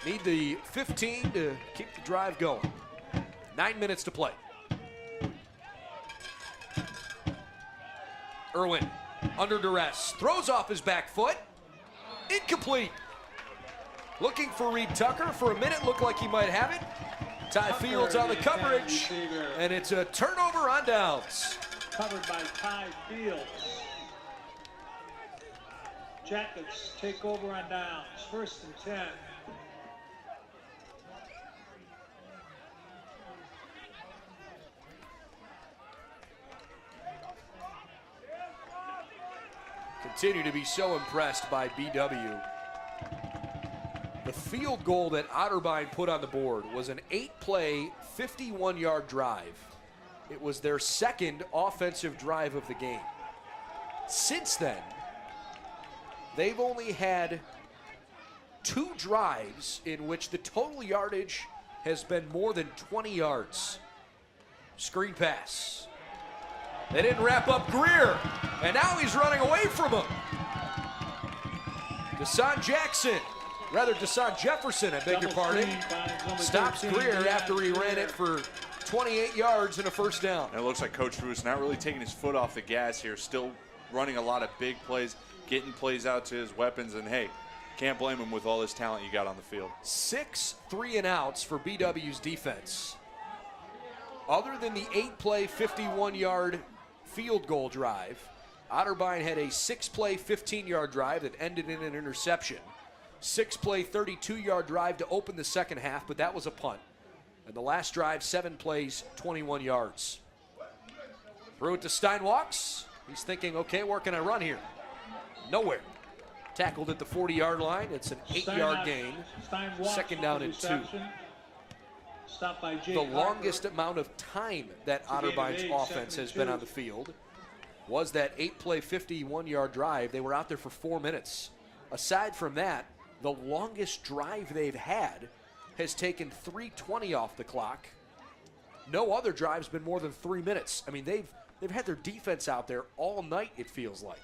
Need the 15 to keep the drive going. 9 minutes to play. Irwin, under duress, throws off his back foot. Incomplete. Looking for Reed Tucker. For a minute, looked like he might have it. Ty Fields on the coverage, and it's a turnover on downs. Covered by Ty Fields. Jackets take over on downs. 1st and 10. Continue to be so impressed by BW. The field goal that Otterbein put on the board was an 8-play, 51-yard drive. It was their 2nd offensive drive of the game. Since then, they've only had 2 drives in which the total yardage has been more than 20 yards. Screen pass. They didn't wrap up Greer, and now he's running away from him. Deshaun Jefferson, I beg your pardon, stops Greer after he ran it for 28 yards and a 1st down. And it looks like Coach Drew is not really taking his foot off the gas here, still running a lot of big plays, getting plays out to his weapons, and hey, can't blame him with all this talent you got on the field. 6 3-and-outs for BW's defense. Other than the 8-play, 51-yard field goal drive, Otterbein had a 6-play, 15-yard drive that ended in an interception. 6-play, 32-yard drive to open the second half, but that was a punt. And the last drive, 7 plays, 21 yards. Threw it to Steinwalks. He's thinking, okay, where can I run here? Nowhere. Tackled at the 40-yard line. It's an 8-yard gain. 2nd down and 2. The longest amount of time that Otterbein's offense has been on the field was that 8-play, 51-yard drive. They were out there for 4 minutes. Aside from that, the longest drive they've had has taken 3:20 off the clock no other drive's been more than 3 minutes. I mean, they've had their defense out there all night, it feels like.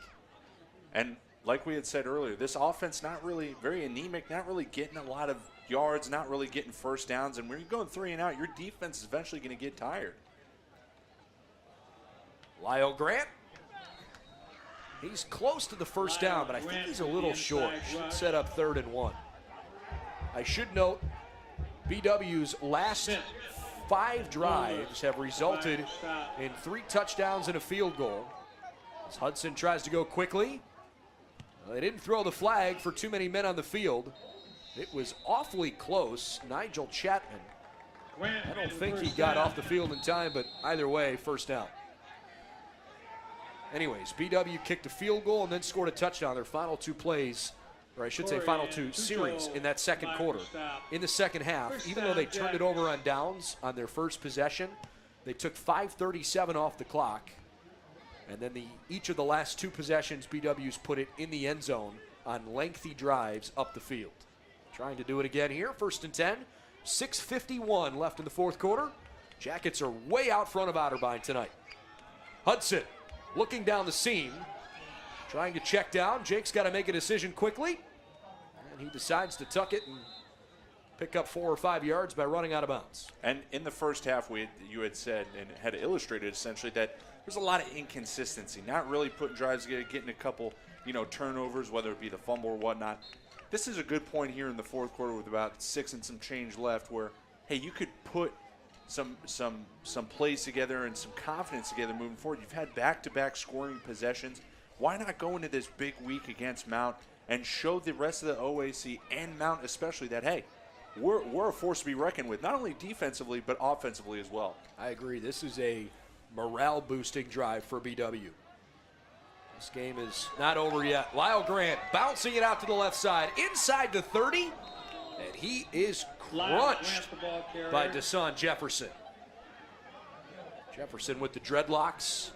And like we had said earlier, this offense not really very anemic, not really getting a lot of yards, not really getting first downs. And when you're going 3 and out, your defense is eventually going to get tired. Lyle Grant. He's close to the first down, but I think he's a little short. Should set up 3rd and 1. I should note BW's last 5 drives have resulted in 3 touchdowns and a field goal. As Hudson tries to go quickly. They didn't throw the flag for too many men on the field. It was awfully close. Nigel Chapman, I don't think he got off the field in time, but either way, first down. Anyways, BW kicked a field goal and then scored a touchdown. Their final 2 plays, or I should say final 2 series in that second quarter. In the second half, even though they turned it over on downs on their first possession, they took 5:37 off the clock. And then each of the last 2 possessions, BW's put it in the end zone on lengthy drives up the field. Trying to do it again here, 1st and 10. 6:51 left in the 4th quarter. Jackets are way out front of Otterbein tonight. Hudson looking down the seam, trying to check down. Jake's got to make a decision quickly. And he decides to tuck it and pick up 4 or 5 yards by running out of bounds. And in the first half, you had said and had illustrated essentially that there's a lot of inconsistency, not really putting drives together, getting a couple, turnovers, whether it be the fumble or whatnot. This is a good point here in the 4th quarter with about 6 and some change left where, hey, you could put some plays together and some confidence together moving forward. You've had back-to-back scoring possessions. Why not go into this big week against Mount and show the rest of the OAC and Mount especially that, hey, we're a force to be reckoned with, not only defensively but offensively as well. I agree. This is a morale-boosting drive for BW. This game is not over yet. Lyle Grant bouncing it out to the left side, inside the 30, and he is crunched by Deshaun Jefferson. Jefferson with the dreadlocks,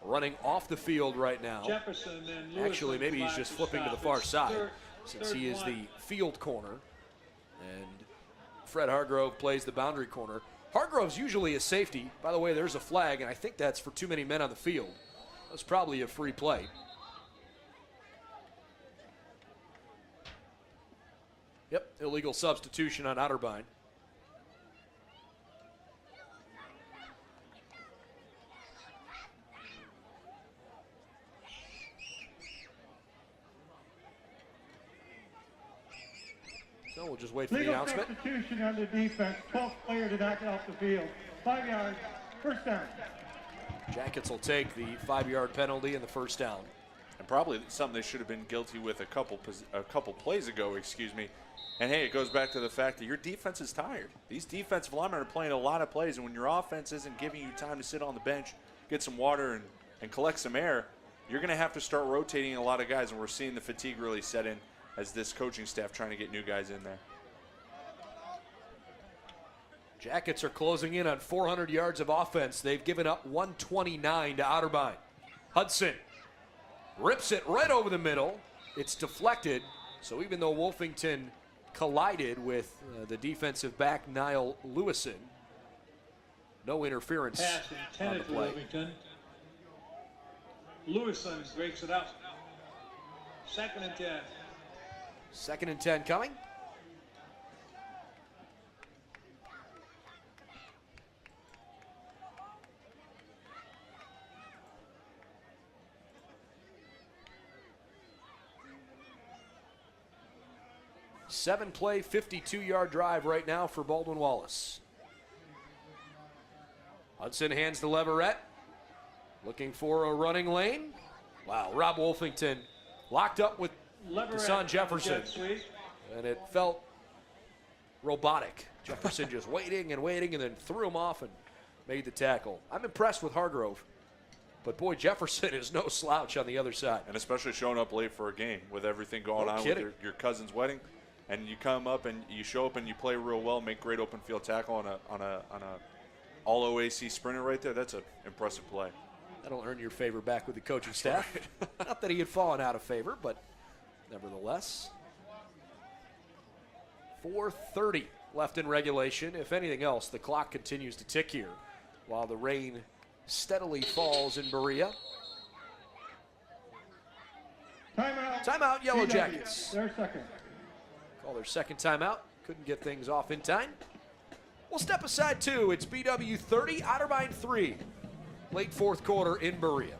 running off the field right now. Jefferson and Lewis. Actually, maybe he's just flipping to the far side since he is the field corner. And Fred Hargrove plays the boundary corner. Hargrove's usually a safety. By the way, there's a flag, and I think that's for too many men on the field. That's probably a free play. Yep, illegal substitution on Otterbein. So we'll just wait for the Legal announcement. substitution on the defense. 12th player to knock it off the field. 5 yards. First down. Jackets will take the 5-yard penalty and the first down. And probably something they should have been guilty with a couple plays ago, And hey, it goes back to the fact that your defense is tired. These defensive linemen are playing a lot of plays, and when your offense isn't giving you time to sit on the bench, get some water, and collect some air, you're going to have to start rotating a lot of guys, and we're seeing the fatigue really set in as this coaching staff trying to get new guys in there. Jackets are closing in on 400 yards of offense. They've given up 129 to Otterbein. Hudson rips it right over the middle. It's deflected, so even though Wolfington collided with the defensive back Niall Lewison, no interference Pass on the intended for play. Wilmington. Lewison breaks it up. 2nd and 10. 2nd and 10 coming. Seven-play, 52-yard drive right now for Baldwin Wallace. Hudson hands to Leverett, looking for a running lane. Wow, Rob Wolfington locked up with Deshaun Jefferson, and it felt robotic. Jefferson just waiting and waiting, and then threw him off and made the tackle. I'm impressed with Hargrove, but boy, Jefferson is no slouch on the other side. And especially showing up late for a game with everything going on with your cousin's wedding. And you come up and you show up and you play real well, make great open field tackle on a all OAC sprinter right there. That's an impressive play. That'll earn your favor back with the coaching staff. Not that he had fallen out of favor, but nevertheless. 4:30 left in regulation. If anything else, the clock continues to tick here while the rain steadily falls in Berea. Timeout, Yellow Jackets. Their second. Call their second timeout. Couldn't get things off in time. We'll step aside too. It's BW 30, Otterbein 3. Late fourth quarter in Berea.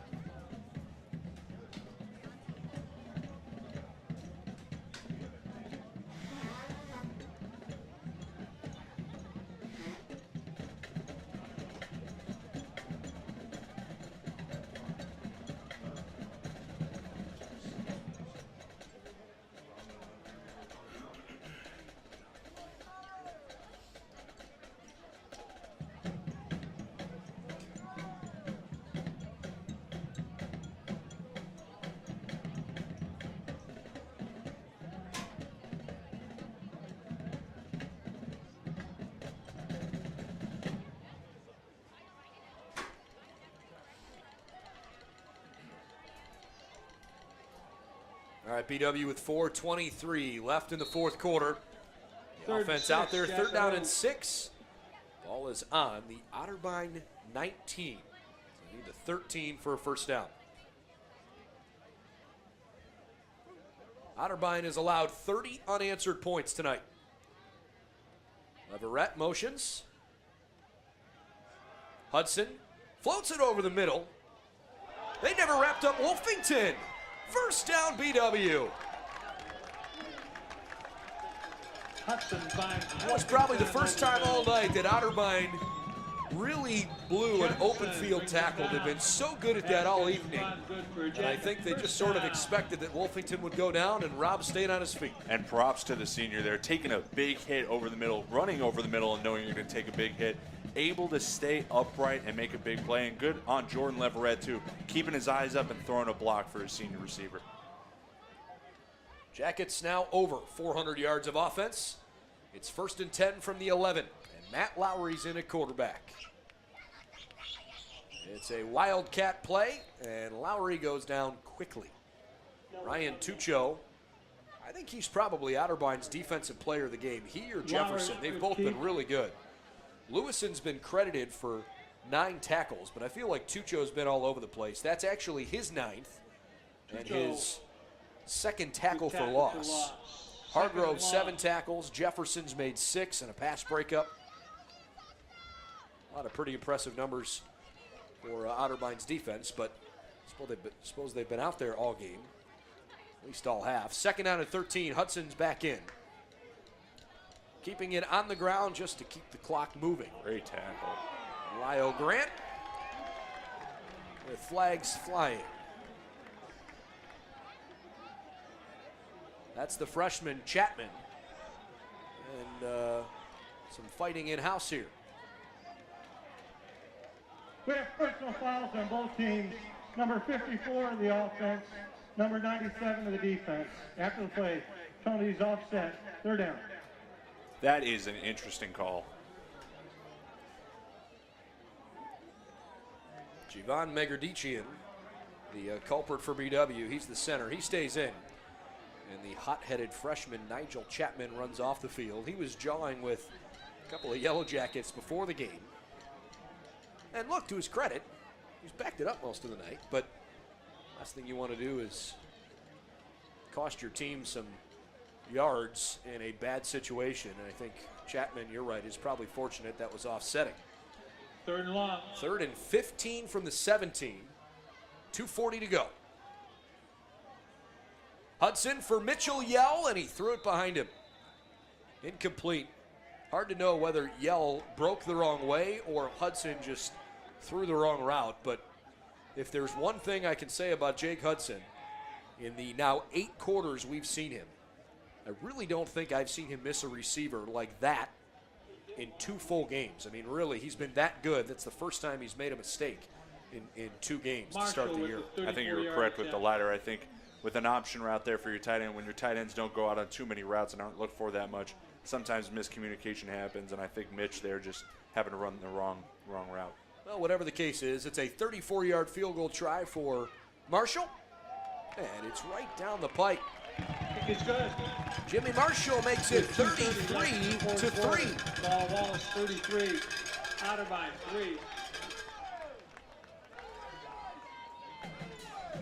All right, BW with 4:23 left in the fourth quarter. The offense out there, third down and 6. Ball is on the Otterbein 19. So they need the 13 for a first down. Otterbein has allowed 30 unanswered points tonight. Leverett motions. Hudson floats it over the middle. They never wrapped up Wolfington. First down, BW. That was probably the first time all night that Otterbein really blew an open field tackle. They've been so good at that all evening. And I think they just sort of expected that Wolfington would go down, and Rob stayed on his feet. And props to the senior there, taking a big hit over the middle, running over the middle and knowing you're going to take a big hit. Able to stay upright and make a big play. And good on Jordan Leverett, too, keeping his eyes up and throwing a block for his senior receiver. Jackets now over 400 yards of offense. It's 1st and 10 from the 11, and Matt Lowry's in at quarterback. It's a wildcat play, and Lowry goes down quickly. Ryan Tucho, I think he's probably Otterbein's defensive player of the game. He or Jefferson, they've both been really good. Lewison's been credited for 9 tackles, but I feel like Tucho's been all over the place. That's actually his 9th and his 2nd tackle for loss. Hargrove 7 tackles, Jefferson's made 6 and a pass breakup. A lot of pretty impressive numbers for Otterbein's defense, but I suppose they've been out there all game, at least all half. 2nd down and 13, Hudson's back in. Keeping it on the ground just to keep the clock moving. Great tackle. Lyle Grant with flags flying. That's the freshman Chapman. And some fighting in-house here. We have personal fouls on both teams. Number 54 of the offense, number 97 of the defense. After the play, Tony's offset. They're down. That is an interesting call. Jivan Megardician, the culprit for BW. He's the center. He stays in. And the hot-headed freshman Nigel Chapman runs off the field. He was jawing with a couple of Yellow Jackets before the game. And look, to his credit, he's backed it up most of the night. But last thing you want to do is cost your team some yards in a bad situation. And I think Chapman, you're right, is probably fortunate that was offsetting. 3rd and long. 3rd and 15 from the 17. 2:40 to go. Hudson for Mitchell Yell, and he threw it behind him. Incomplete. Hard to know whether Yell broke the wrong way or Hudson just threw the wrong route. But if there's one thing I can say about Jake Hudson, in the now 8 quarters we've seen him, I really don't think I've seen him miss a receiver like that in 2 full games. I mean, really, he's been that good. That's the first time he's made a mistake in 2 games to start the year. I think you're correct with the latter. I think with an option route there for your tight end, when your tight ends don't go out on too many routes and aren't looked for that much, sometimes miscommunication happens, and I think Mitch there just happened to run the wrong route. Well, whatever the case is, it's a 34-yard field goal try for Marshall, and it's right down the pipe. Kick is good. Jimmy Marshall makes it 33-3. Ball Wallace 33. Otterbein 3.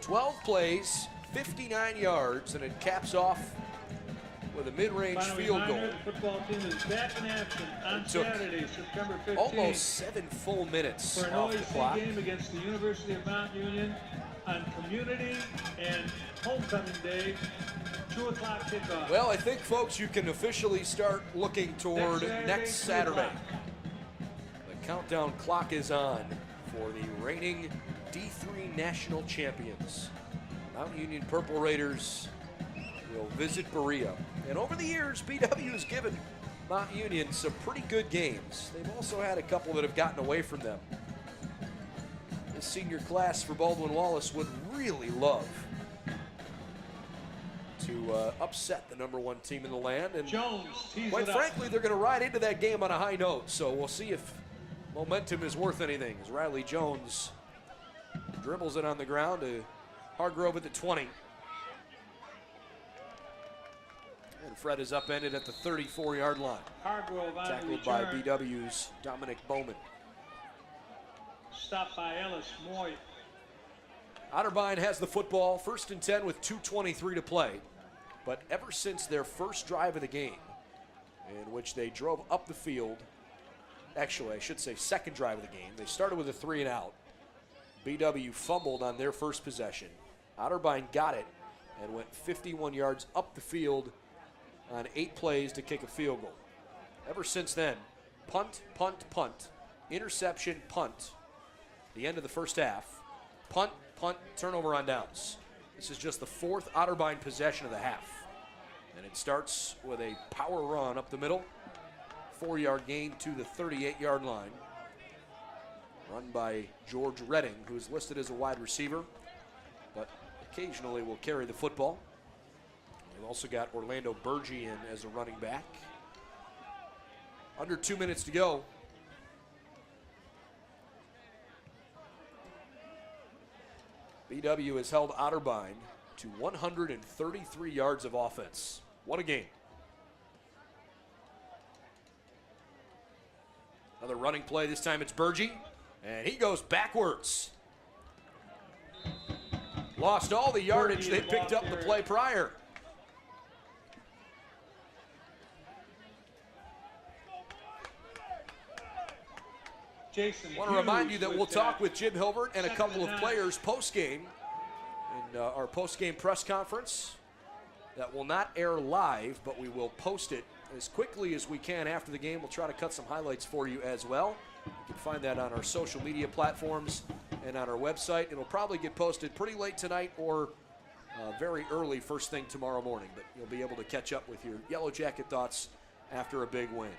12 plays, 59 yards, and it caps off with a mid-range Final field goal. reminder, the football team is back in action on It took Saturday, September 15th. Almost 7 full minutes For an off the OAC clock. game against the University of Mount Union on Community and Homecoming Day, 2 o'clock kickoff. Well, I think, folks, you can officially start looking toward next Saturday. The countdown clock is on for the reigning D3 national champions. Mount Union Purple Raiders will visit Berea. And over the years, BW has given Mount Union some pretty good games. They've also had a couple that have gotten away from them. This senior class for Baldwin Wallace would really love to upset the #1 team in the land. And Jones tees quite it up. frankly, they're going to ride into that game on a high note. So we'll see if momentum is worth anything as Riley Jones dribbles it on the ground to Hargrove at the 20. And Fred is upended at the 34-yard line. Hargrove on the Tackled by return. BW's Dominic Bowman. Stopped by Ellis Moy. Otterbein has the football, 1st and 10 with 2:23 to play. But ever since their first drive of the game, in which they drove up the field, actually I should say second drive of the game, they started with a 3 and out. BW fumbled on their first possession. Otterbein got it and went 51 yards up the field on 8 plays to kick a field goal. Ever since then, punt, punt, punt, interception, punt. The end of the first half, punt, punt, turnover on downs. This is just the 4th Otterbein possession of the half. And it starts with a power run up the middle, 4-yard gain to the 38-yard line. Run by George Redding, who's listed as a wide receiver, but occasionally will carry the football. We've also got Orlando Bergie in as a running back. Under 2 minutes to go. BW has held Otterbein to 133 yards of offense. What a game. Another running play, this time it's Bergie, and he goes backwards. Lost all the yardage they picked up the play prior. Jason I want to remind you Hughes that we'll talk with Jim Hilbert and a couple of players post-game in our post-game press conference that will not air live, but we will post it as quickly as we can after the game. We'll try to cut some highlights for you as well. You can find that on our social media platforms and on our website. It'll probably get posted pretty late tonight or very early first thing tomorrow morning, but you'll be able to catch up with your Yellow Jacket thoughts after a big win.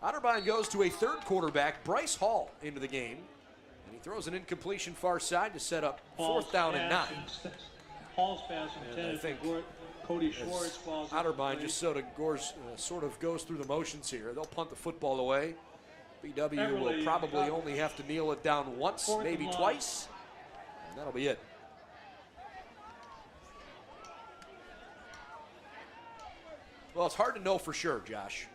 Otterbein goes to a 3rd quarterback, Bryce Hall, into the game. And he throws an incompletion far side to set up 4th down and 9. Hall's pass And intended I think for Cody Schwartz. Falls Otterbein just sort of goes through the motions here. They'll punt the football away. BW will probably only have to kneel it down once, maybe twice. And that'll be it. Well, it's hard to know for sure, Josh.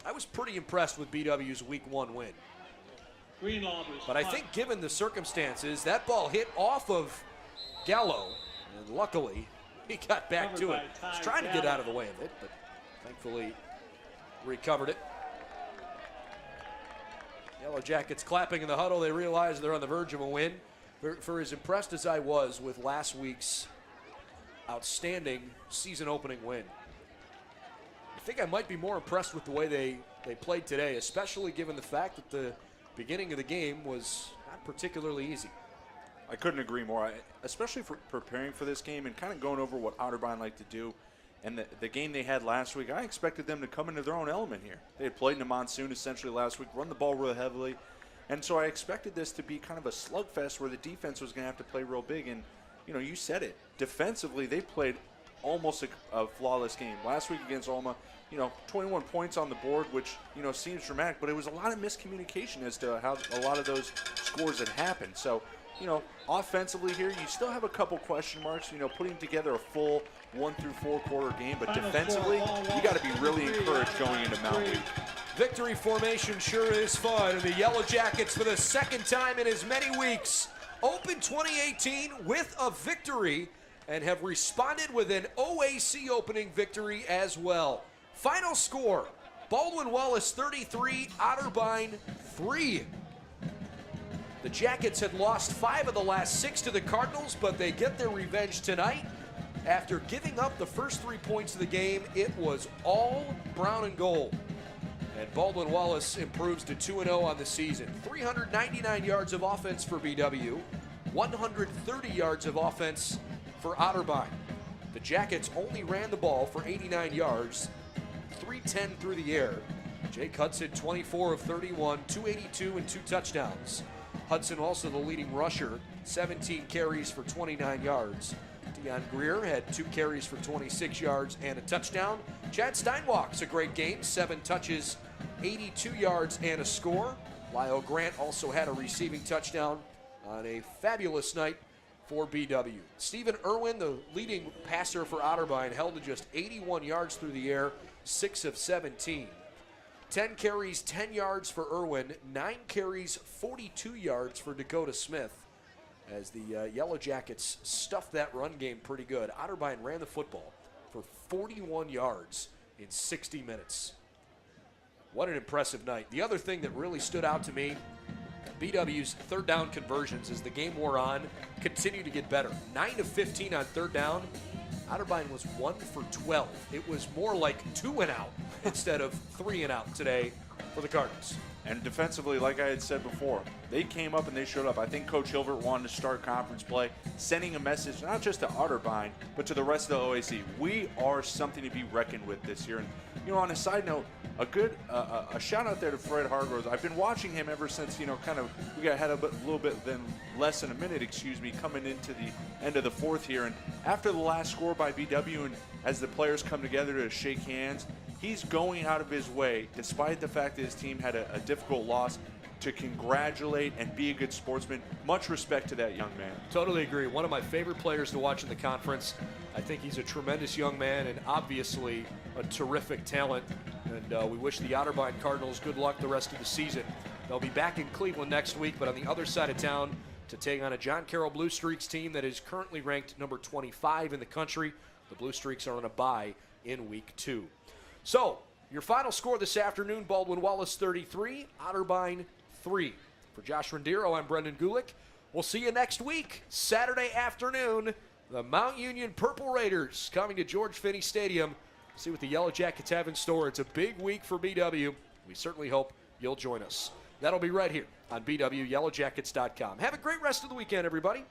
I was pretty impressed with BW's Week 1 win. But I think given the circumstances, that ball hit off of Gallo, and luckily he got back to it. He was trying to get out of the way of it, but thankfully recovered it. Yellow Jackets clapping in the huddle. They realize they're on the verge of a win. For as impressed as I was with last week's outstanding season opening win, I think I might be more impressed with the way they played today, especially given the fact that the beginning of the game was not particularly easy. I couldn't agree more, especially for preparing for this game and kind of going over what Otterbein like to do. And the game they had last week, I expected them to come into their own element here. They had played in a monsoon essentially last week, run the ball real heavily. And so I expected this to be kind of a slugfest where the defense was going to have to play real big. And, you know, you said it. Defensively, they played almost a flawless game. Last week against Alma, 21 points on the board, which, seems dramatic, but it was a lot of miscommunication as to how a lot of those scores had happened. So offensively here, you still have a couple question marks, putting together a full 1 through 4 quarter game, but defensively, you got to be really encouraged going into Mount Week. Victory formation sure is fun, and the Yellow Jackets, for the second time in as many weeks, open 2018 with a victory and have responded with an OAC opening victory as well. Final score, Baldwin Wallace 33, Otterbein 3. The Jackets had lost 5 of the last 6 to the Cardinals, but they get their revenge tonight. After giving up the first 3 points of the game, it was all brown and gold. And Baldwin Wallace improves to 2-0 on the season. 399 yards of offense for BW, 130 yards of offense for Otterbein. The Jackets only ran the ball for 89 yards, 310 through the air. Jake Hudson, 24 of 31, 282 and 2 touchdowns. Hudson also the leading rusher, 17 carries for 29 yards. Dion Greer had 2 carries for 26 yards and a touchdown. Chad Steinwalk's a great game, 7 touches, 82 yards and a score. Lyle Grant also had a receiving touchdown on a fabulous night for BW. Stephen Irwin, the leading passer for Otterbein, held to just 81 yards through the air, 6 of 17. 10 carries, 10 yards for Irwin, 9 carries, 42 yards for Dakota Smith, as the Yellow Jackets stuffed that run game pretty good. Otterbein ran the football for 41 yards in 60 minutes. What an impressive night. The other thing that really stood out to me, BW's third down conversions as the game wore on continued to get better. 9 of 15 on third down. Otterbein was 1 for 12. It was more like 2 and out instead of 3 and out today for the Cardinals. And defensively, like I had said before, they came up and they showed up. I think Coach Hilbert wanted to start conference play, sending a message not just to Otterbein, but to the rest of the OAC. We are something to be reckoned with this year. And, on a side note, a shout out there to Fred Hargrove. I've been watching him ever since, we had a little bit less than a minute, coming into the end of the fourth here. And after the last score by BW, and as the players come together to shake hands, he's going out of his way, despite the fact that his team had a difficult loss, to congratulate and be a good sportsman. Much respect to that young man. Totally agree. One of my favorite players to watch in the conference. I think he's a tremendous young man and obviously a terrific talent. And we wish the Otterbein Cardinals good luck the rest of the season. They'll be back in Cleveland next week, but on the other side of town to take on a John Carroll Blue Streaks team that is currently ranked number 25 in the country. The Blue Streaks are on a bye in week 2. So, your final score this afternoon, Baldwin Wallace 33, Otterbein 3. For Josh Rendiro, I'm Brendan Gulick. We'll see you next week, Saturday afternoon. The Mount Union Purple Raiders coming to George Finnie Stadium. See what the Yellow Jackets have in store. It's a big week for BW. We certainly hope you'll join us. That'll be right here on BWYellowJackets.com. Have a great rest of the weekend, everybody.